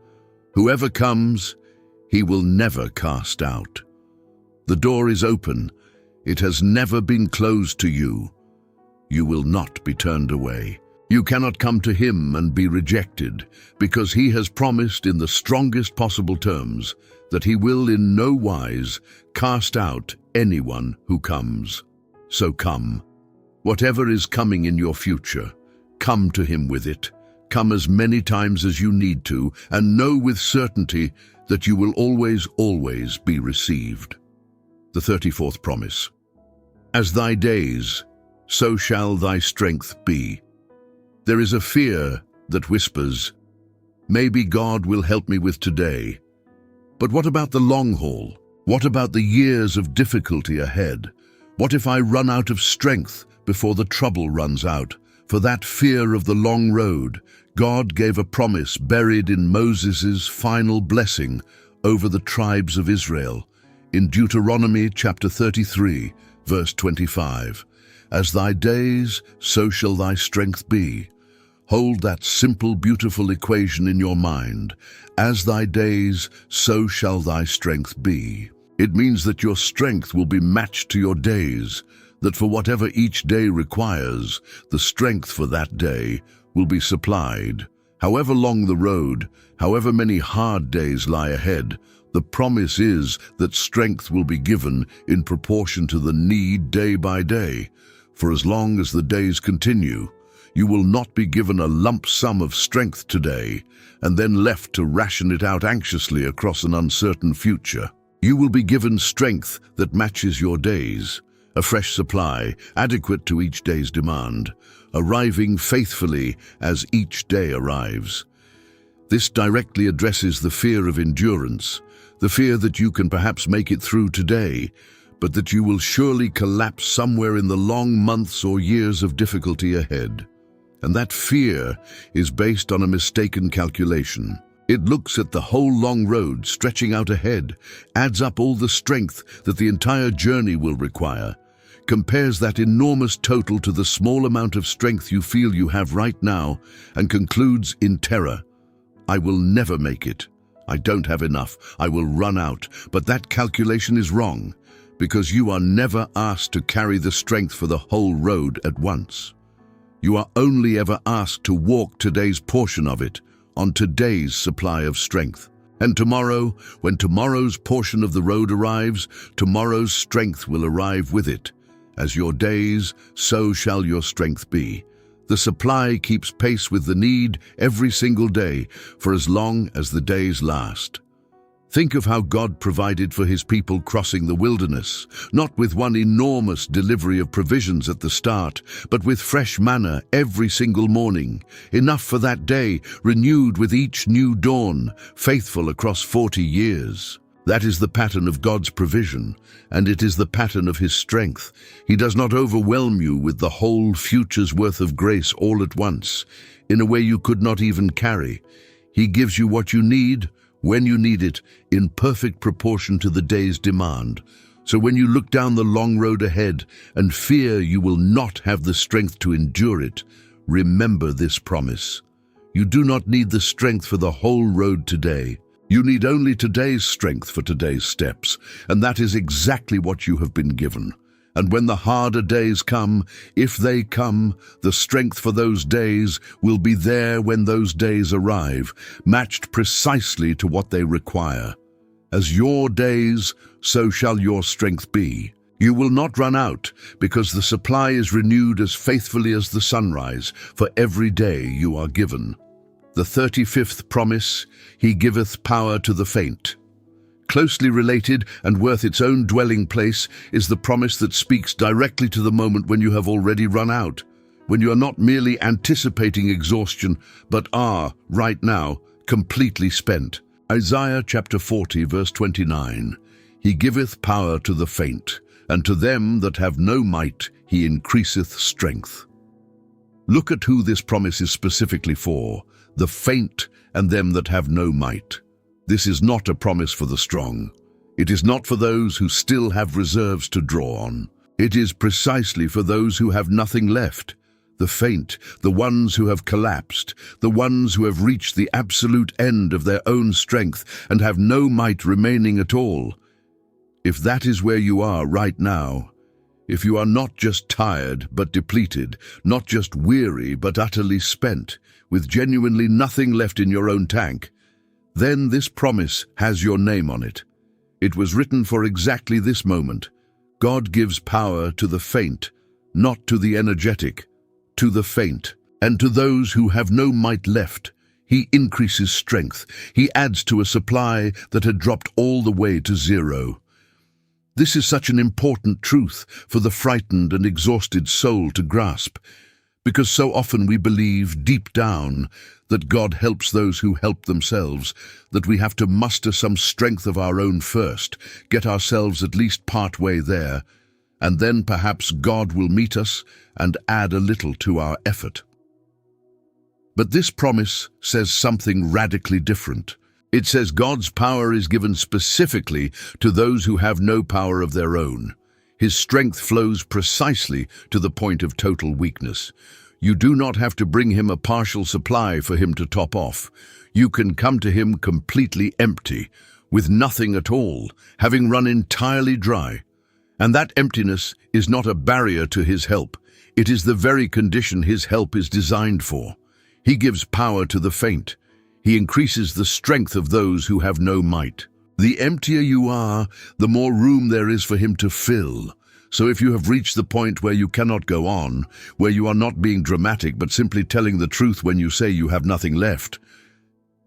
Whoever comes, He will never cast out. The door is open. It has never been closed to you. You will not be turned away. You cannot come to Him and be rejected, because He has promised in the strongest possible terms that He will in no wise cast out anyone who comes. So come. Whatever is coming in your future, come to Him with it. come as many times as you need to, and know with certainty that you will always be received. The 34th promise. As thy days, so shall thy strength be. There is a fear that whispers, maybe God will help me with today. But what about the long haul? What about the years of difficulty ahead? What if I run out of strength before the trouble runs out? For that fear of the long road, God gave a promise buried in Moses' final blessing over the tribes of Israel. In Deuteronomy chapter 33, verse 25, as thy days, so shall thy strength be. Hold that simple, beautiful equation in your mind. As thy days, so shall thy strength be. It means that your strength will be matched to your days, that for whatever each day requires, the strength for that day will be supplied. However long the road, however many hard days lie ahead, the promise is that strength will be given in proportion to the need day by day. For as long as the days continue, you will not be given a lump sum of strength today and then left to ration it out anxiously across an uncertain future. You will be given strength that matches your days, a fresh supply, adequate to each day's demand, arriving faithfully as each day arrives. This directly addresses the fear of endurance, the fear that you can perhaps make it through today, but that you will surely collapse somewhere in the long months or years of difficulty ahead. And that fear is based on a mistaken calculation. It looks at the whole long road stretching out ahead, adds up all the strength that the entire journey will require, compares that enormous total to the small amount of strength you feel you have right now, and concludes in terror, I will never make it. I don't have enough. I will run out. But that calculation is wrong, because you are never asked to carry the strength for the whole road at once. You are only ever asked to walk today's portion of it, on today's supply of strength. And tomorrow, when tomorrow's portion of the road arrives, tomorrow's strength will arrive with it. As your days, so shall your strength be. The supply keeps pace with the need every single day, for as long as the days last. Think of how God provided for his people crossing the wilderness, not with one enormous delivery of provisions at the start, but with fresh manna every single morning, enough for that day, renewed with each new dawn, faithful across 40 years. That is the pattern of God's provision, and it is the pattern of his strength. He does not overwhelm you with the whole future's worth of grace all at once, in a way you could not even carry. He gives you what you need, when you need it, in perfect proportion to the day's demand. So when you look down the long road ahead and fear you will not have the strength to endure it, remember this promise. You do not need the strength for the whole road today. You need only today's strength for today's steps, and that is exactly what you have been given. And when the harder days come, if they come, the strength for those days will be there when those days arrive, matched precisely to what they require. As your days, so shall your strength be. You will not run out, because the supply is renewed as faithfully as the sunrise, for every day you are given. The 35th promise, he giveth power to the faint. Closely related and worth its own dwelling place is the promise that speaks directly to the moment when you have already run out, when you are not merely anticipating exhaustion, but are, right now, completely spent. Isaiah chapter 40, verse 29, he giveth power to the faint, and to them that have no might he increaseth strength. Look at who this promise is specifically for, the faint and them that have no might. This is not a promise for the strong. It is not for those who still have reserves to draw on. It is precisely for those who have nothing left, the faint, the ones who have collapsed, the ones who have reached the absolute end of their own strength and have no might remaining at all. If that is where you are right now, if you are not just tired but depleted, not just weary but utterly spent, with genuinely nothing left in your own tank, then this promise has your name on it. It was written for exactly this moment. God gives power to the faint, not to the energetic, to the faint. And to those who have no might left, he increases strength. He adds to a supply that had dropped all the way to zero. This is such an important truth for the frightened and exhausted soul to grasp, because so often we believe deep down that God helps those who help themselves, that we have to muster some strength of our own first, get ourselves at least part way there, and then perhaps God will meet us and add a little to our effort. But this promise says something radically different. It says God's power is given specifically to those who have no power of their own. His strength flows precisely to the point of total weakness. You do not have to bring him a partial supply for him to top off. You can come to him completely empty, with nothing at all, having run entirely dry. And that emptiness is not a barrier to his help. It is the very condition his help is designed for. He gives power to the faint. He increases the strength of those who have no might. The emptier you are, the more room there is for him to fill. So if you have reached the point where you cannot go on, where you are not being dramatic but simply telling the truth when you say you have nothing left,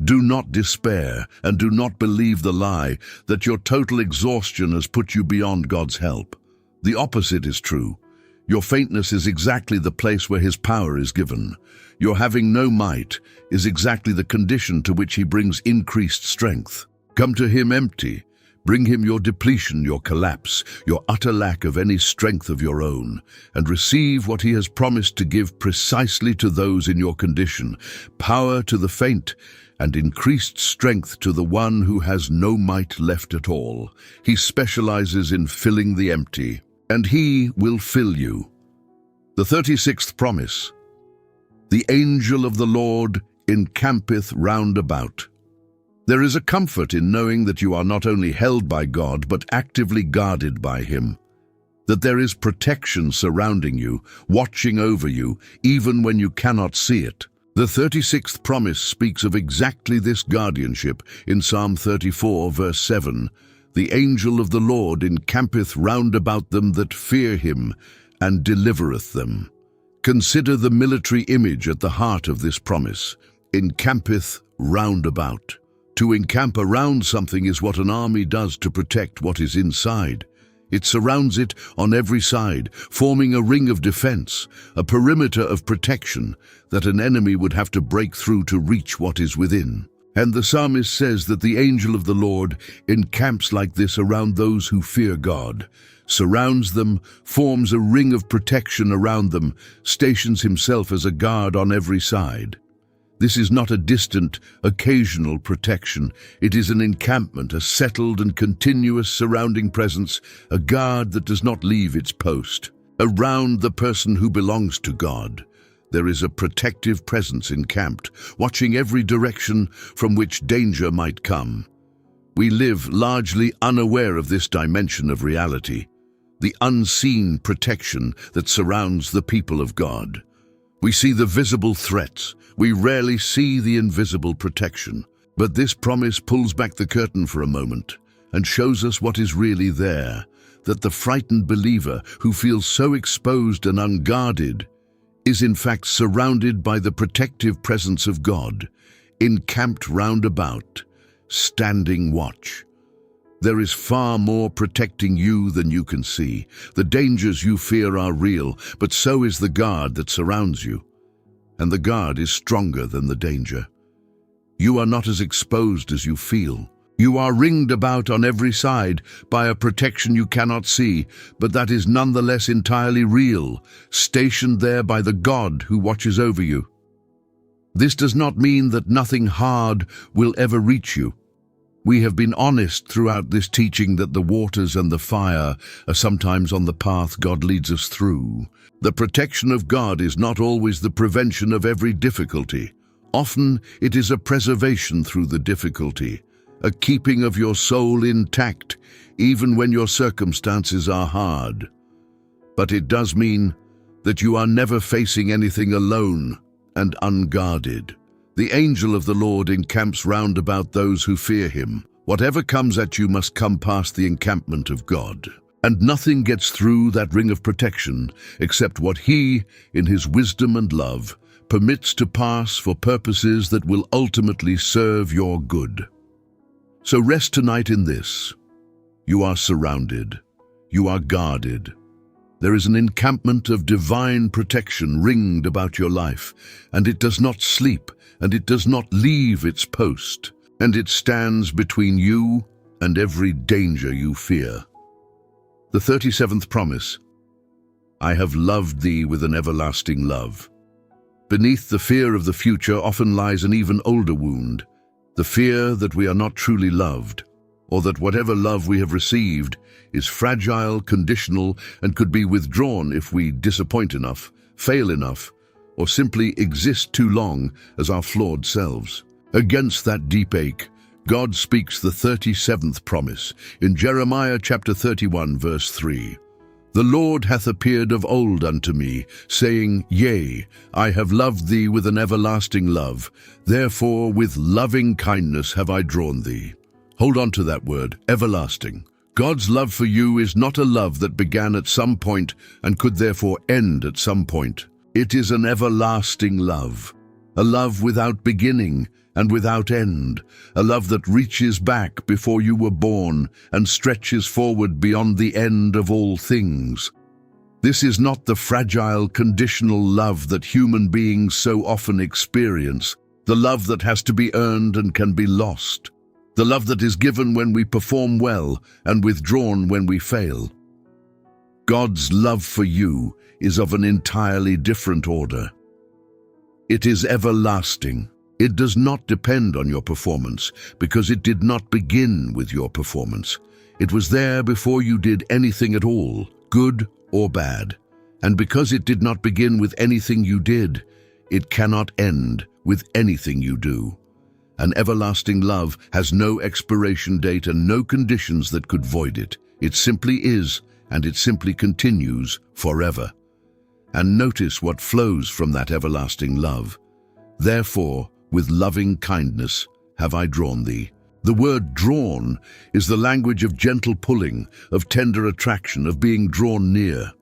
do not despair and do not believe the lie that your total exhaustion has put you beyond God's help. The opposite is true. Your faintness is exactly the place where his power is given. Your having no might is exactly the condition to which he brings increased strength. Come to him empty. Bring him your depletion, your collapse, your utter lack of any strength of your own, and receive what he has promised to give precisely to those in your condition, power to the faint, and increased strength to the one who has no might left at all. He specializes in filling the empty, and he will fill you. The 36th promise. The angel of the Lord encampeth round about. There is a comfort in knowing that you are not only held by God, but actively guarded by him. That there is protection surrounding you, watching over you, even when you cannot see it. The 36th promise speaks of exactly this guardianship in Psalm 34, verse 7. The angel of the Lord encampeth round about them that fear him, and delivereth them. Consider the military image at the heart of this promise. Encampeth round about. To encamp around something is what an army does to protect what is inside. It surrounds it on every side, forming a ring of defense, a perimeter of protection that an enemy would have to break through to reach what is within. And the psalmist says that the angel of the Lord encamps like this around those who fear God, surrounds them, forms a ring of protection around them, stations himself as a guard on every side. This is not a distant, occasional protection. It is an encampment, a settled and continuous surrounding presence, a guard that does not leave its post. Around the person who belongs to God, there is a protective presence encamped, watching every direction from which danger might come. We live largely unaware of this dimension of reality, the unseen protection that surrounds the people of God. We see the visible threats. We rarely see the invisible protection. But this promise pulls back the curtain for a moment and shows us what is really there, that the frightened believer who feels so exposed and unguarded is in fact surrounded by the protective presence of God, encamped round about, standing watch. There is far more protecting you than you can see. The dangers you fear are real, but so is the guard that surrounds you. And the guard is stronger than the danger. You are not as exposed as you feel. You are ringed about on every side by a protection you cannot see, but that is nonetheless entirely real, stationed there by the God who watches over you. This does not mean that nothing hard will ever reach you. We have been honest throughout this teaching that the waters and the fire are sometimes on the path God leads us through. The protection of God is not always the prevention of every difficulty. Often it is a preservation through the difficulty, a keeping of your soul intact, even when your circumstances are hard. But it does mean that you are never facing anything alone and unguarded. The angel of the Lord encamps round about those who fear him. Whatever comes at you must come past the encampment of God. And nothing gets through that ring of protection except what he, in his wisdom and love, permits to pass for purposes that will ultimately serve your good. So rest tonight in this. You are surrounded. You are guarded. There is an encampment of divine protection ringed about your life, and it does not sleep, and it does not leave its post, and it stands between you and every danger you fear. The 37th promise: I have loved thee with an everlasting love. Beneath the fear of the future often lies an even older wound, the fear that we are not truly loved, or that whatever love we have received is fragile, conditional, and could be withdrawn if we disappoint enough, fail enough, or simply exist too long as our flawed selves. Against that deep ache, God speaks the 37th promise in Jeremiah chapter 31, verse 3. The Lord hath appeared of old unto me, saying, Yea, I have loved thee with an everlasting love, therefore with loving kindness have I drawn thee. Hold on to that word, everlasting. God's love for you is not a love that began at some point and could therefore end at some point. It is an everlasting love, a love without beginning and without end, a love that reaches back before you were born and stretches forward beyond the end of all things. This is not the fragile, conditional love that human beings so often experience, the love that has to be earned and can be lost, the love that is given when we perform well and withdrawn when we fail. God's love for you is of an entirely different order. It is everlasting. It does not depend on your performance, because it did not begin with your performance. It was there before you did anything at all, good or bad. And because it did not begin with anything you did, it cannot end with anything you do. An everlasting love has no expiration date and no conditions that could void it. It simply is, and it simply continues forever. And notice what flows from that everlasting love. Therefore, with loving kindness have I drawn thee. The word drawn is the language of gentle pulling, of tender attraction, of being drawn near.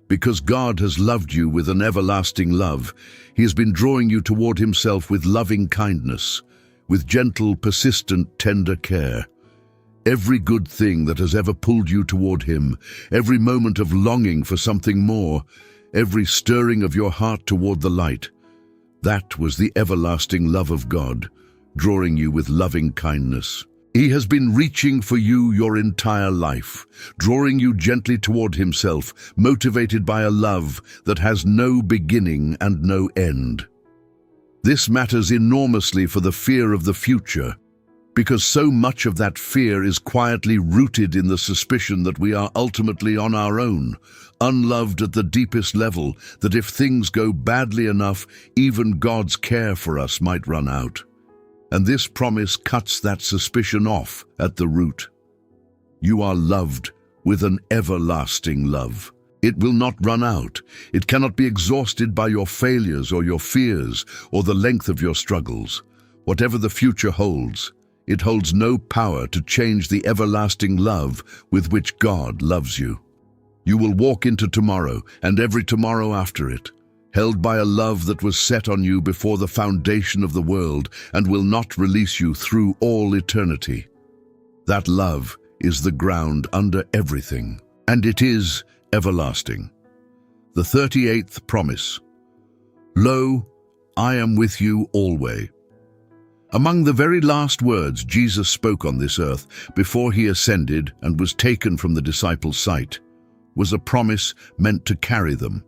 Because God has loved you with an everlasting love, He has been drawing you toward Himself with loving kindness, with gentle, persistent, tender care. Every good thing that has ever pulled you toward Him, every moment of longing for something more, every stirring of your heart toward the light, that was the everlasting love of God, drawing you with loving kindness. He has been reaching for you your entire life, drawing you gently toward Himself, motivated by a love that has no beginning and no end. This matters enormously for the fear of the future, because so much of that fear is quietly rooted in the suspicion that we are ultimately on our own, unloved at the deepest level, that if things go badly enough, even God's care for us might run out. And this promise cuts that suspicion off at the root. You are loved with an everlasting love. It will not run out. It cannot be exhausted by your failures or your fears or the length of your struggles. Whatever the future holds, it holds no power to change the everlasting love with which God loves you. You will walk into tomorrow and every tomorrow after it, held by a love that was set on you before the foundation of the world and will not release you through all eternity. That love is the ground under everything, and it is everlasting. The 38th promise: Lo, I am with you always. Among the very last words Jesus spoke on this earth before He ascended and was taken from the disciples' sight was a promise meant to carry them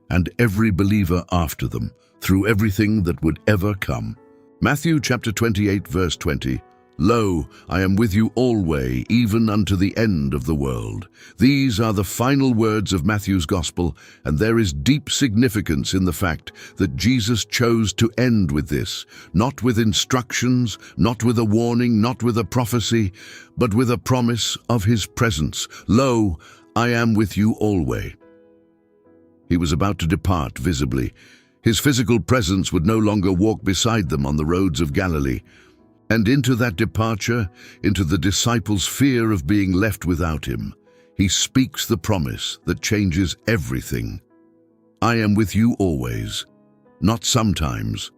and every believer after them through everything that would ever come. Matthew chapter 28, verse 20, Lo, I am with you always, even unto the end of the world. These are the final words of Matthew's gospel, and there is deep significance in the fact that Jesus chose to end with this, not with instructions, not with a warning, not with a prophecy, but with a promise of His presence. Lo, I am with you always. He was about to depart visibly. His physical presence would no longer walk beside them on the roads of Galilee. And into that departure, into the disciples' fear of being left without Him, He speaks the promise that changes everything. I am with you always. not sometimes,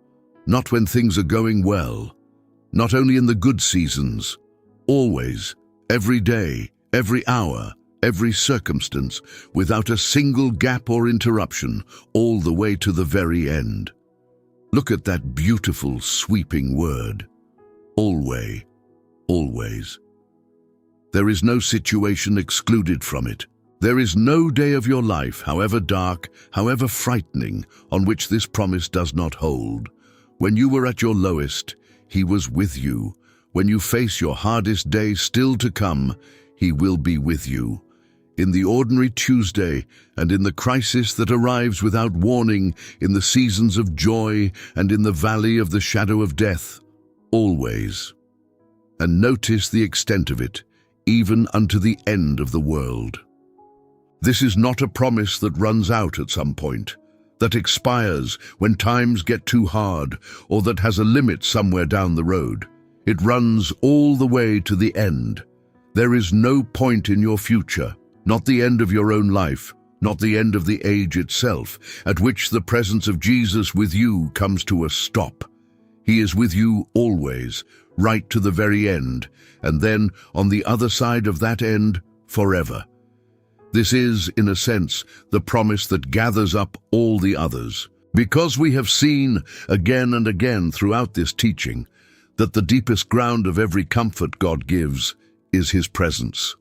not when things are going well, not only in the good seasons, always, every day, every hour, every circumstance, without a single gap or interruption, all the way to the very end. Look at that beautiful, sweeping word. Always, always. There is no situation excluded from it. There is no day of your life, however dark, however frightening, on which this promise does not hold. When you were at your lowest, He was with you. When you face your hardest day still to come, He will be with you. In the ordinary Tuesday and in the crisis that arrives without warning, in the seasons of joy and in the valley of the shadow of death, always. And notice the extent of it, even unto the end of the world. This is not a promise that runs out at some point, that expires when times get too hard, or that has a limit somewhere down the road. It runs all the way to the end. There is no point in your future, not the end of your own life, not the end of the age itself, at which the presence of Jesus with you comes to a stop. He is with you always, right to the very end, and then, on the other side of that end, forever. This is, in a sense, the promise that gathers up all the others. Because we have seen, again and again throughout this teaching, that the deepest ground of every comfort God gives is His presence.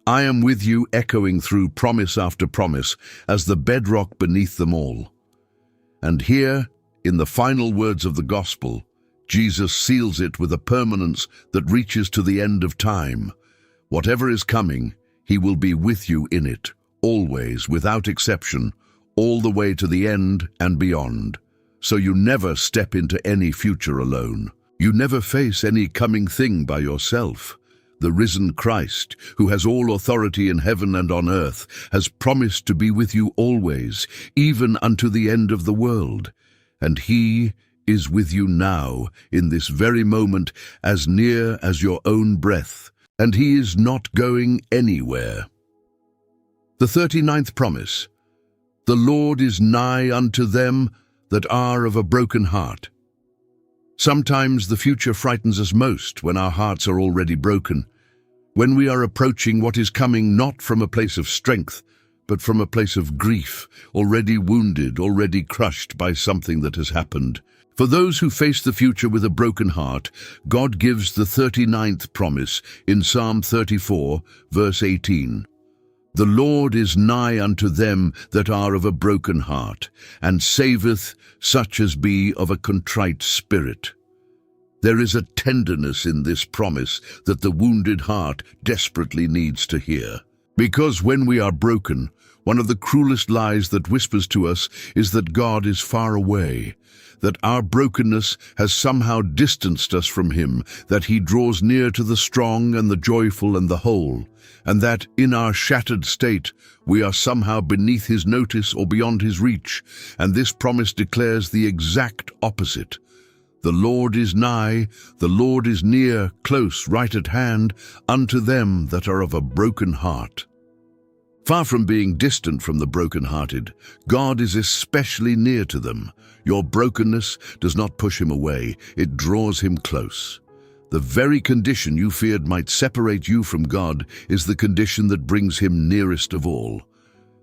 I am with you, echoing through promise after promise as the bedrock beneath them all. And here, in the final words of the gospel, Jesus seals it with a permanence that reaches to the end of time. Whatever is coming, He will be with you in it, always, without exception, all the way to the end and beyond. So you never step into any future alone. You never face any coming thing by yourself. The risen Christ, who has all authority in heaven and on earth, has promised to be with you always, even unto the end of the world. And He is with you now, in this very moment, as near as your own breath, and He is not going anywhere. The 39th promise. The Lord is nigh unto them that are of a broken heart. Sometimes the future frightens us most when our hearts are already broken, when we are approaching what is coming not from a place of strength, but from a place of grief, already wounded, already crushed by something that has happened. For those who face the future with a broken heart, God gives the 39th promise in Psalm 34, verse 18. The Lord is nigh unto them that are of a broken heart, and saveth such as be of a contrite spirit. There is a tenderness in this promise that the wounded heart desperately needs to hear. Because when we are broken, one of the cruelest lies that whispers to us is that God is far away, that our brokenness has somehow distanced us from Him, that He draws near to the strong and the joyful and the whole, and that, in our shattered state, we are somehow beneath His notice or beyond His reach, and this promise declares the exact opposite. The Lord is nigh, the Lord is near, close, right at hand, unto them that are of a broken heart. Far from being distant from the broken-hearted, God is especially near to them. Your brokenness does not push Him away, it draws Him close. The very condition you feared might separate you from God is the condition that brings Him nearest of all.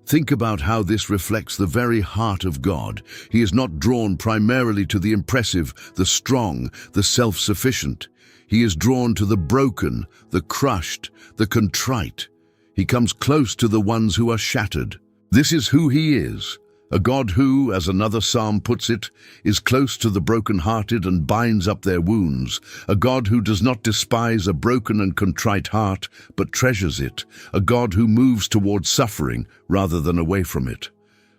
Think about how this reflects the very heart of God. He is not drawn primarily to the impressive, the strong, the self-sufficient. He is drawn to the broken, the crushed, the contrite. He comes close to the ones who are shattered. This is who He is, a God who, as another psalm puts it, is close to the broken-hearted and binds up their wounds, a God who does not despise a broken and contrite heart, but treasures it, a God who moves towards suffering rather than away from it.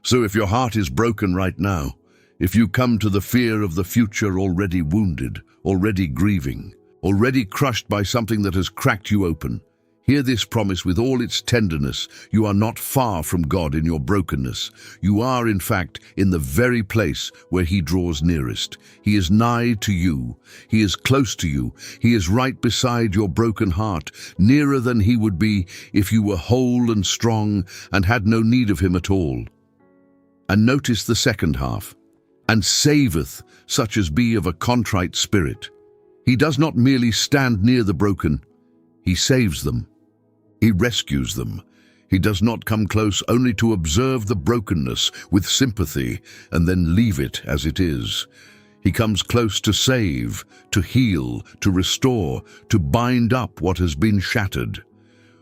So if your heart is broken right now, if you come to the fear of the future already wounded, already grieving, already crushed by something that has cracked you open, hear this promise with all its tenderness. You are not far from God in your brokenness. You are, in fact, in the very place where He draws nearest. He is nigh to you. He is close to you. He is right beside your broken heart, nearer than He would be if you were whole and strong and had no need of Him at all. And notice the second half. and saveth such as be of a contrite spirit. He does not merely stand near the broken, he saves them. He rescues them. He does not come close only to observe the brokenness with sympathy and then leave it as it is. He comes close to save, to heal, to restore, to bind up what has been shattered.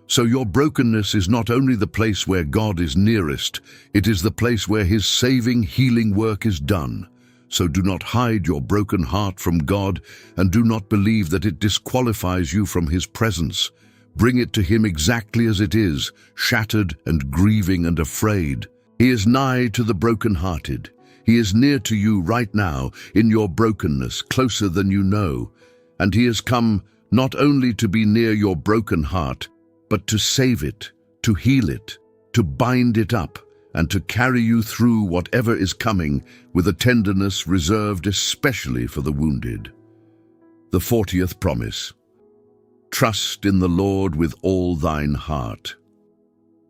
So your brokenness is not only the place where God is nearest, it is the place where his saving, healing work is done. So do not hide your broken heart from God, and do not believe that it disqualifies you from his presence. Bring it to him exactly as it is, shattered and grieving and afraid. He is nigh to the brokenhearted. He is near to you right now in your brokenness, closer than you know. And he has come not only to be near your broken heart, but to save it, to heal it, to bind it up, and to carry you through whatever is coming with a tenderness reserved especially for the wounded. The 40th promise. Trust in the Lord with all thine heart.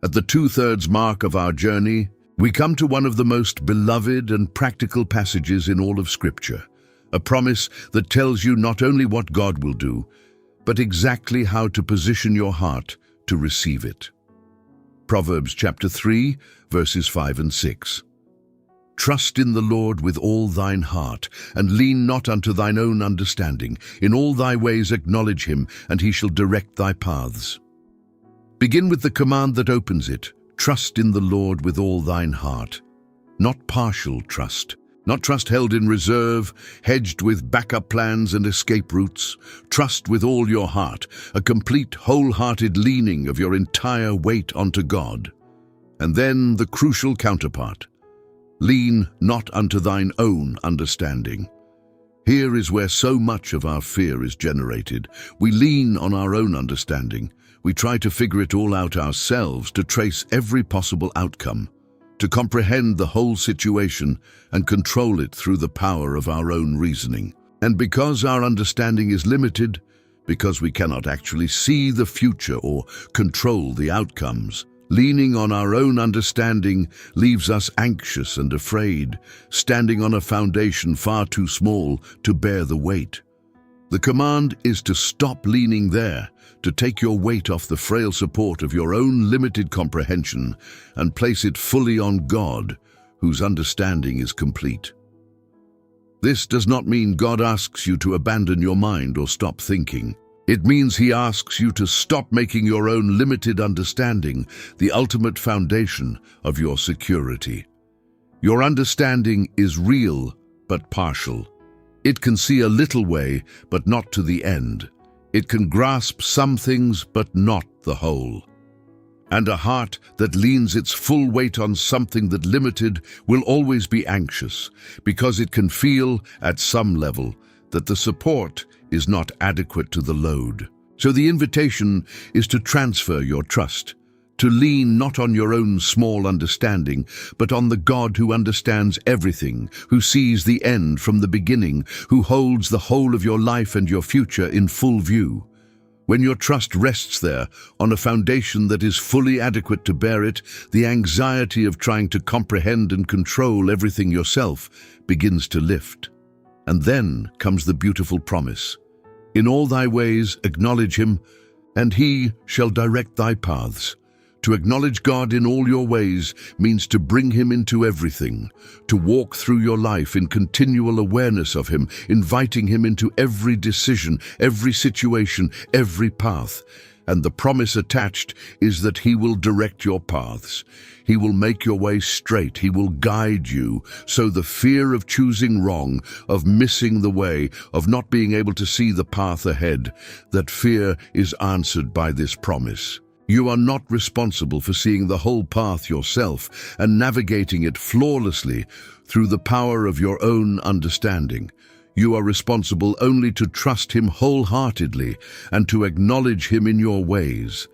At the 2/3 mark of our journey, we come to one of the most beloved and practical passages in all of Scripture, a promise that tells you not only what God will do, but exactly how to position your heart to receive it. Proverbs chapter 3, verses 5 and 6. Trust in the Lord with all thine heart, and lean not unto thine own understanding. In all thy ways acknowledge him, and he shall direct thy paths. Begin with the command that opens it. Trust in the Lord with all thine heart. Not partial trust. Not trust held in reserve, hedged with backup plans and escape routes. Trust with all your heart, a complete, wholehearted leaning of your entire weight onto God. And then the crucial counterpart. Lean not unto thine own understanding. Here is where so much of our fear is generated. We lean on our own understanding. We try to figure it all out ourselves, to trace every possible outcome, to comprehend the whole situation and control it through the power of our own reasoning. And because our understanding is limited, because we cannot actually see the future or control the outcomes, leaning on our own understanding leaves us anxious and afraid, standing on a foundation far too small to bear the weight. The command is to stop leaning there, to take your weight off the frail support of your own limited comprehension and place it fully on God, whose understanding is complete. This does not mean God asks you to abandon your mind or stop thinking. It means he asks you to stop making your own limited understanding the ultimate foundation of your security. Your understanding is real but partial. It can see a little way but not to the end. It can grasp some things but not the whole. And a heart that leans its full weight on something that limited will always be anxious, because it can feel, at some level, that the support is not adequate to the load. So the invitation is to transfer your trust, to lean not on your own small understanding, but on the God who understands everything, who sees the end from the beginning, who holds the whole of your life and your future in full view. When your trust rests there, on a foundation that is fully adequate to bear it, the anxiety of trying to comprehend and control everything yourself begins to lift. And then comes the beautiful promise. In all thy ways acknowledge him, and he shall direct thy paths. To acknowledge God in all your ways means to bring him into everything, to walk through your life in continual awareness of him, inviting him into every decision, every situation, every path. And the promise attached is that he will direct your paths. He will make your way straight. He will guide you. So the fear of choosing wrong, of missing the way, of not being able to see the path ahead, that fear is answered by this promise. You are not responsible for seeing the whole path yourself and navigating it flawlessly through the power of your own understanding. You are responsible only to trust him wholeheartedly and to acknowledge him in your ways.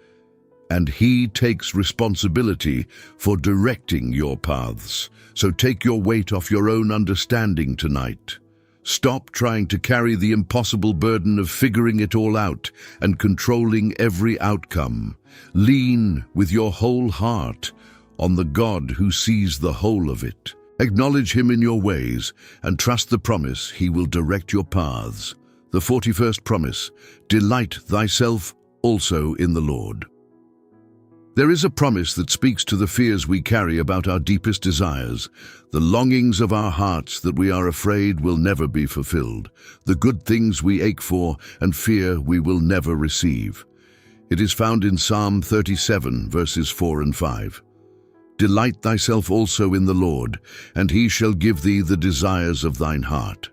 And he takes responsibility for directing your paths. So take your weight off your own understanding tonight. Stop trying to carry the impossible burden of figuring it all out and controlling every outcome. Lean with your whole heart on the God who sees the whole of it. Acknowledge him in your ways and trust the promise he will direct your paths. The 41st promise, delight thyself also in the Lord. There is a promise that speaks to the fears we carry about our deepest desires, the longings of our hearts that we are afraid will never be fulfilled, the good things we ache for and fear we will never receive. It is found in Psalm 37, verses 4 and 5. Delight thyself also in the Lord, and he shall give thee the desires of thine heart.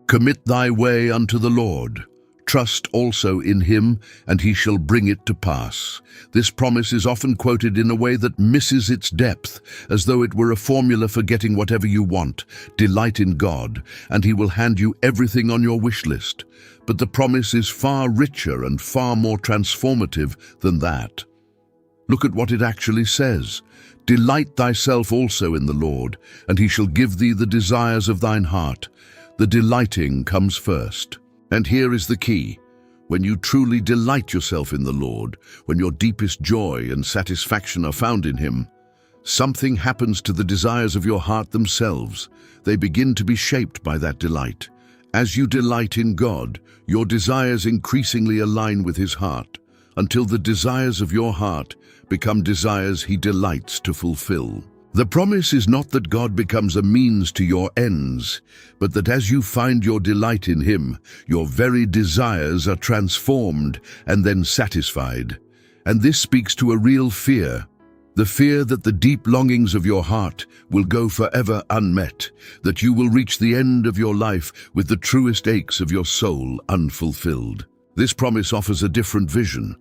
Commit thy way unto the Lord. Trust also in him, and he shall bring it to pass. This promise is often quoted in a way that misses its depth, as though it were a formula for getting whatever you want. Delight in God, and he will hand you everything on your wish list. But the promise is far richer and far more transformative than that. Look at what it actually says. Delight thyself also in the Lord, and he shall give thee the desires of thine heart. The delighting comes first. And here is the key. When you truly delight yourself in the Lord, when your deepest joy and satisfaction are found in him, something happens to the desires of your heart themselves. They begin to be shaped by that delight. As you delight in God, your desires increasingly align with his heart, until the desires of your heart become desires he delights to fulfill. The promise is not that God becomes a means to your ends, but that as you find your delight in him, your very desires are transformed and then satisfied. And this speaks to a real fear, the fear that the deep longings of your heart will go forever unmet, that you will reach the end of your life with the truest aches of your soul unfulfilled. This promise offers a different vision,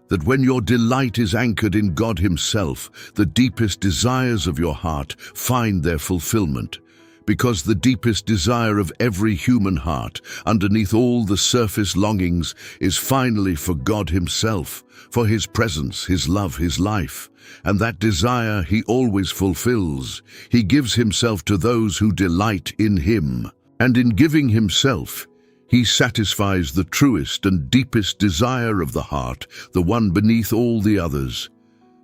that when your delight is anchored in God himself, the deepest desires of your heart find their fulfillment. Because the deepest desire of every human heart, underneath all the surface longings, is finally for God himself, for his presence, his love, his life. And that desire he always fulfills. He gives himself to those who delight in him. And in giving himself, he satisfies the truest and deepest desire of the heart, the one beneath all the others.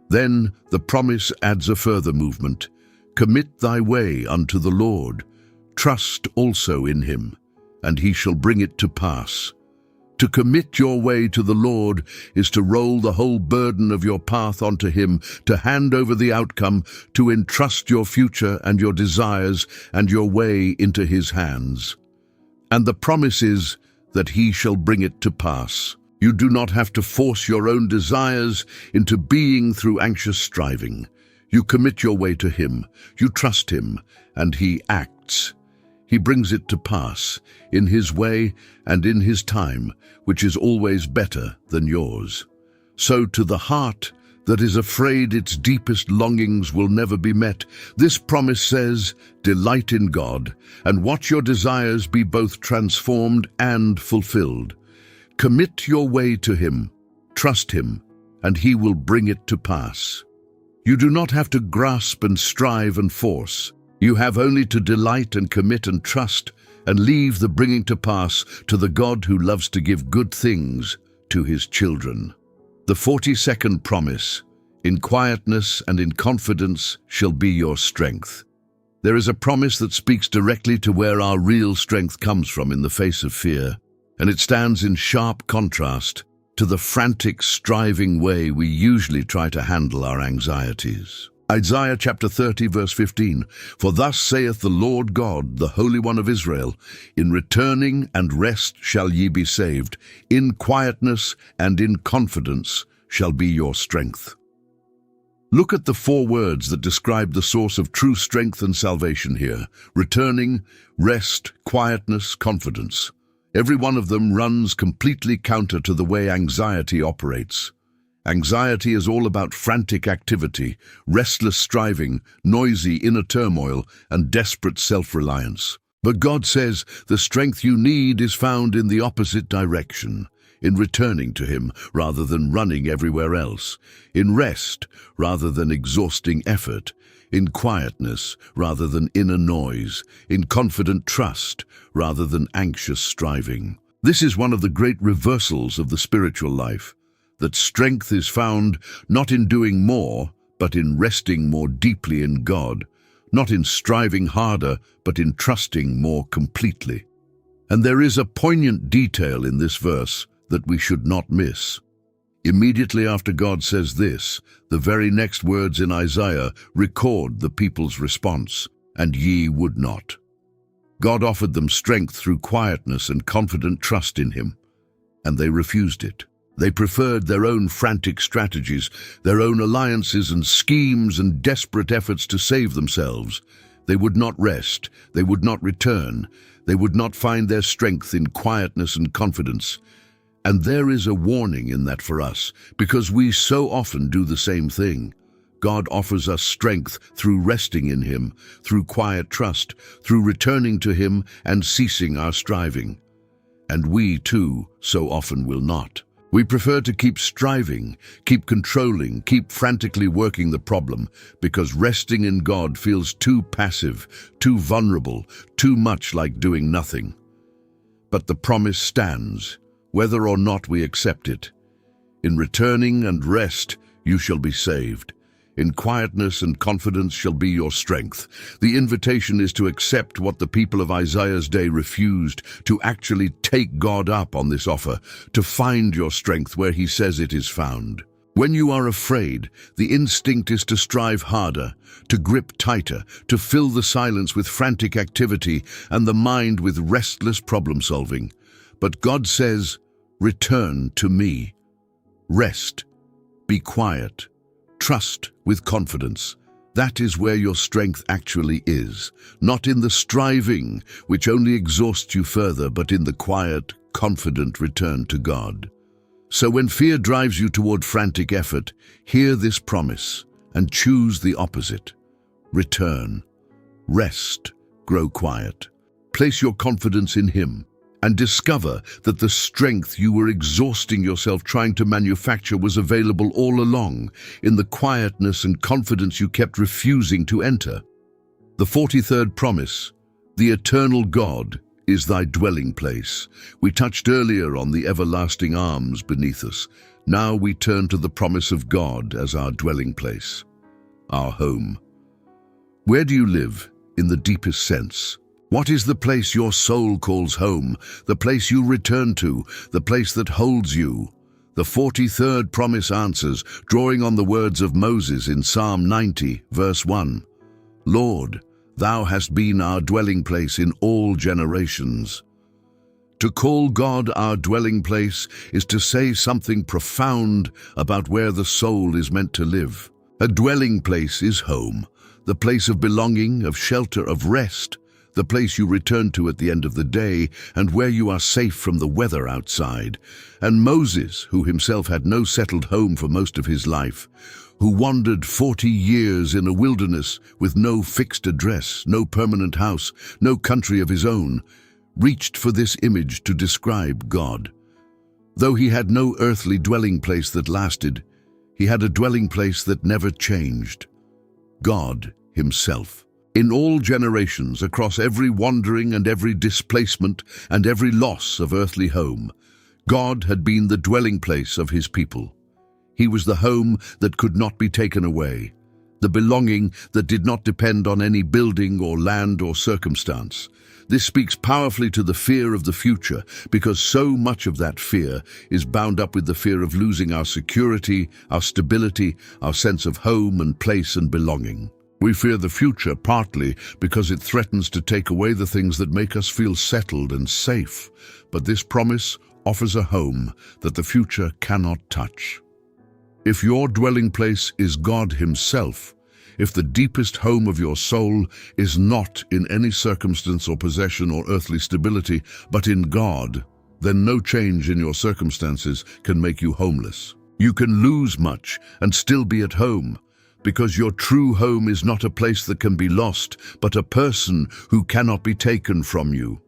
Then the promise adds a further movement. Commit thy way unto the Lord. Trust also in him, and he shall bring it to pass. To commit your way to the Lord is to roll the whole burden of your path onto him, to hand over the outcome, to entrust your future and your desires and your way into his hands. And the promise is that he shall bring it to pass. You do not have to force your own desires into being through anxious striving. You commit your way to him, you trust him, and he acts. He brings it to pass, in his way and in his time, which is always better than yours. So to the heart that is afraid its deepest longings will never be met, this promise says, delight in God, and watch your desires be both transformed and fulfilled. Commit your way to him, trust him, and he will bring it to pass. You do not have to grasp and strive and force. You have only to delight and commit and trust, and leave the bringing to pass to the God who loves to give good things to his children. The 42nd promise, in quietness and in confidence shall be your strength. There is a promise that speaks directly to where our real strength comes from in the face of fear, and it stands in sharp contrast to the frantic, striving way we usually try to handle our anxieties. Isaiah chapter 30, verse 15, For thus saith the Lord God, the Holy One of Israel, In returning and rest shall ye be saved, in quietness and in confidence shall be your strength. Look at the 4 words that describe the source of true strength and salvation here: returning, rest, quietness, confidence. Every one of them runs completely counter to the way anxiety operates. Anxiety is all about frantic activity, restless striving, noisy inner turmoil, and desperate self-reliance. But God says the strength you need is found in the opposite direction, in returning to him rather than running everywhere else, in rest rather than exhausting effort, in quietness rather than inner noise, in confident trust rather than anxious striving. This is one of the great reversals of the spiritual life, that strength is found not in doing more, but in resting more deeply in God, not in striving harder, but in trusting more completely. And there is a poignant detail in this verse that we should not miss. Immediately after God says this, the very next words in Isaiah record the people's response, "And ye would not." God offered them strength through quietness and confident trust in Him, and they refused it. They preferred their own frantic strategies, their own alliances and schemes and desperate efforts to save themselves. They would not rest, they would not return, they would not find their strength in quietness and confidence. And there is a warning in that for us, because we so often do the same thing. God offers us strength through resting in Him, through quiet trust, through returning to Him and ceasing our striving. And we, too, so often will not. We prefer to keep striving, keep controlling, keep frantically working the problem, because resting in God feels too passive, too vulnerable, too much like doing nothing. But the promise stands, whether or not we accept it. In returning and rest, you shall be saved. In quietness and confidence shall be your strength. The invitation is to accept what the people of Isaiah's day refused, to actually take God up on this offer, to find your strength where He says it is found. When you are afraid, the instinct is to strive harder, to grip tighter, to fill the silence with frantic activity and the mind with restless problem-solving. But God says, "Return to me. Rest. Be quiet. Trust with confidence." That is where your strength actually is, not in the striving, which only exhausts you further, but in the quiet, confident return to God. So when fear drives you toward frantic effort, hear this promise and choose the opposite. Return. Rest. Grow quiet. Place your confidence in Him, and discover that the strength you were exhausting yourself trying to manufacture was available all along, in the quietness and confidence you kept refusing to enter. The 43rd promise, the eternal God is thy dwelling place. We touched earlier on the everlasting arms beneath us. Now we turn to the promise of God as our dwelling place, our home. Where do you live in the deepest sense? What is the place your soul calls home, the place you return to, the place that holds you? The 43rd promise answers, drawing on the words of Moses in Psalm 90, verse 1. Lord, thou hast been our dwelling place in all generations. To call God our dwelling place is to say something profound about where the soul is meant to live. A dwelling place is home, the place of belonging, of shelter, of rest. The place you return to at the end of the day, and where you are safe from the weather outside. And Moses, who himself had no settled home for most of his life, who wandered 40 years in a wilderness with no fixed address, no permanent house, no country of his own, reached for this image to describe God. Though he had no earthly dwelling place that lasted, he had a dwelling place that never changed. God Himself. In all generations, across every wandering and every displacement and every loss of earthly home, God had been the dwelling place of His people. He was the home that could not be taken away, the belonging that did not depend on any building or land or circumstance. This speaks powerfully to the fear of the future, because so much of that fear is bound up with the fear of losing our security, our stability, our sense of home and place and belonging. We fear the future partly because it threatens to take away the things that make us feel settled and safe. But this promise offers a home that the future cannot touch. If your dwelling place is God Himself, if the deepest home of your soul is not in any circumstance or possession or earthly stability, but in God, then no change in your circumstances can make you homeless. You can lose much and still be at home, because your true home is not a place that can be lost, but a person who cannot be taken from you.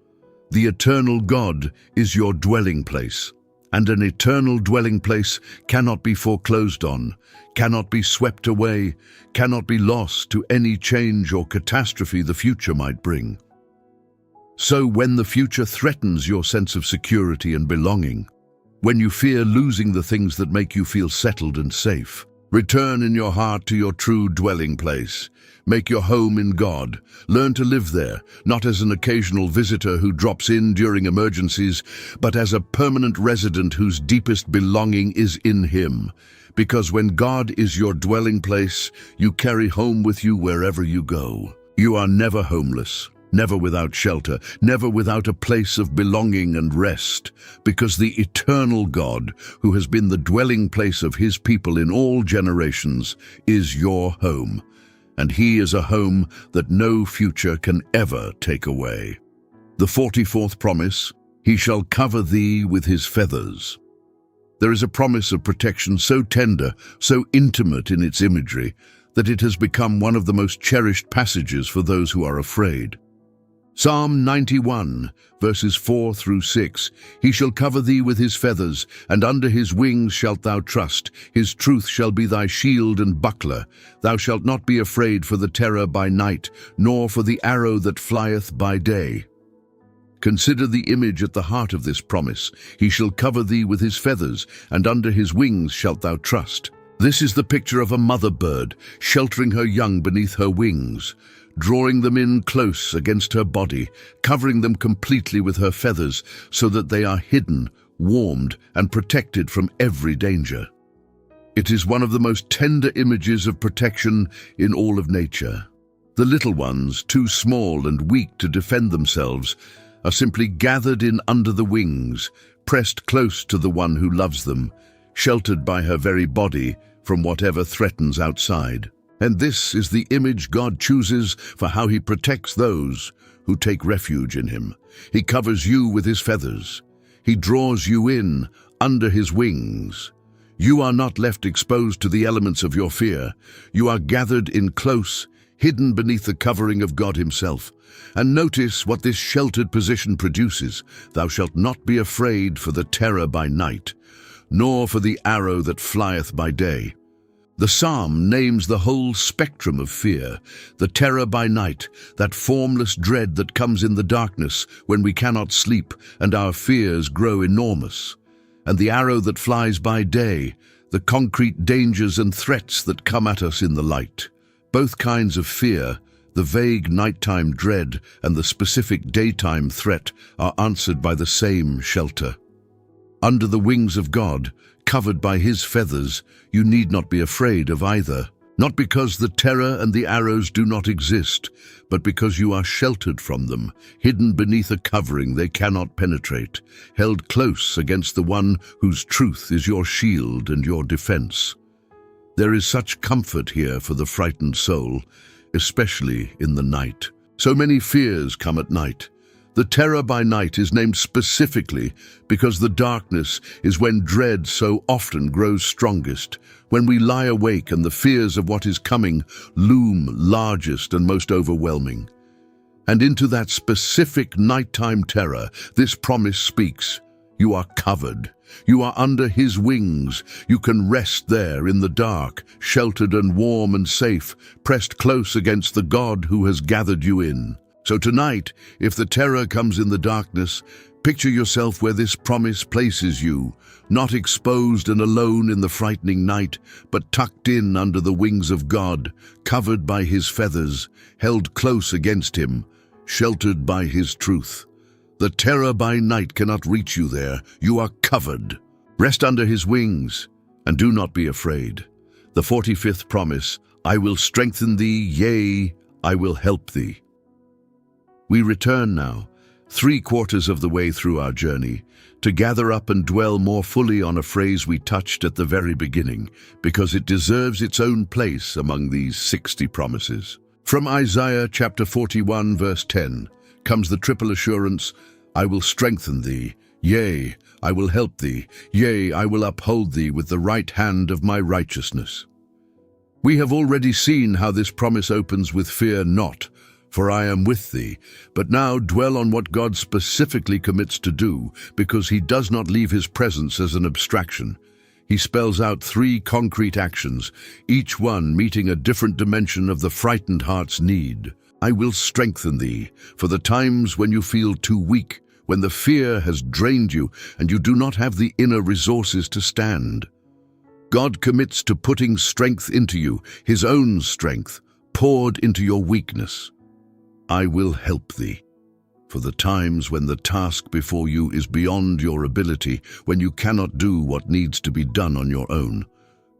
The eternal God is your dwelling place, and an eternal dwelling place cannot be foreclosed on, cannot be swept away, cannot be lost to any change or catastrophe the future might bring. So when the future threatens your sense of security and belonging, when you fear losing the things that make you feel settled and safe, Return in your heart to your true dwelling place. Make your home in God. Learn to live there, not as an occasional visitor who drops in during emergencies, but as a permanent resident whose deepest belonging is in Him. Because when God is your dwelling place, you carry home with you wherever you go. You are never homeless, never without shelter, never without a place of belonging and rest, because the eternal God, who has been the dwelling place of His people in all generations, is your home. And He is a home that no future can ever take away. The 44th promise, He shall cover thee with His feathers. There is a promise of protection so tender, so intimate in its imagery, that it has become one of the most cherished passages for those who are afraid. Psalm 91, verses 4 through 6, He shall cover thee with His feathers, and under His wings shalt thou trust. His truth shall be thy shield and buckler. Thou shalt not be afraid for the terror by night, nor for the arrow that flieth by day. Consider the image at the heart of this promise. He shall cover thee with His feathers, and under His wings shalt thou trust. This is the picture of a mother bird, sheltering her young beneath her wings, drawing them in close against her body, covering them completely with her feathers so that they are hidden, warmed, and protected from every danger. It is one of the most tender images of protection in all of nature. The little ones, too small and weak to defend themselves, are simply gathered in under the wings, pressed close to the one who loves them, sheltered by her very body from whatever threatens outside. And this is the image God chooses for how He protects those who take refuge in Him. He covers you with His feathers. He draws you in under His wings. You are not left exposed to the elements of your fear. You are gathered in close, hidden beneath the covering of God Himself. And notice what this sheltered position produces. Thou shalt not be afraid for the terror by night, nor for the arrow that flieth by day. The psalm names the whole spectrum of fear, the terror by night, that formless dread that comes in the darkness when we cannot sleep and our fears grow enormous, and the arrow that flies by day, the concrete dangers and threats that come at us in the light. Both kinds of fear, the vague nighttime dread and the specific daytime threat, are answered by the same shelter. Under the wings of God, covered by His feathers, you need not be afraid of either. Not because the terror and the arrows do not exist, but because you are sheltered from them, hidden beneath a covering they cannot penetrate, held close against the one whose truth is your shield and your defense. There is such comfort here for the frightened soul, especially in the night. So many fears come at night. The terror by night is named specifically because the darkness is when dread so often grows strongest, when we lie awake and the fears of what is coming loom largest and most overwhelming. And into that specific nighttime terror, this promise speaks. You are covered. You are under His wings. You can rest there in the dark, sheltered and warm and safe, pressed close against the God who has gathered you in. So tonight, if the terror comes in the darkness, picture yourself where this promise places you, not exposed and alone in the frightening night, but tucked in under the wings of God, covered by His feathers, held close against Him, sheltered by His truth. The terror by night cannot reach you there. You are covered. Rest under His wings, and do not be afraid. The 45th promise, I will strengthen thee, yea, I will help thee. We return now, 3/4 of the way through our journey, to gather up and dwell more fully on a phrase we touched at the very beginning, because it deserves its own place among these 60 promises. From Isaiah chapter 41, verse 10, comes the triple assurance, I will strengthen thee, yea, I will help thee, yea, I will uphold thee with the right hand of my righteousness. We have already seen how this promise opens with fear not, for I am with thee, but now dwell on what God specifically commits to do, because He does not leave His presence as an abstraction. He spells out 3 concrete actions, each one meeting a different dimension of the frightened heart's need. I will strengthen thee for the times when you feel too weak, when the fear has drained you and you do not have the inner resources to stand. God commits to putting strength into you, his own strength, poured into your weakness. I will help thee. For the times when the task before you is beyond your ability, when you cannot do what needs to be done on your own,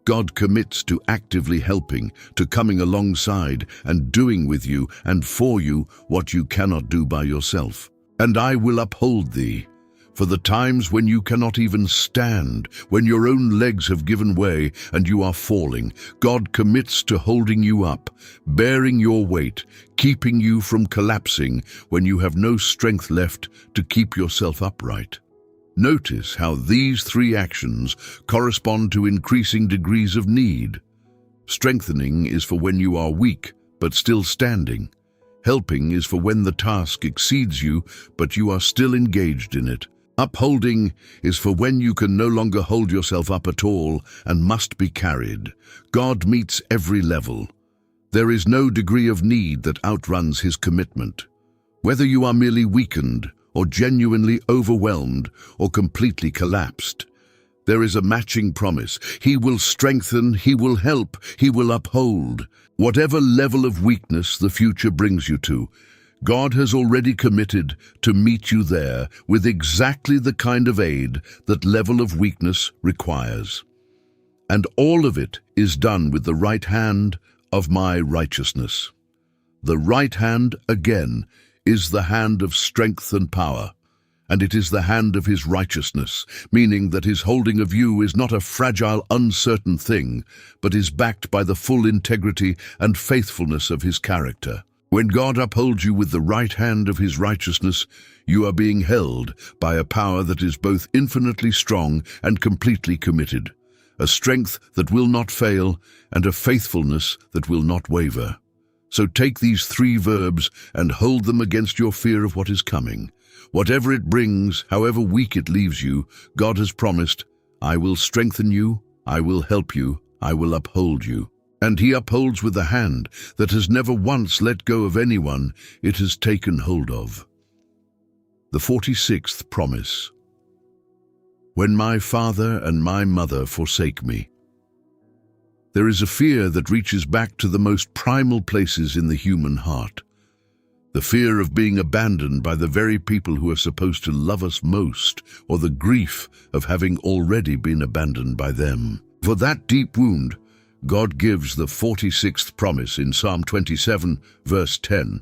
God commits to actively helping, to coming alongside and doing with you and for you what you cannot do by yourself. And I will uphold thee. For the times when you cannot even stand, when your own legs have given way and you are falling, God commits to holding you up, bearing your weight, keeping you from collapsing when you have no strength left to keep yourself upright. Notice how these three actions correspond to increasing degrees of need. Strengthening is for when you are weak but still standing. Helping is for when the task exceeds you but you are still engaged in it. Upholding is for when you can no longer hold yourself up at all and must be carried. God meets every level. There is no degree of need that outruns his commitment. Whether you are merely weakened, or genuinely overwhelmed, or completely collapsed, there is a matching promise. He will strengthen, he will help, he will uphold. Whatever level of weakness the future brings you to, God has already committed to meet you there with exactly the kind of aid that level of weakness requires. And all of it is done with the right hand of my righteousness. The right hand, again, is the hand of strength and power, and it is the hand of his righteousness, meaning that his holding of you is not a fragile, uncertain thing, but is backed by the full integrity and faithfulness of his character. When God upholds you with the right hand of his righteousness, you are being held by a power that is both infinitely strong and completely committed, a strength that will not fail and a faithfulness that will not waver. So take these three verbs and hold them against your fear of what is coming. Whatever it brings, however weak it leaves you, God has promised, I will strengthen you, I will help you, I will uphold you. And he upholds with a hand that has never once let go of anyone it has taken hold of. The 46th promise. When my father and my mother forsake me. There is a fear that reaches back to the most primal places in the human heart. The fear of being abandoned by the very people who are supposed to love us most, or the grief of having already been abandoned by them. For that deep wound, God gives the 46th promise in Psalm 27, verse 10.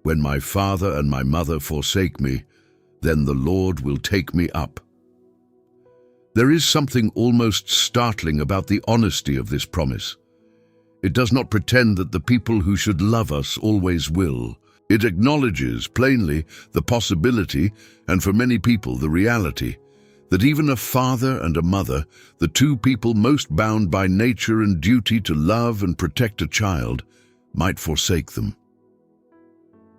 When my father and my mother forsake me, then the Lord will take me up. There is something almost startling about the honesty of this promise. It does not pretend that the people who should love us always will. It acknowledges plainly the possibility, and for many people the reality, that even a father and a mother, the two people most bound by nature and duty to love and protect a child, might forsake them.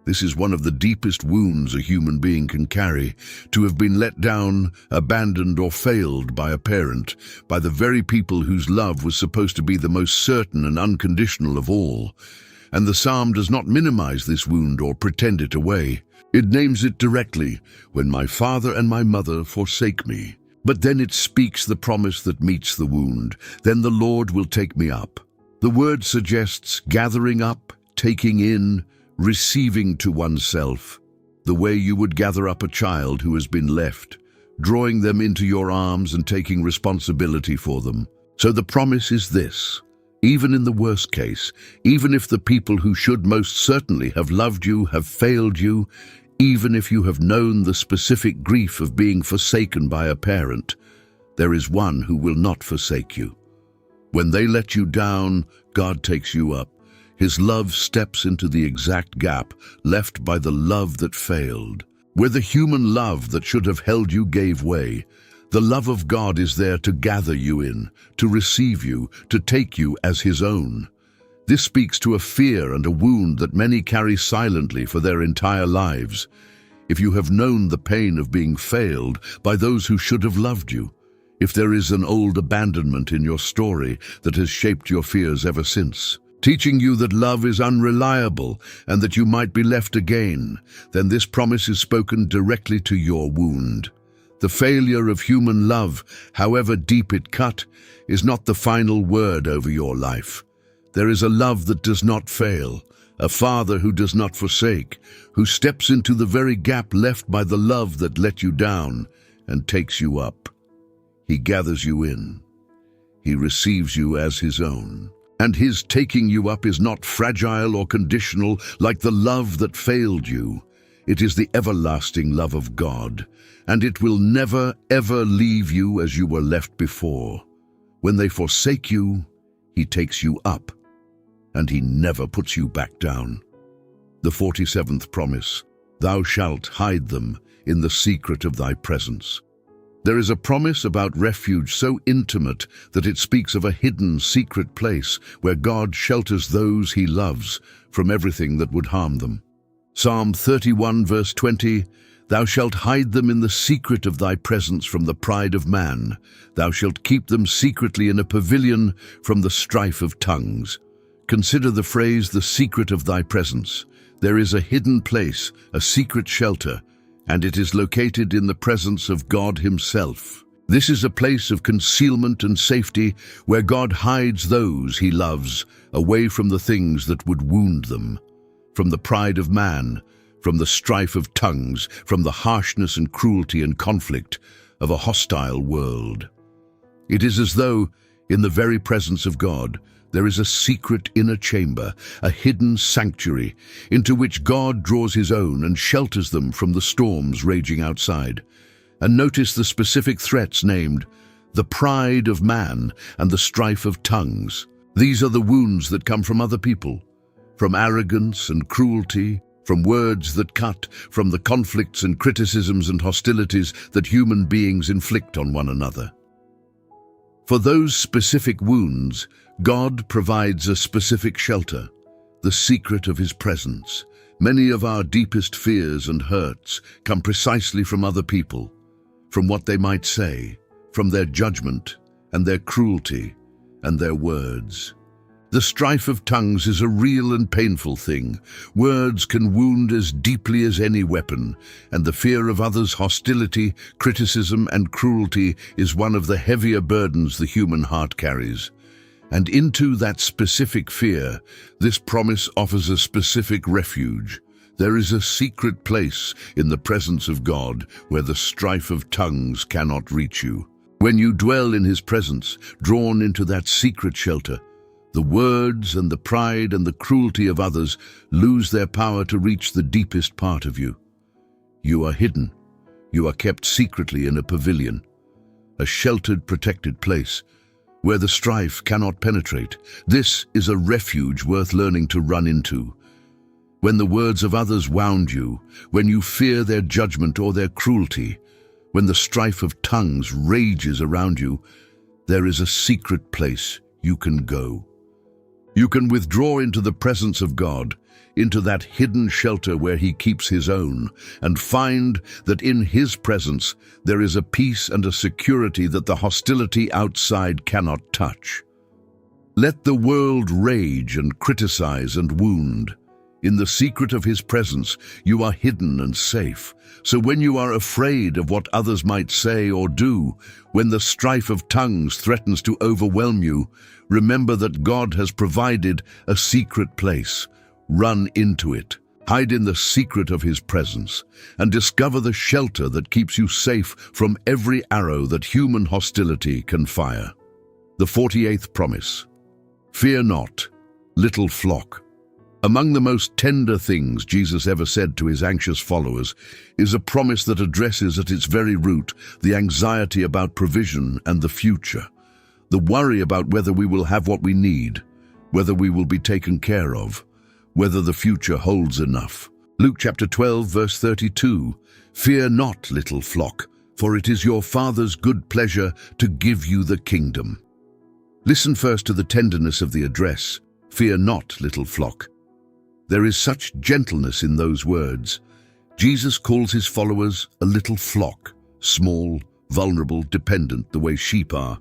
This is one of the deepest wounds a human being can carry, to have been let down, abandoned, or failed by a parent, by the very people whose love was supposed to be the most certain and unconditional of all. And the psalm does not minimize this wound or pretend it away. It names it directly, when my father and my mother forsake me. But then it speaks the promise that meets the wound. Then the Lord will take me up. The word suggests gathering up, taking in, receiving to oneself, the way you would gather up a child who has been left, drawing them into your arms and taking responsibility for them. So the promise is this: even in the worst case, even if the people who should most certainly have loved you have failed you, even if you have known the specific grief of being forsaken by a parent, there is one who will not forsake you. When they let you down, God takes you up. His love steps into the exact gap left by the love that failed. Where the human love that should have held you gave way, the love of God is there to gather you in, to receive you, to take you as his own. This speaks to a fear and a wound that many carry silently for their entire lives. If you have known the pain of being failed by those who should have loved you, if there is an old abandonment in your story that has shaped your fears ever since, teaching you that love is unreliable and that you might be left again, then this promise is spoken directly to your wound. The failure of human love, however deep it cut, is not the final word over your life. There is a love that does not fail, a Father who does not forsake, who steps into the very gap left by the love that let you down and takes you up. He gathers you in. He receives you as his own. And his taking you up is not fragile or conditional like the love that failed you. It is the everlasting love of God, and it will never, ever leave you as you were left before. When they forsake you, he takes you up, and he never puts you back down. The 47th promise, thou shalt hide them in the secret of thy presence. There is a promise about refuge so intimate that it speaks of a hidden, secret place where God shelters those he loves from everything that would harm them. Psalm 31 verse 20, thou shalt hide them in the secret of thy presence from the pride of man. Thou shalt keep them secretly in a pavilion from the strife of tongues. Consider the phrase, the secret of thy presence. There is a hidden place, a secret shelter, and it is located in the presence of God himself. This is a place of concealment and safety where God hides those he loves away from the things that would wound them, from the pride of man, from the strife of tongues, from the harshness and cruelty and conflict of a hostile world. It is as though, in the very presence of God, there is a secret inner chamber, a hidden sanctuary, into which God draws his own and shelters them from the storms raging outside. And notice the specific threats named, the pride of man and the strife of tongues. These are the wounds that come from other people, from arrogance and cruelty, from words that cut, from the conflicts and criticisms and hostilities that human beings inflict on one another. For those specific wounds, God provides a specific shelter, the secret of his presence. Many of our deepest fears and hurts come precisely from other people, from what they might say, from their judgment and their cruelty and their words. The strife of tongues is a real and painful thing. Words can wound as deeply as any weapon, and the fear of others' hostility, criticism, and cruelty is one of the heavier burdens the human heart carries. And into that specific fear, this promise offers a specific refuge. There is a secret place in the presence of God where the strife of tongues cannot reach you. When you dwell in his presence, drawn into that secret shelter, the words and the pride and the cruelty of others lose their power to reach the deepest part of you. You are hidden. You are kept secretly in a pavilion, a sheltered, protected place where the strife cannot penetrate. This is a refuge worth learning to run into. When the words of others wound you, when you fear their judgment or their cruelty, when the strife of tongues rages around you, there is a secret place you can go. You can withdraw into the presence of God, into that hidden shelter where he keeps his own, and find that in his presence there is a peace and a security that the hostility outside cannot touch. Let the world rage and criticize and wound. In the secret of his presence, you are hidden and safe. So when you are afraid of what others might say or do, when the strife of tongues threatens to overwhelm you, remember that God has provided a secret place. Run into it. Hide in the secret of his presence, and discover the shelter that keeps you safe from every arrow that human hostility can fire. The 48th promise. Fear not, little flock. Among the most tender things Jesus ever said to his anxious followers is a promise that addresses at its very root the anxiety about provision and the future, the worry about whether we will have what we need, whether we will be taken care of, whether the future holds enough. Luke chapter 12, verse 32, Fear not, little flock, for it is your Father's good pleasure to give you the kingdom. Listen first to the tenderness of the address, Fear not, little flock. There is such gentleness in those words. Jesus calls his followers a little flock, small, vulnerable, dependent, the way sheep are.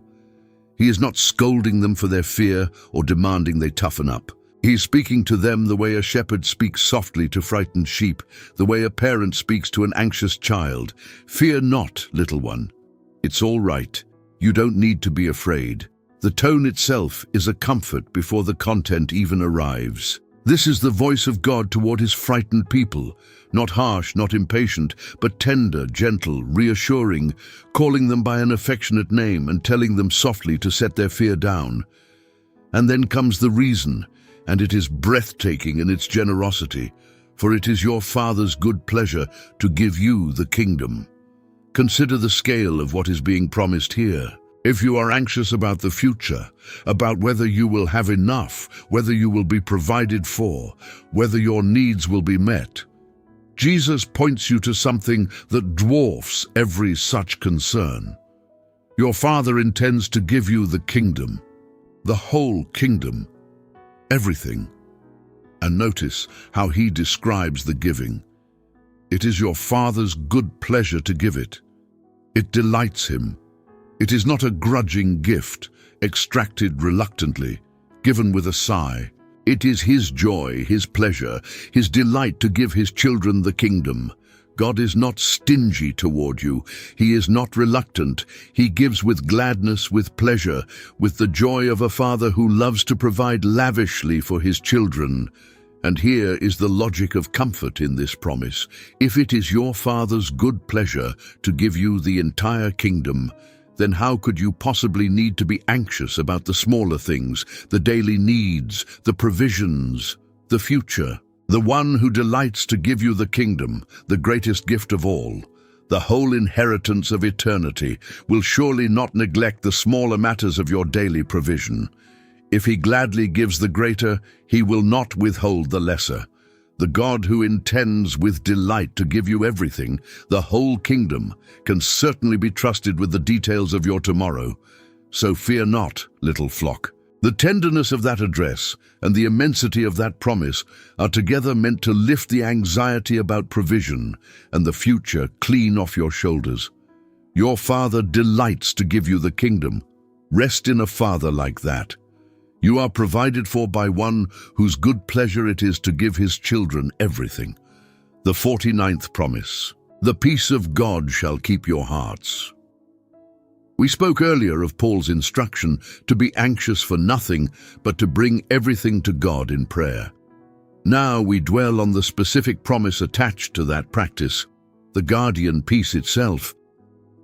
He is not scolding them for their fear or demanding they toughen up. He's speaking to them the way a shepherd speaks softly to frightened sheep, the way a parent speaks to an anxious child. Fear not, little one. It's all right. You don't need to be afraid. The tone itself is a comfort before the content even arrives. This is the voice of God toward his frightened people, not harsh, not impatient, but tender, gentle, reassuring, calling them by an affectionate name and telling them softly to set their fear down. And then comes the reason, and it is breathtaking in its generosity, for it is your Father's good pleasure to give you the kingdom. Consider the scale of what is being promised here. If you are anxious about the future, about whether you will have enough, whether you will be provided for, whether your needs will be met, Jesus points you to something that dwarfs every such concern. Your Father intends to give you the kingdom, the whole kingdom, everything. And notice how he describes the giving. It is your Father's good pleasure to give it. It delights him. It is not a grudging gift, extracted reluctantly, given with a sigh. It is his joy, his pleasure, his delight to give his children the kingdom. God is not stingy toward you. He is not reluctant. He gives with gladness, with pleasure, with the joy of a father who loves to provide lavishly for his children. And here is the logic of comfort in this promise. If it is your Father's good pleasure to give you the entire kingdom, then how could you possibly need to be anxious about the smaller things, the daily needs, the provisions, the future? The one who delights to give you the kingdom, the greatest gift of all, the whole inheritance of eternity, will surely not neglect the smaller matters of your daily provision. If he gladly gives the greater, he will not withhold the lesser. The God who intends with delight to give you everything, the whole kingdom, can certainly be trusted with the details of your tomorrow. So fear not, little flock. The tenderness of that address and the immensity of that promise are together meant to lift the anxiety about provision and the future clean off your shoulders. Your Father delights to give you the kingdom. Rest in a Father like that. You are provided for by one whose good pleasure it is to give his children everything. The 49th promise. The peace of God shall keep your hearts. We spoke earlier of Paul's instruction to be anxious for nothing, but to bring everything to God in prayer. Now we dwell on the specific promise attached to that practice, the guardian peace itself,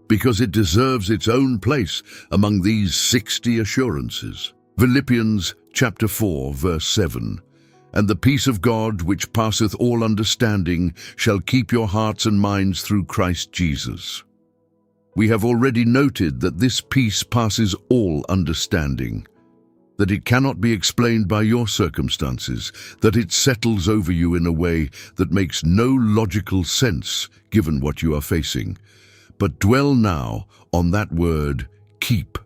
because it deserves its own place among these 60 assurances. Philippians chapter 4, verse 7. And the peace of God, which passeth all understanding, shall keep your hearts and minds through Christ Jesus. We have already noted that this peace passes all understanding, that it cannot be explained by your circumstances, that it settles over you in a way that makes no logical sense given what you are facing. But dwell now on that word, keep,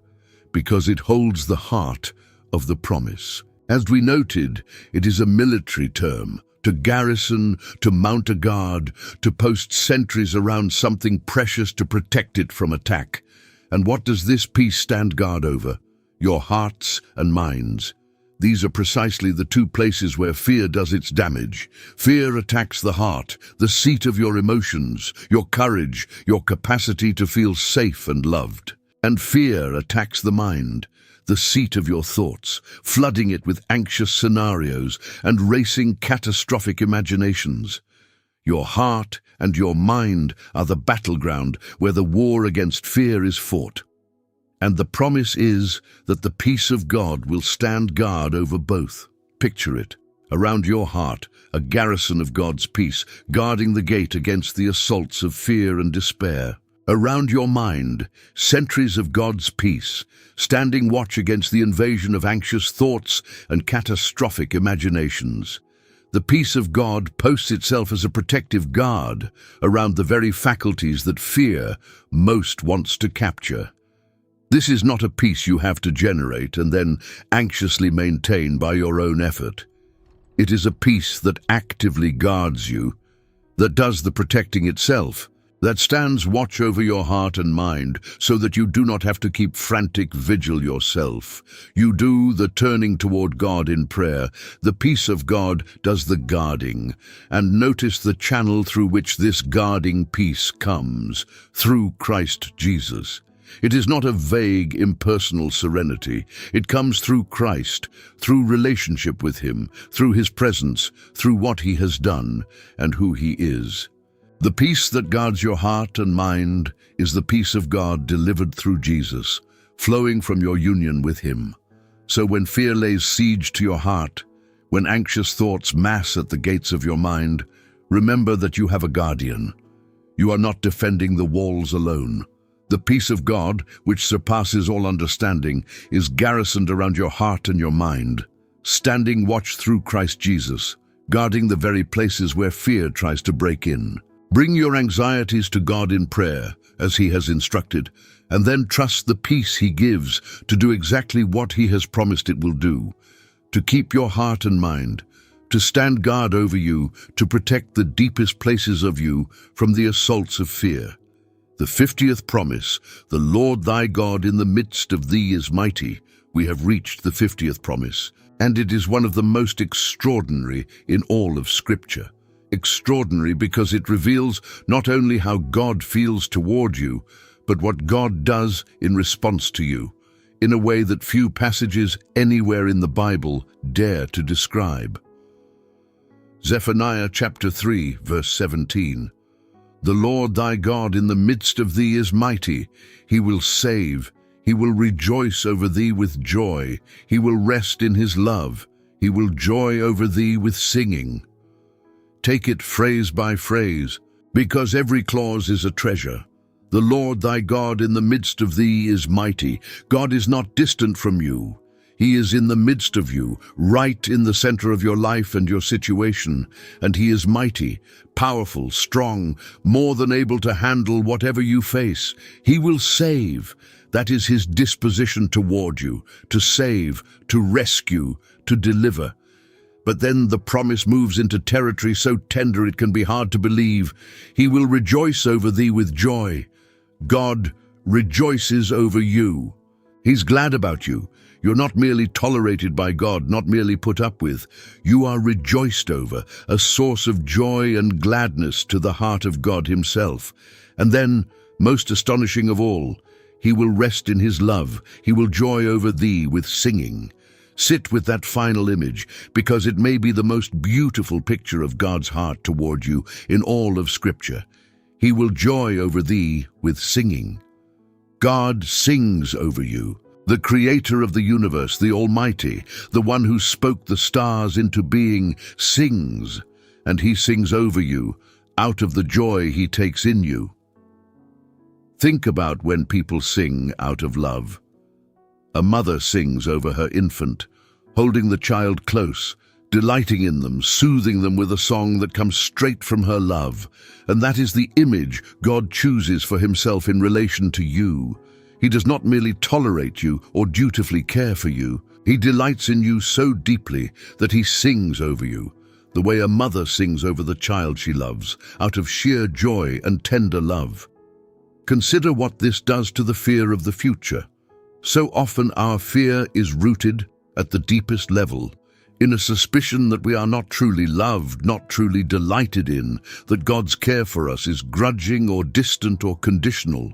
because it holds the heart of the promise. As we noted, it is a military term. To garrison, to mount a guard, to post sentries around something precious to protect it from attack. And what does this peace stand guard over? Your hearts and minds. These are precisely the two places where fear does its damage. Fear attacks the heart, the seat of your emotions, your courage, your capacity to feel safe and loved. And fear attacks the mind, the seat of your thoughts, flooding it with anxious scenarios and racing catastrophic imaginations. Your heart and your mind are the battleground where the war against fear is fought. And the promise is that the peace of God will stand guard over both. Picture it. Around your heart, a garrison of God's peace, guarding the gate against the assaults of fear and despair. Around your mind, sentries of God's peace, standing watch against the invasion of anxious thoughts and catastrophic imaginations. The peace of God posts itself as a protective guard around the very faculties that fear most wants to capture. This is not a peace you have to generate and then anxiously maintain by your own effort. It is a peace that actively guards you, that does the protecting itself, that stands watch over your heart and mind, so that you do not have to keep frantic vigil yourself. You do the turning toward God in prayer. The peace of God does the guarding. And notice the channel through which this guarding peace comes, through Christ Jesus. It is not a vague, impersonal serenity. It comes through Christ, through relationship with Him, through His presence, through what He has done and who He is. The peace that guards your heart and mind is the peace of God delivered through Jesus, flowing from your union with Him. So when fear lays siege to your heart, when anxious thoughts mass at the gates of your mind, remember that you have a guardian. You are not defending the walls alone. The peace of God, which surpasses all understanding, is garrisoned around your heart and your mind, standing watch through Christ Jesus, guarding the very places where fear tries to break in. Bring your anxieties to God in prayer, as He has instructed, and then trust the peace He gives to do exactly what He has promised it will do, to keep your heart and mind, to stand guard over you, to protect the deepest places of you from the assaults of fear. The 50th promise, the Lord thy God in the midst of thee is mighty. We have reached the 50th promise, and it is one of the most extraordinary in all of Scripture. Extraordinary because it reveals not only how God feels toward you, but what God does in response to you, in a way that few passages anywhere in the Bible dare to describe. Zephaniah chapter 3, verse 17. The Lord thy God in the midst of thee is mighty. He will save. He will rejoice over thee with joy. He will rest in His love. He will joy over thee with singing. Take it phrase by phrase, because every clause is a treasure. The Lord thy God in the midst of thee is mighty. God is not distant from you. He is in the midst of you, right in the center of your life and your situation, and He is mighty, powerful, strong, more than able to handle whatever you face. He will save. That is His disposition toward you, to save, to rescue, to deliver. But then the promise moves into territory so tender it can be hard to believe. He will rejoice over thee with joy. God rejoices over you. He's glad about you. You're not merely tolerated by God, not merely put up with. You are rejoiced over, a source of joy and gladness to the heart of God Himself. And then, most astonishing of all, He will rest in His love. He will joy over thee with singing. Sit with that final image, because it may be the most beautiful picture of God's heart toward you in all of Scripture. He will joy over thee with singing. God sings over you. The Creator of the universe, the Almighty, the one who spoke the stars into being, sings, and He sings over you, out of the joy He takes in you. Think about when people sing out of love. A mother sings over her infant, holding the child close, delighting in them, soothing them with a song that comes straight from her love. And that is the image God chooses for Himself in relation to you. He does not merely tolerate you or dutifully care for you. He delights in you so deeply that He sings over you, the way a mother sings over the child she loves, out of sheer joy and tender love. Consider what this does to the fear of the future. So often our fear is rooted at the deepest level, in a suspicion that we are not truly loved, not truly delighted in, that God's care for us is grudging or distant or conditional.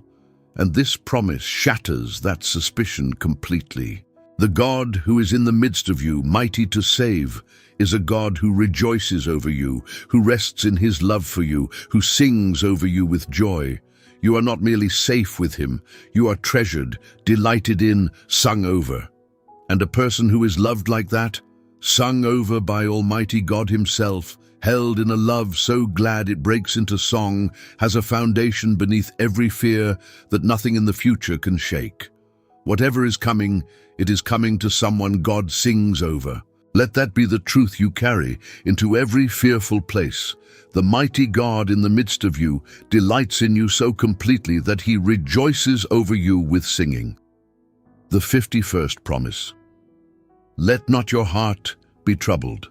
And this promise shatters that suspicion completely. The God who is in the midst of you, mighty to save, is a God who rejoices over you, who rests in His love for you, who sings over you with joy. You are not merely safe with Him, you are treasured, delighted in, sung over. And a person who is loved like that, sung over by Almighty God Himself, held in a love so glad it breaks into song, has a foundation beneath every fear that nothing in the future can shake. Whatever is coming, it is coming to someone God sings over. Let that be the truth you carry into every fearful place. The mighty God in the midst of you delights in you so completely that He rejoices over you with singing. The 51st promise. Let not your heart be troubled.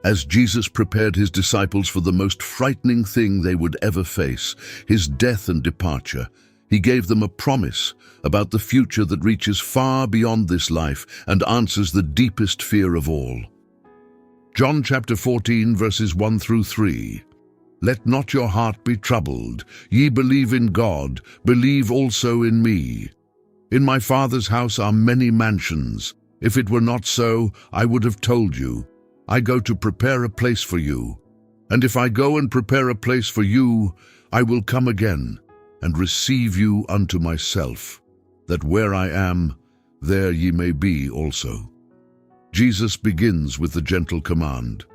As Jesus prepared his disciples for the most frightening thing they would ever face, his death and departure, he gave them a promise about the future that reaches far beyond this life and answers the deepest fear of all. John chapter 14, verses 1 through 3. Let not your heart be troubled. Ye believe in God, believe also in me. In my Father's house are many mansions. If it were not so, I would have told you. I go to prepare a place for you. And if I go and prepare a place for you, I will come again and receive you unto myself, that where I am, there ye may be also. Jesus begins with the gentle command,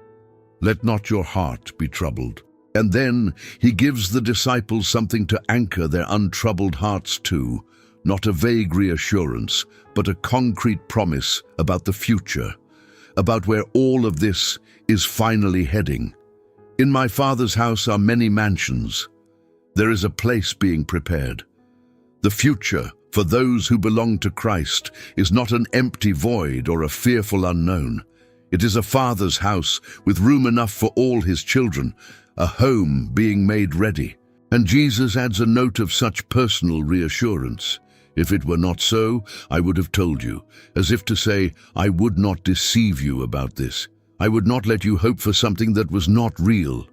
let not your heart be troubled. And then he gives the disciples something to anchor their untroubled hearts to, not a vague reassurance, but a concrete promise about the future, about where all of this is finally heading. In my Father's house are many mansions. There is a place being prepared. The future, for those who belong to Christ, is not an empty void or a fearful unknown. It is a Father's house with room enough for all his children, a home being made ready. And Jesus adds a note of such personal reassurance. If it were not so, I would have told you, as if to say, I would not deceive you about this. I would not let you hope for something that was not real.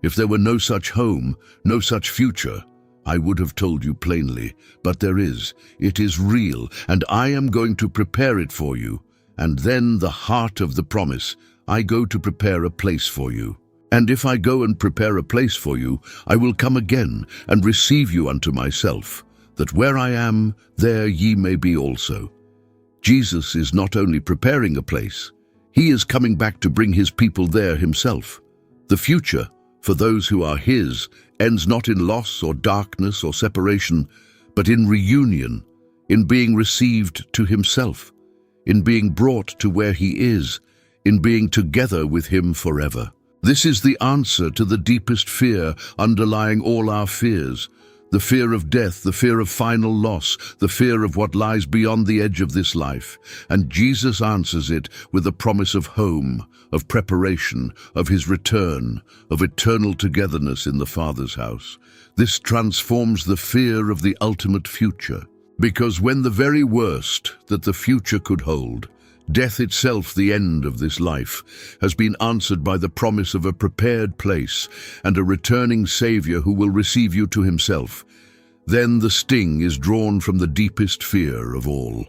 If there were no such home, no such future, I would have told you plainly. But there is. It is real, and I am going to prepare it for you. And then the heart of the promise, I go to prepare a place for you. And if I go and prepare a place for you, I will come again and receive you unto myself, that where I am, there ye may be also. Jesus is not only preparing a place, he is coming back to bring his people there himself. The future, for those who are his, ends not in loss or darkness or separation, but in reunion, in being received to himself, in being brought to where he is, in being together with him forever. This is the answer to the deepest fear underlying all our fears, the fear of death, the fear of final loss, the fear of what lies beyond the edge of this life. And Jesus answers it with a promise of home, of preparation, of his return, of eternal togetherness in the Father's house. This transforms the fear of the ultimate future, because when the very worst that the future could hold, death itself, the end of this life, has been answered by the promise of a prepared place and a returning Savior who will receive you to himself. Then the sting is drawn from the deepest fear of all.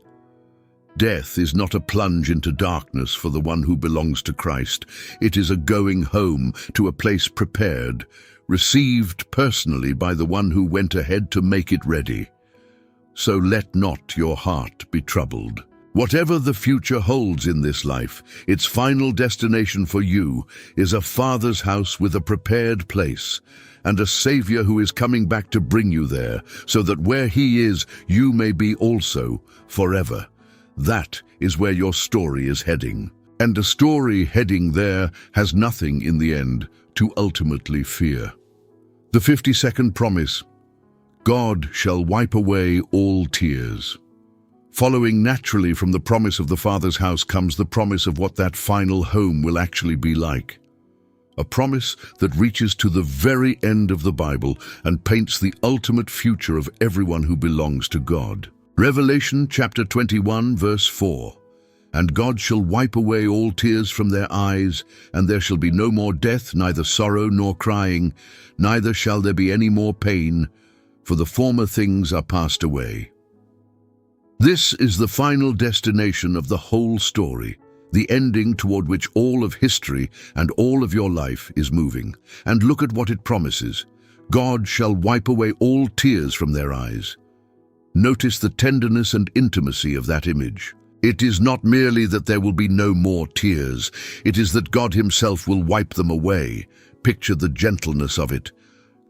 Death is not a plunge into darkness for the one who belongs to Christ. It is a going home to a place prepared, received personally by the one who went ahead to make it ready. So let not your heart be troubled. Whatever the future holds in this life, its final destination for you is a Father's house with a prepared place, and a Savior who is coming back to bring you there, so that where he is, you may be also, forever. That is where your story is heading. And a story heading there has nothing in the end to ultimately fear. The 52nd promise, God shall wipe away all tears. Following naturally from the promise of the Father's house comes the promise of what that final home will actually be like. A promise that reaches to the very end of the Bible and paints the ultimate future of everyone who belongs to God. Revelation chapter 21, verse 4. And God shall wipe away all tears from their eyes, and there shall be no more death, neither sorrow nor crying, neither shall there be any more pain, for the former things are passed away. This is the final destination of the whole story, the ending toward which all of history and all of your life is moving. And look at what it promises. God shall wipe away all tears from their eyes. Notice the tenderness and intimacy of that image. It is not merely that there will be no more tears, it is that God himself will wipe them away. Picture the gentleness of it.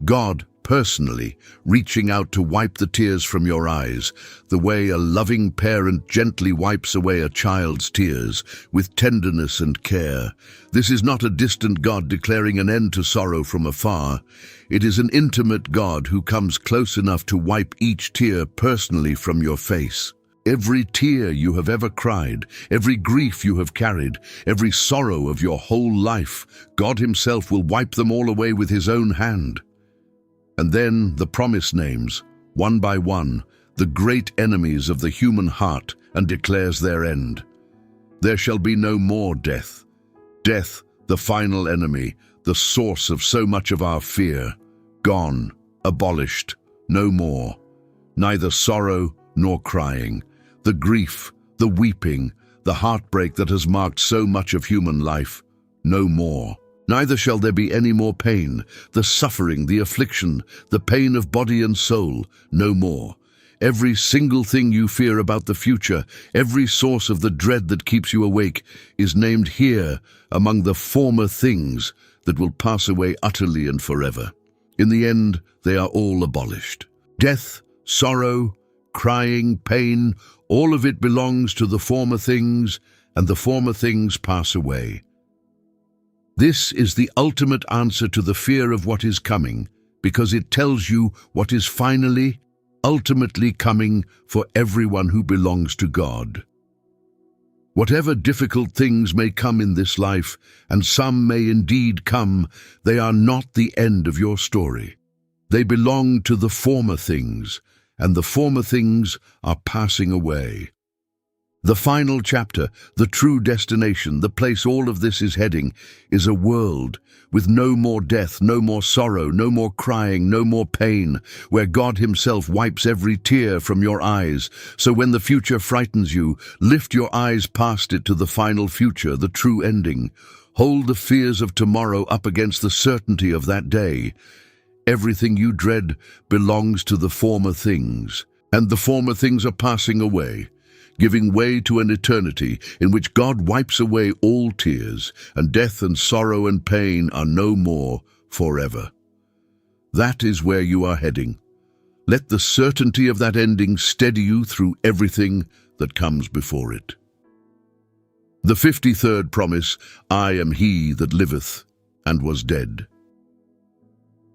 God personally reaching out to wipe the tears from your eyes, the way a loving parent gently wipes away a child's tears, with tenderness and care. This is not a distant God declaring an end to sorrow from afar. It is an intimate God who comes close enough to wipe each tear personally from your face. Every tear you have ever cried, every grief you have carried, every sorrow of your whole life, God Himself will wipe them all away with His own hand. And then the promise names, one by one, the great enemies of the human heart and declares their end. There shall be no more death. Death, the final enemy, the source of so much of our fear, gone, abolished, no more. Neither sorrow nor crying, the grief, the weeping, the heartbreak that has marked so much of human life, no more. Neither shall there be any more pain, the suffering, the affliction, the pain of body and soul, no more. Every single thing you fear about the future, every source of the dread that keeps you awake, is named here among the former things that will pass away utterly and forever. In the end, they are all abolished. Death, sorrow, crying, pain, all of it belongs to the former things, and the former things pass away. This is the ultimate answer to the fear of what is coming, because it tells you what is finally, ultimately coming for everyone who belongs to God. Whatever difficult things may come in this life, and some may indeed come, they are not the end of your story. They belong to the former things, and the former things are passing away. The final chapter, the true destination, the place all of this is heading, is a world with no more death, no more sorrow, no more crying, no more pain, where God Himself wipes every tear from your eyes. So when the future frightens you, lift your eyes past it to the final future, the true ending. Hold the fears of tomorrow up against the certainty of that day. Everything you dread belongs to the former things, and the former things are passing away, giving way to an eternity in which God wipes away all tears, and death and sorrow and pain are no more forever. That is where you are heading. Let the certainty of that ending steady you through everything that comes before it. The 53rd promise, I am He that liveth and was dead.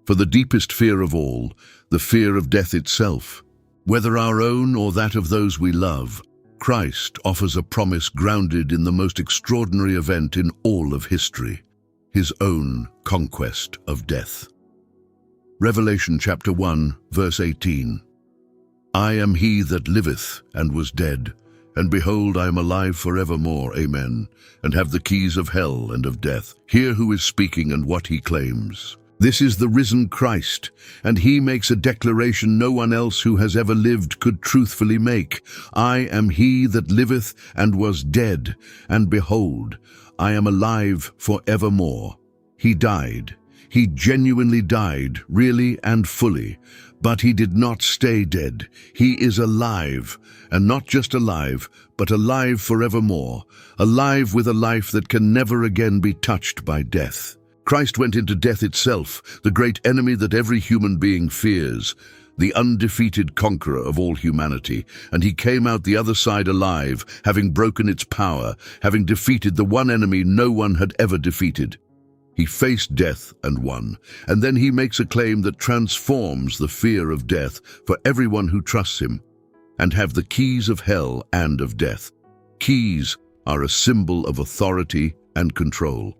For the deepest fear of all, the fear of death itself, whether our own or that of those we love, Christ offers a promise grounded in the most extraordinary event in all of history, His own conquest of death. Revelation chapter 1, verse 18. I am He that liveth and was dead, and behold, I am alive forevermore, amen, and have the keys of hell and of death. Hear who is speaking and what he claims. This is the risen Christ, and He makes a declaration no one else who has ever lived could truthfully make. I am He that liveth and was dead, and behold, I am alive forevermore. He died. He genuinely died, really and fully, but He did not stay dead. He is alive, and not just alive, but alive forevermore, alive with a life that can never again be touched by death. Christ went into death itself, the great enemy that every human being fears, the undefeated conqueror of all humanity, and He came out the other side alive, having broken its power, having defeated the one enemy no one had ever defeated. He faced death and won, and then He makes a claim that transforms the fear of death for everyone who trusts Him, and have the keys of hell and of death. Keys are a symbol of authority and control.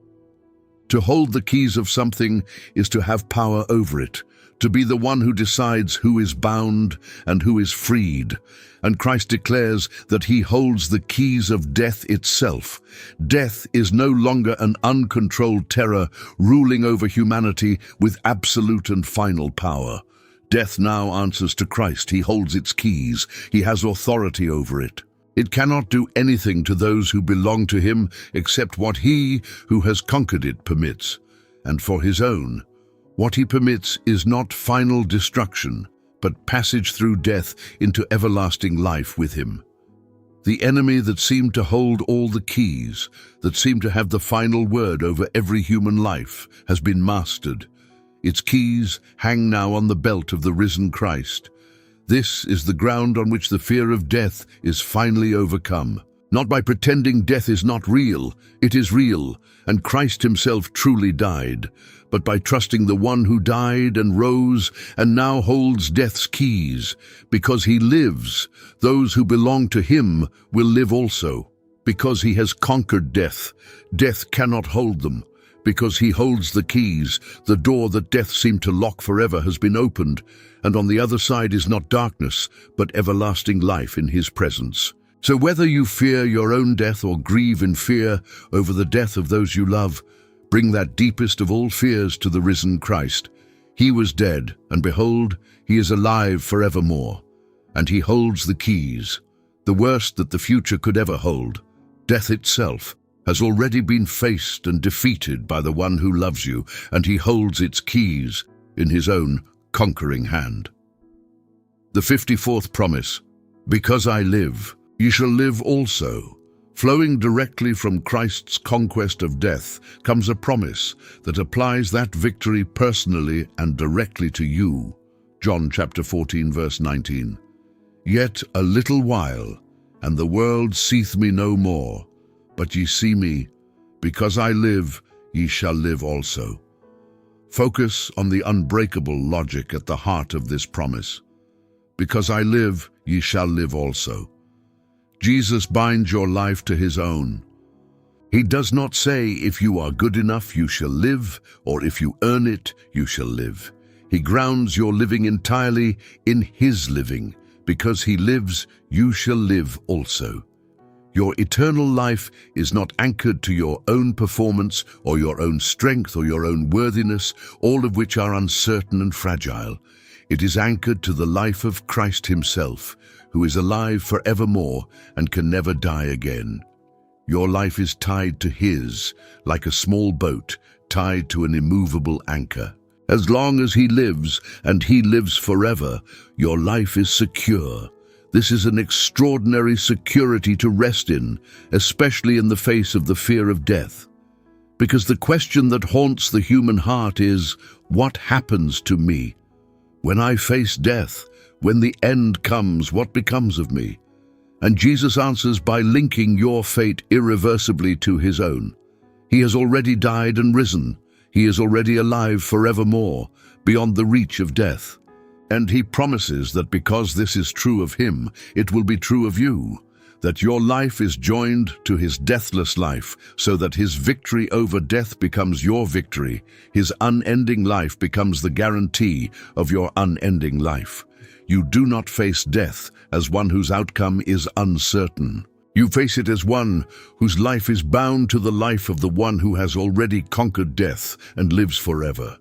To hold the keys of something is to have power over it, to be the one who decides who is bound and who is freed. And Christ declares that He holds the keys of death itself. Death is no longer an uncontrolled terror ruling over humanity with absolute and final power. Death now answers to Christ. He holds its keys. He has authority over it. It cannot do anything to those who belong to Him except what He who has conquered it permits. And for His own, what He permits is not final destruction, but passage through death into everlasting life with Him. The enemy that seemed to hold all the keys, that seemed to have the final word over every human life, has been mastered. Its keys hang now on the belt of the risen Christ. This is the ground on which the fear of death is finally overcome. Not by pretending death is not real, it is real, and Christ Himself truly died, but by trusting the one who died and rose and now holds death's keys. Because he lives, those who belong to him will live also. Because he has conquered death, death cannot hold them. Because he holds the keys, the door that death seemed to lock forever has been opened, and on the other side is not darkness, but everlasting life in his presence. So whether you fear your own death or grieve in fear over the death of those you love, bring that deepest of all fears to the risen Christ. He was dead, and behold, he is alive forevermore, and he holds the keys. The worst that the future could ever hold, death itself, has already been faced and defeated by the one who loves you, and he holds its keys in his own conquering hand. The 54th promise, because I live, ye shall live also. Flowing directly from Christ's conquest of death comes a promise that applies that victory personally and directly to you. John chapter 14, verse 19. Yet a little while, and the world seeth me no more. But ye see me, because I live, ye shall live also. Focus on the unbreakable logic at the heart of this promise. Because I live, ye shall live also. Jesus binds your life to his own. He does not say, if you are good enough, you shall live, or if you earn it, you shall live. He grounds your living entirely in his living. Because he lives, you shall live also. Your eternal life is not anchored to your own performance or your own strength or your own worthiness, all of which are uncertain and fragile. It is anchored to the life of Christ himself, who is alive forevermore and can never die again. Your life is tied to his, like a small boat tied to an immovable anchor. As long as he lives, and he lives forever, your life is secure. This is an extraordinary security to rest in, especially in the face of the fear of death. Because the question that haunts the human heart is, what happens to me? When I face death, when the end comes, what becomes of me? And Jesus answers by linking your fate irreversibly to his own. He has already died and risen. He is already alive forevermore, beyond the reach of death. And he promises that because this is true of him, it will be true of you, that your life is joined to his deathless life, so that his victory over death becomes your victory. His unending life becomes the guarantee of your unending life. You do not face death as one whose outcome is uncertain. You face it as one whose life is bound to the life of the one who has already conquered death and lives forever.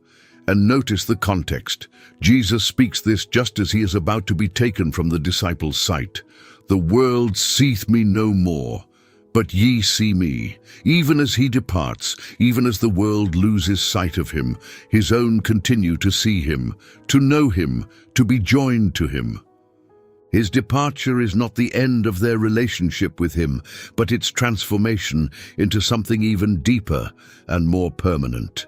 And notice the context. Jesus speaks this just as he is about to be taken from the disciples' sight. The world seeth me no more, but ye see me. Even as he departs, even as the world loses sight of him, his own continue to see him, to know him, to be joined to him. His departure is not the end of their relationship with him, but its transformation into something even deeper and more permanent.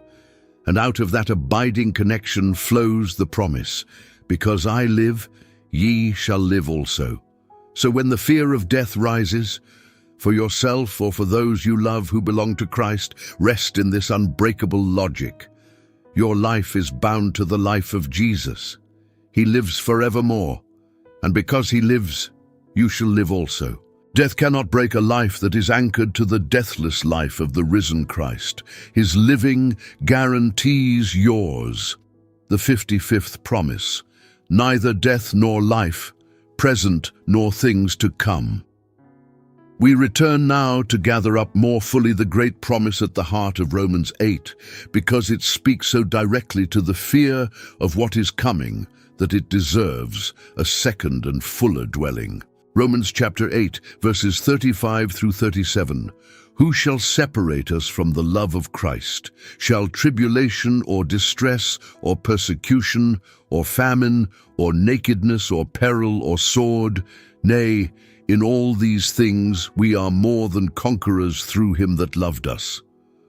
And out of that abiding connection flows the promise, because I live, ye shall live also. So when the fear of death rises, for yourself or for those you love who belong to Christ, rest in this unbreakable logic. Your life is bound to the life of Jesus. He lives forevermore, and because he lives, you shall live also. Death cannot break a life that is anchored to the deathless life of the risen Christ. His living guarantees yours. The 55th promise, neither death nor life, present nor things to come. We return now to gather up more fully the great promise at the heart of Romans 8, because it speaks so directly to the fear of what is coming that it deserves a second and fuller dwelling. Romans chapter 8, verses 35 through 37. Who shall separate us from the love of Christ? Shall tribulation or distress or persecution or famine or nakedness or peril or sword? Nay, in all these things we are more than conquerors through him that loved us.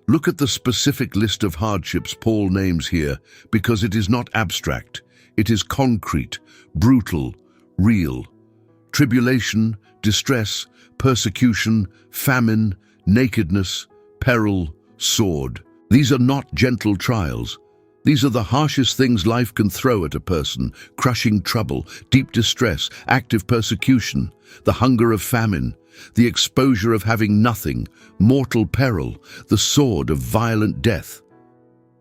Look at the specific list of hardships Paul names here, because it is not abstract. It is concrete, brutal, real. Tribulation, distress, persecution, famine, nakedness, peril, sword. These are not gentle trials. These are the harshest things life can throw at a person: crushing trouble, deep distress, active persecution, the hunger of famine, the exposure of having nothing, mortal peril, the sword of violent death.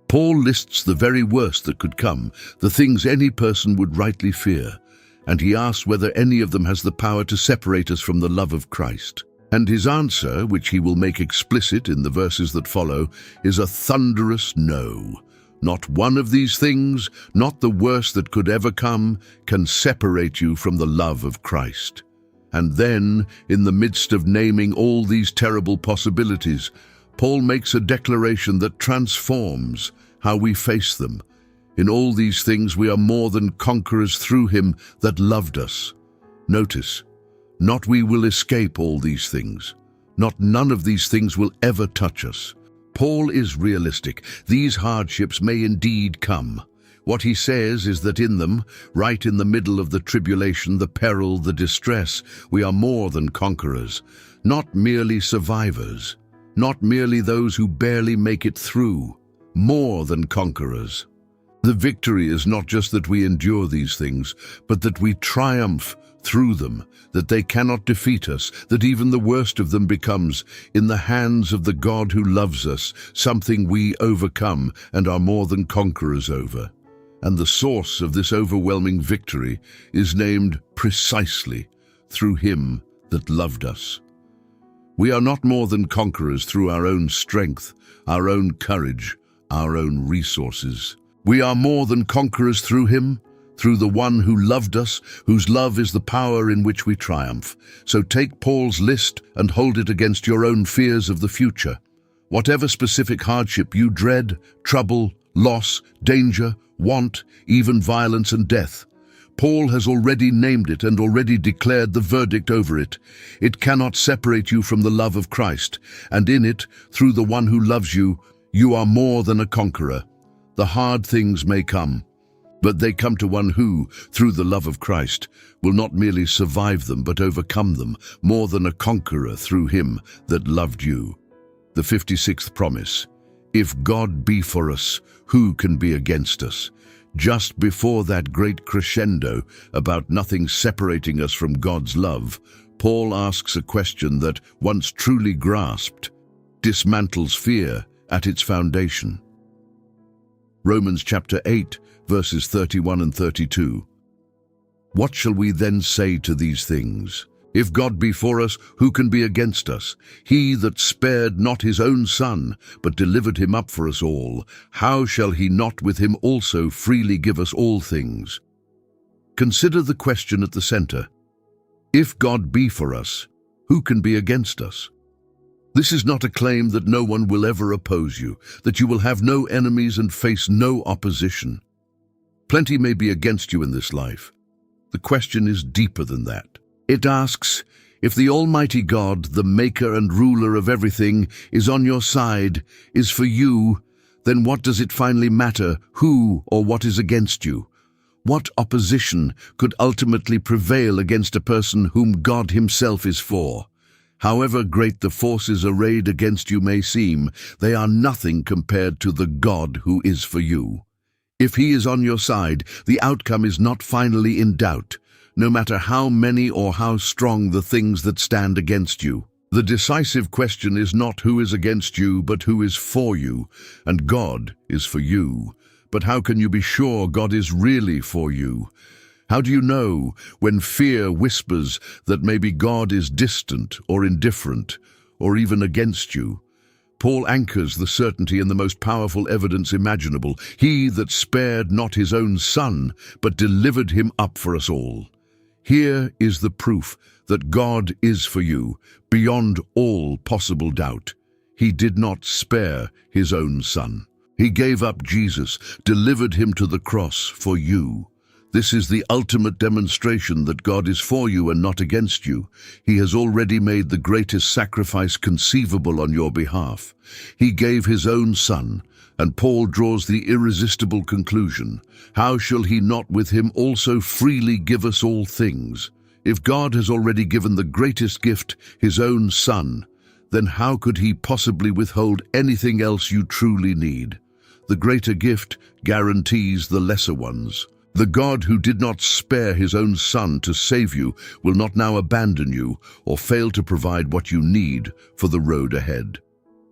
Paul lists the very worst that could come, the things any person would rightly fear, and he asks whether any of them has the power to separate us from the love of Christ. And his answer, which he will make explicit in the verses that follow, is a thunderous no. Not one of these things, not the worst that could ever come, can separate you from the love of Christ. And then, in the midst of naming all these terrible possibilities, Paul makes a declaration that transforms how we face them. In all these things we are more than conquerors through him that loved us. Notice, not we will escape all these things. Not none of these things will ever touch us. Paul is realistic. These hardships may indeed come. What he says is that in them, right in the middle of the tribulation, the peril, the distress, we are more than conquerors, not merely survivors, not merely those who barely make it through, more than conquerors. The victory is not just that we endure these things, but that we triumph through them, that they cannot defeat us, that even the worst of them becomes, in the hands of the God who loves us, something we overcome and are more than conquerors over. And the source of this overwhelming victory is named precisely through him that loved us. We are not more than conquerors through our own strength, our own courage, our own resources. We are more than conquerors through him, through the one who loved us, whose love is the power in which we triumph. So take Paul's list and hold it against your own fears of the future. Whatever specific hardship you dread, trouble, loss, danger, want, even violence and death, Paul has already named it and already declared the verdict over it. It cannot separate you from the love of Christ, and in it, through the one who loves you, you are more than a conqueror. The hard things may come, but they come to one who, through the love of Christ, will not merely survive them but overcome them, more than a conqueror through him that loved you. The 56th promise: if God be for us, who can be against us? Just before that great crescendo about nothing separating us from God's love, Paul asks a question that, once truly grasped, dismantles fear at its foundation. Romans chapter 8, verses 31 and 32. What shall we then say to these things? If God be for us, who can be against us? He that spared not his own Son, but delivered him up for us all, how shall he not with him also freely give us all things? Consider the question at the center. If God be for us, who can be against us? This is not a claim that no one will ever oppose you, that you will have no enemies and face no opposition. Plenty may be against you in this life. The question is deeper than that. It asks, if the Almighty God, the maker and ruler of everything, is on your side, is for you, then what does it finally matter who or what is against you? What opposition could ultimately prevail against a person whom God himself is for? However great the forces arrayed against you may seem, they are nothing compared to the God who is for you. If he is on your side, the outcome is not finally in doubt, no matter how many or how strong the things that stand against you. The decisive question is not who is against you, but who is for you, and God is for you. But how can you be sure God is really for you? How do you know when fear whispers that maybe God is distant or indifferent or even against you? Paul anchors the certainty in the most powerful evidence imaginable. He that spared not his own Son, but delivered him up for us all. Here is the proof that God is for you, beyond all possible doubt. He did not spare his own Son. He gave up Jesus, delivered him to the cross for you. This is the ultimate demonstration that God is for you and not against you. He has already made the greatest sacrifice conceivable on your behalf. He gave his own Son, and Paul draws the irresistible conclusion: how shall he not with him also freely give us all things? If God has already given the greatest gift, his own Son, then how could he possibly withhold anything else you truly need? The greater gift guarantees the lesser ones. The God who did not spare his own Son to save you will not now abandon you or fail to provide what you need for the road ahead.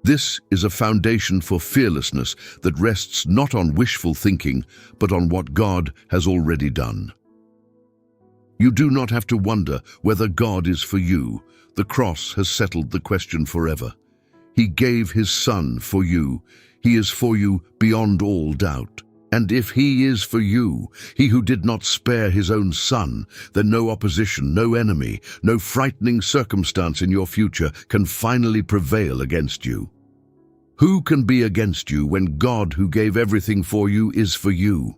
This is a foundation for fearlessness that rests not on wishful thinking, but on what God has already done. You do not have to wonder whether God is for you. The cross has settled the question forever. He gave his Son for you. He is for you beyond all doubt. And if he is for you, he who did not spare his own Son, then no opposition, no enemy, no frightening circumstance in your future can finally prevail against you. Who can be against you when God, who gave everything for you, is for you?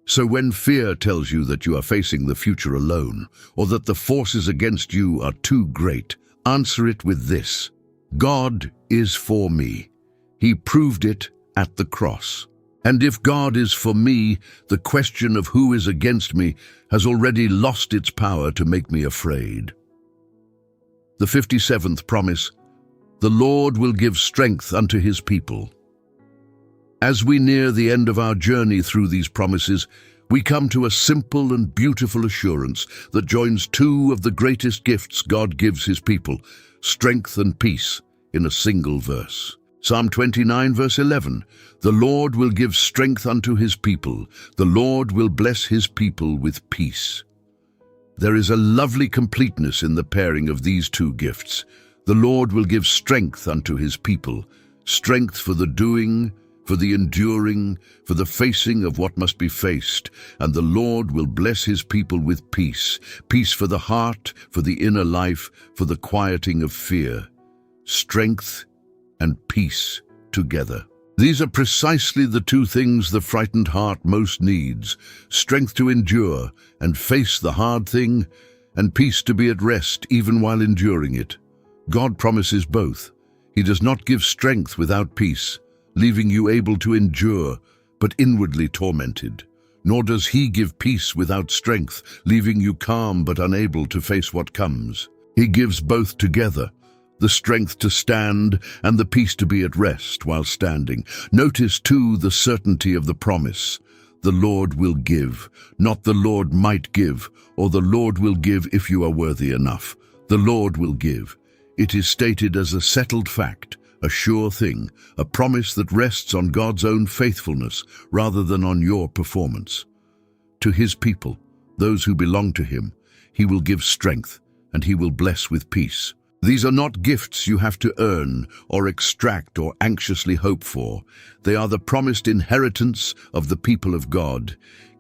So when fear tells you that you are facing the future alone, or that the forces against you are too great, answer it with this: God is for me. He proved it at the cross. And if God is for me, the question of who is against me has already lost its power to make me afraid. The 57th promise: the Lord will give strength unto his people. As we near the end of our journey through these promises, we come to a simple and beautiful assurance that joins two of the greatest gifts God gives his people, strength and peace, in a single verse. Psalm 29 verse 11, the Lord will give strength unto his people. The Lord will bless his people with peace. There is a lovely completeness in the pairing of these two gifts. The Lord will give strength unto his people, strength for the doing, for the enduring, for the facing of what must be faced, and the Lord will bless his people with peace, peace for the heart, for the inner life, for the quieting of fear. Strength and peace together. These are precisely the two things the frightened heart most needs: strength to endure and face the hard thing, and peace to be at rest even while enduring it. God promises both. He does not give strength without peace, leaving you able to endure, but inwardly tormented. Nor does he give peace without strength, leaving you calm but unable to face what comes. He gives both together, the strength to stand and the peace to be at rest while standing. Notice, too, the certainty of the promise. The Lord will give, not the Lord might give, or the Lord will give if you are worthy enough. The Lord will give. It is stated as a settled fact, a sure thing, a promise that rests on God's own faithfulness rather than on your performance. To his people, those who belong to him, he will give strength, and he will bless with peace. These are not gifts you have to earn or extract or anxiously hope for. They are the promised inheritance of the people of God,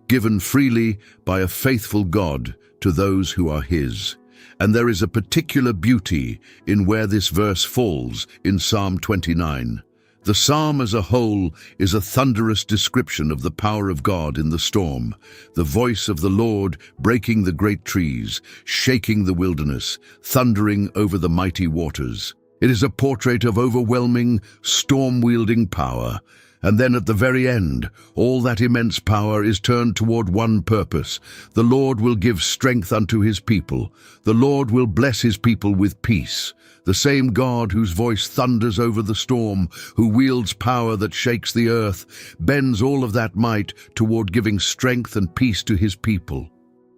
given freely by a faithful God to those who are his. And there is a particular beauty in where this verse falls in Psalm 29. The psalm as a whole is a thunderous description of the power of God in the storm, the voice of the Lord breaking the great trees, shaking the wilderness, thundering over the mighty waters. It is a portrait of overwhelming, storm-wielding power. And then at the very end, all that immense power is turned toward one purpose. The Lord will give strength unto his people. The Lord will bless his people with peace. The same God whose voice thunders over the storm, who wields power that shakes the earth, bends all of that might toward giving strength and peace to his people.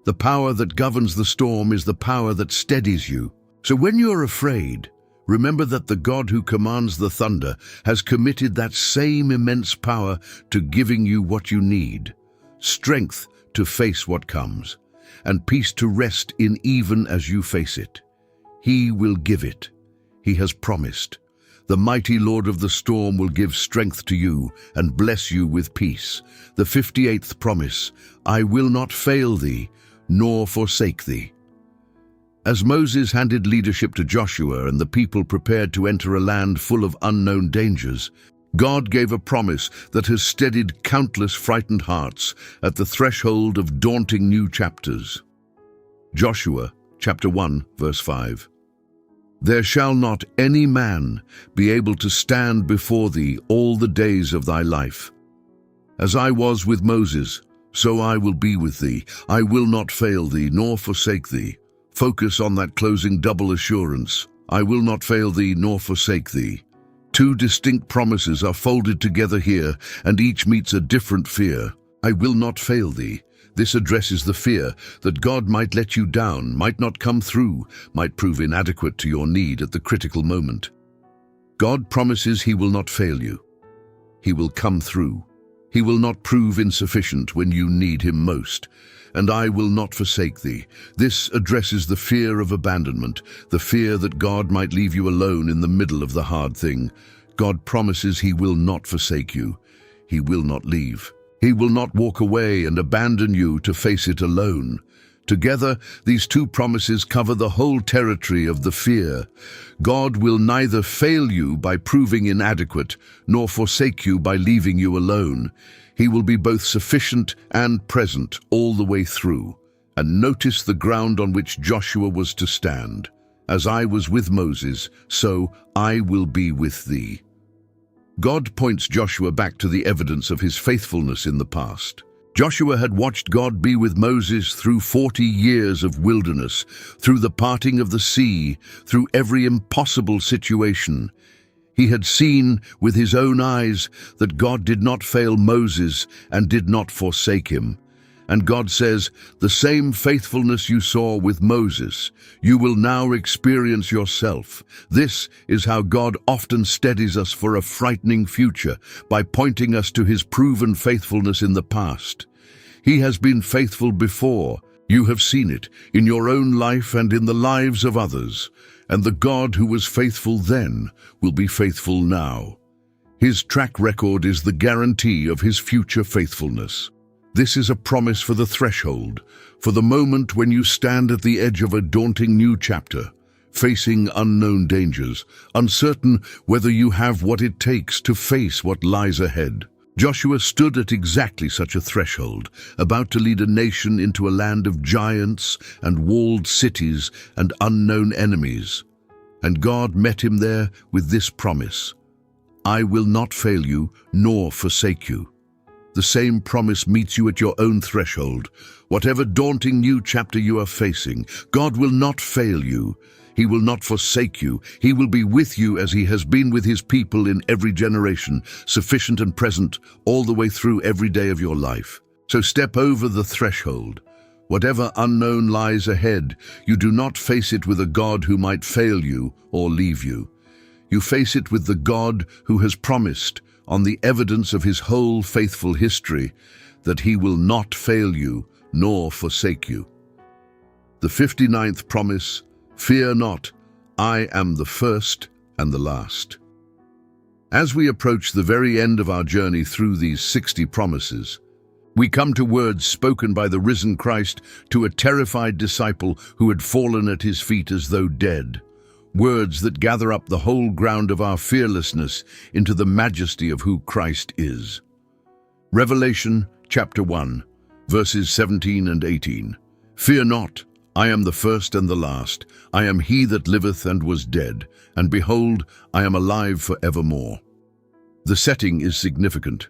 The power that governs the storm is the power that steadies you. So when you're afraid, remember that the God who commands the thunder has committed that same immense power to giving you what you need: strength to face what comes, and peace to rest in even as you face it. He will give it. He has promised. The mighty Lord of the storm will give strength to you and bless you with peace. The 58th promise: I will not fail thee, nor forsake thee. As Moses handed leadership to Joshua and the people prepared to enter a land full of unknown dangers, God gave a promise that has steadied countless frightened hearts at the threshold of daunting new chapters. Joshua chapter 1 verse 5. There shall not any man be able to stand before thee all the days of thy life. As I was with Moses, so I will be with thee. I will not fail thee nor forsake thee. Focus on that closing double assurance. I will not fail thee nor forsake thee. Two distinct promises are folded together here, and each meets a different fear. I will not fail thee. This addresses the fear that God might let you down, might not come through, might prove inadequate to your need at the critical moment. God promises he will not fail you. He will come through. He will not prove insufficient when you need him most. And I will not forsake thee. This addresses the fear of abandonment, the fear that God might leave you alone in the middle of the hard thing. God promises he will not forsake you. He will not leave. He will not walk away and abandon you to face it alone. Together, these two promises cover the whole territory of the fear. God will neither fail you by proving inadequate, nor forsake you by leaving you alone. He will be both sufficient and present all the way through. And notice the ground on which Joshua was to stand. As I was with Moses, so I will be with thee. God points Joshua back to the evidence of his faithfulness in the past. Joshua had watched God be with Moses through 40 years of wilderness, through the parting of the sea, through every impossible situation. He had seen with his own eyes that God did not fail Moses and did not forsake him. And God says, the same faithfulness you saw with Moses, you will now experience yourself. This is how God often steadies us for a frightening future, by pointing us to his proven faithfulness in the past. He has been faithful before. You have seen it in your own life and in the lives of others. And the God who was faithful then will be faithful now. His track record is the guarantee of his future faithfulness. This is a promise for the threshold, for the moment when you stand at the edge of a daunting new chapter, facing unknown dangers, uncertain whether you have what it takes to face what lies ahead. Joshua stood at exactly such a threshold, about to lead a nation into a land of giants and walled cities and unknown enemies. And God met him there with this promise: I will not fail you nor forsake you. The same promise meets you at your own threshold. Whatever daunting new chapter you are facing, God will not fail you. He will not forsake you. He will be with you as he has been with his people in every generation, sufficient and present all the way through every day of your life. So step over the threshold. Whatever unknown lies ahead, you do not face it with a God who might fail you or leave you. You face it with the God who has promised, on the evidence of his whole faithful history, that he will not fail you nor forsake you. The 59th promise: fear not, I am the first and the last. As we approach the very end of our journey through these 60 promises, we come to words spoken by the risen Christ to a terrified disciple who had fallen at his feet as though dead. Words that gather up the whole ground of our fearlessness into the majesty of who Christ is. Revelation chapter 1, verses 17 and 18. Fear not, I am the first and the last. I am he that liveth and was dead, and behold, I am alive for evermore. The setting is significant.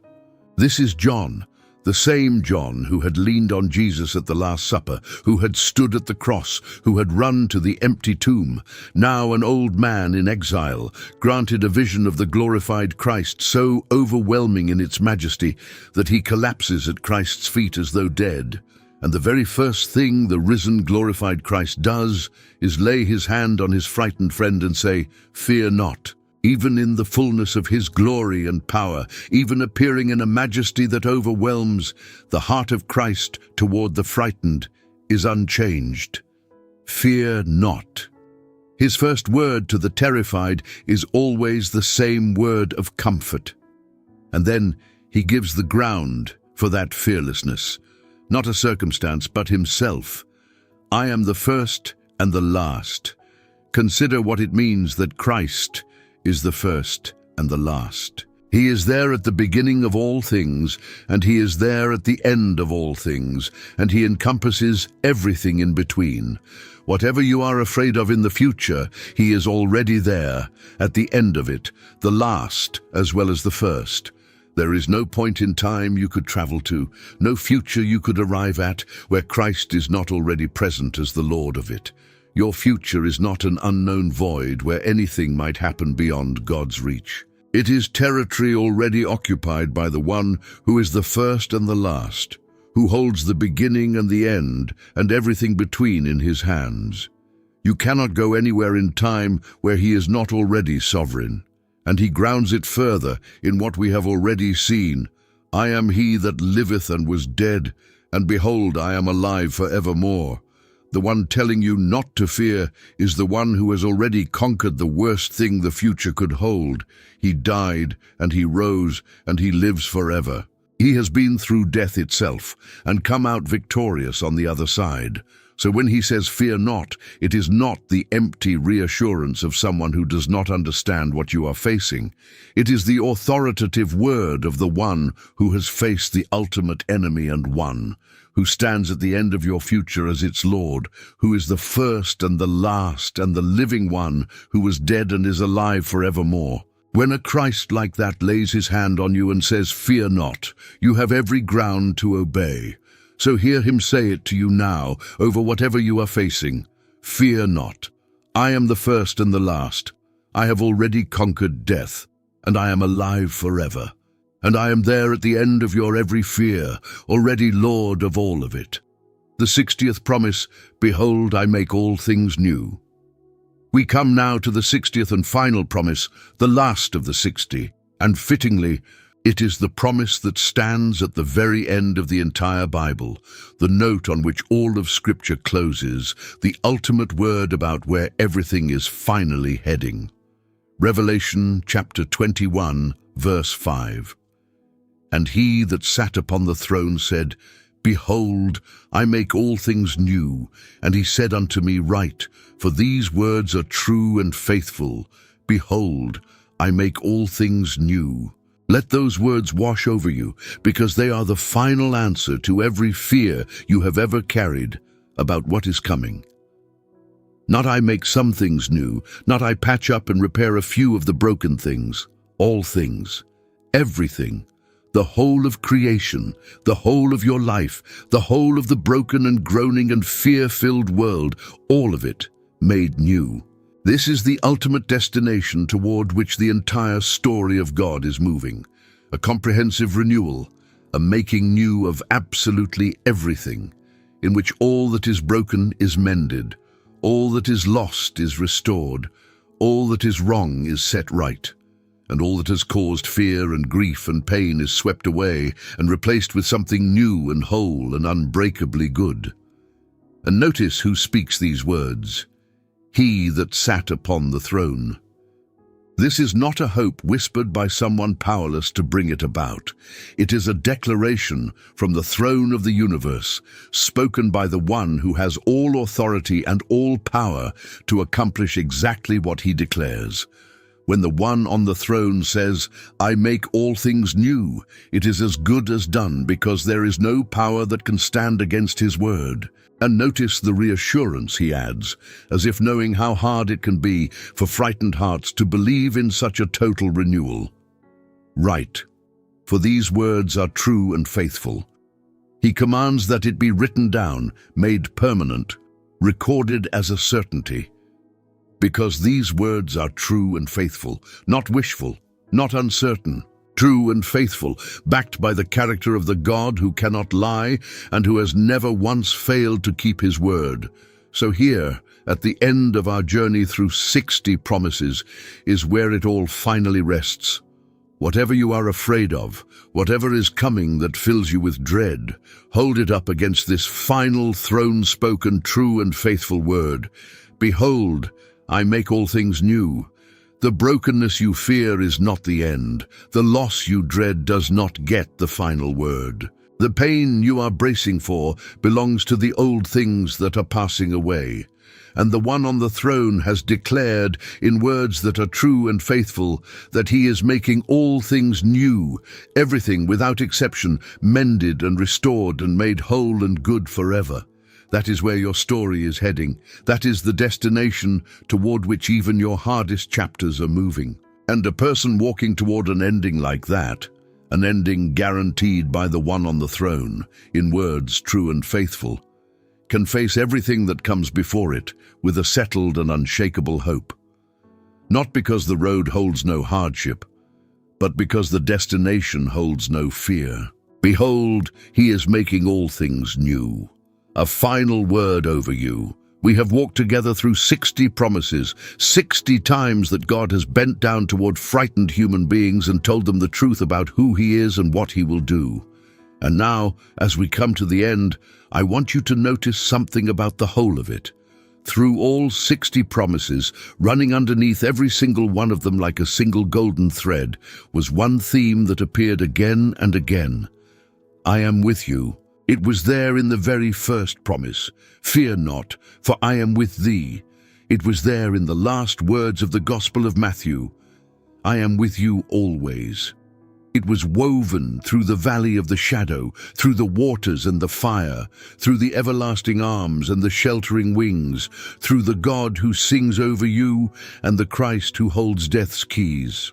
This is John, the same John who had leaned on Jesus at the Last Supper, who had stood at the cross, who had run to the empty tomb, now an old man in exile, granted a vision of the glorified Christ so overwhelming in its majesty that he collapses at Christ's feet as though dead. And the very first thing the risen, glorified Christ does is lay his hand on his frightened friend and say, "Fear not." Even in the fullness of his glory and power, even appearing in a majesty that overwhelms, the heart of Christ toward the frightened is unchanged. Fear not. His first word to the terrified is always the same word of comfort. And then he gives the ground for that fearlessness, not a circumstance, but himself. I am the first and the last. Consider what it means that Christ is the first and the last. He is there at the beginning of all things, and he is there at the end of all things, and he encompasses everything in between. Whatever you are afraid of in the future, he is already there, at the end of it, the last as well as the first. There is no point in time you could travel to, no future you could arrive at, where Christ is not already present as the Lord of it. Your future is not an unknown void where anything might happen beyond God's reach. It is territory already occupied by the one who is the first and the last, who holds the beginning and the end and everything between in his hands. You cannot go anywhere in time where he is not already sovereign, and he grounds it further in what we have already seen. I am he that liveth and was dead, and behold, I am alive for evermore. The one telling you not to fear is the one who has already conquered the worst thing the future could hold. He died, and he rose, and he lives forever. He has been through death itself, and come out victorious on the other side. So when he says, "Fear not," it is not the empty reassurance of someone who does not understand what you are facing. It is the authoritative word of the one who has faced the ultimate enemy and won, who stands at the end of your future as its Lord, who is the first and the last and the living one, who was dead and is alive forevermore. When a Christ like that lays his hand on you and says, "Fear not," you have every ground to obey. So hear him say it to you now, over whatever you are facing. Fear not. I am the first and the last. I have already conquered death, and I am alive forever. And I am there at the end of your every fear, already Lord of all of it. The 60th promise, behold, I make all things new. We come now to the 60th and final promise, the last of the 60, and fittingly, it is the promise that stands at the very end of the entire Bible, the note on which all of Scripture closes, the ultimate word about where everything is finally heading. Revelation chapter 21, verse 5. And he that sat upon the throne said, Behold, I make all things new. And he said unto me, Write, for these words are true and faithful. Behold, I make all things new. Let those words wash over you, because they are the final answer to every fear you have ever carried about what is coming. Not I make some things new, not I patch up and repair a few of the broken things. All things, everything, the whole of creation, the whole of your life, the whole of the broken and groaning and fear-filled world, all of it made new. This is the ultimate destination toward which the entire story of God is moving. A comprehensive renewal, a making new of absolutely everything, in which all that is broken is mended, all that is lost is restored, all that is wrong is set right, and all that has caused fear and grief and pain is swept away and replaced with something new and whole and unbreakably good. And notice who speaks these words. He that sat upon the throne. This is not a hope whispered by someone powerless to bring it about. It is a declaration from the throne of the universe, spoken by the one who has all authority and all power to accomplish exactly what he declares. When the one on the throne says, I make all things new, it is as good as done, because there is no power that can stand against his word. And notice the reassurance he adds, as if knowing how hard it can be for frightened hearts to believe in such a total renewal. Write, for these words are true and faithful. He commands that it be written down, made permanent, recorded as a certainty. Because these words are true and faithful, not wishful, not uncertain, true and faithful, backed by the character of the God who cannot lie and who has never once failed to keep his word. So here, at the end of our journey through 60 promises, is where it all finally rests. Whatever you are afraid of, whatever is coming that fills you with dread, hold it up against this final throne-spoken true and faithful word. Behold, I make all things new. The brokenness you fear is not the end. The loss you dread does not get the final word. The pain you are bracing for belongs to the old things that are passing away. And the one on the throne has declared in words that are true and faithful that he is making all things new, everything without exception, mended and restored and made whole and good forever. That is where your story is heading. That is the destination toward which even your hardest chapters are moving. And a person walking toward an ending like that, an ending guaranteed by the one on the throne, in words true and faithful, can face everything that comes before it with a settled and unshakable hope. Not because the road holds no hardship, but because the destination holds no fear. Behold, he is making all things new. A final word over you. We have walked together through 60 promises, 60 times that God has bent down toward frightened human beings and told them the truth about who he is and what he will do. And now, as we come to the end, I want you to notice something about the whole of it. Through all 60 promises, running underneath every single one of them like a single golden thread, was one theme that appeared again and again. I am with you. It was there in the very first promise. Fear not, for I am with thee. It was there in the last words of the Gospel of Matthew. I am with you always. It was woven through the valley of the shadow, through the waters and the fire, through the everlasting arms and the sheltering wings, through the God who sings over you and the Christ who holds death's keys.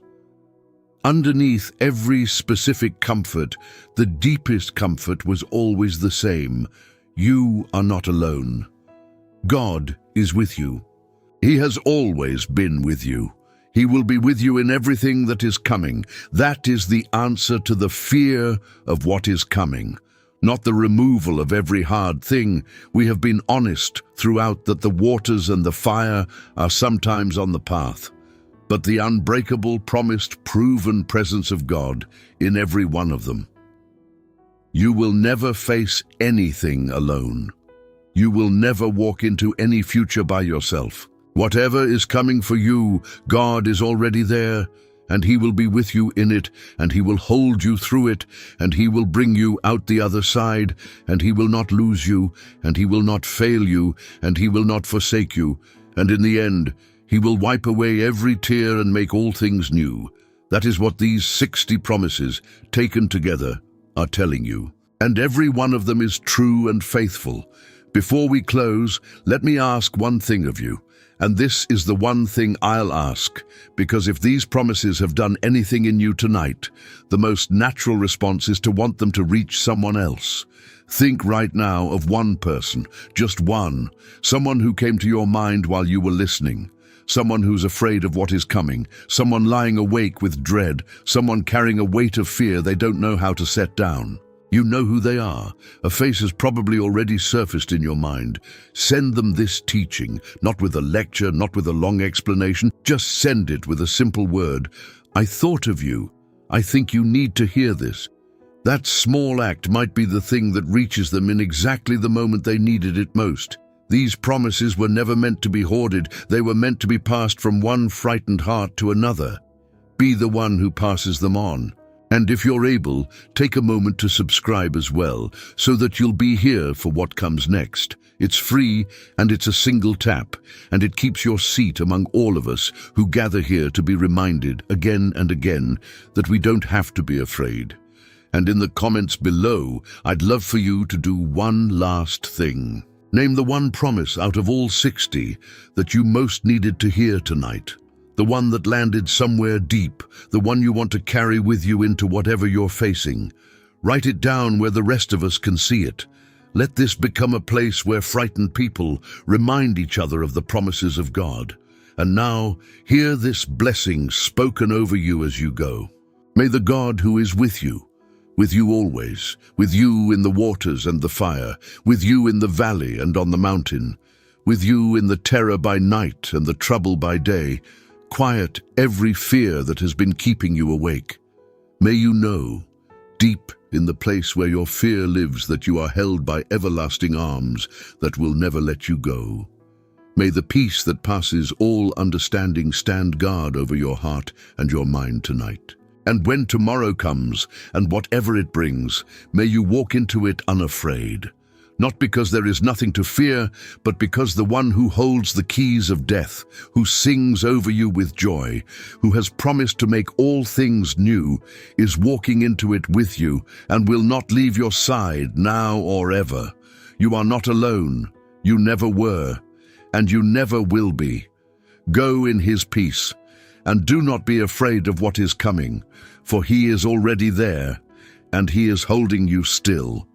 Underneath every specific comfort, the deepest comfort was always the same. You are not alone. God is with you. He has always been with you. He will be with you in everything that is coming. That is the answer to the fear of what is coming. Not the removal of every hard thing. We have been honest throughout that the waters and the fire are sometimes on the path, but the unbreakable, promised, proven presence of God in every one of them. You will never face anything alone. You will never walk into any future by yourself. Whatever is coming for you, God is already there, and he will be with you in it, and he will hold you through it, and he will bring you out the other side, and he will not lose you, and he will not fail you, and he will not forsake you, and in the end, he will wipe away every tear and make all things new. That is what these 60 promises, taken together, are telling you. And every one of them is true and faithful. Before we close, let me ask one thing of you. And this is the one thing I'll ask, because if these promises have done anything in you tonight, the most natural response is to want them to reach someone else. Think right now of one person, just one, someone who came to your mind while you were listening. Someone who's afraid of what is coming, someone lying awake with dread, someone carrying a weight of fear they don't know how to set down. You know who they are. A face has probably already surfaced in your mind. Send them this teaching, not with a lecture, not with a long explanation. Just send it with a simple word. I thought of you. I think you need to hear this. That small act might be the thing that reaches them in exactly the moment they needed it most. These promises were never meant to be hoarded. They were meant to be passed from one frightened heart to another. Be the one who passes them on. And if you're able, take a moment to subscribe as well, so that you'll be here for what comes next. It's free, and it's a single tap, and it keeps your seat among all of us who gather here to be reminded again and again that we don't have to be afraid. And in the comments below, I'd love for you to do one last thing. Name the one promise out of all 60 that you most needed to hear tonight. The one that landed somewhere deep, the one you want to carry with you into whatever you're facing. Write it down where the rest of us can see it. Let this become a place where frightened people remind each other of the promises of God. And now, hear this blessing spoken over you as you go. May the God who is with you always, with you in the waters and the fire, with you in the valley and on the mountain, with you in the terror by night and the trouble by day, quiet every fear that has been keeping you awake. May you know, deep in the place where your fear lives, that you are held by everlasting arms that will never let you go. May the peace that passes all understanding stand guard over your heart and your mind tonight. And when tomorrow comes, and whatever it brings, may you walk into it unafraid. Not because there is nothing to fear, but because the one who holds the keys of death, who sings over you with joy, who has promised to make all things new, is walking into it with you and will not leave your side now or ever. You are not alone. You never were, and you never will be. Go in his peace, and do not be afraid of what is coming, for he is already there, and he is holding you still.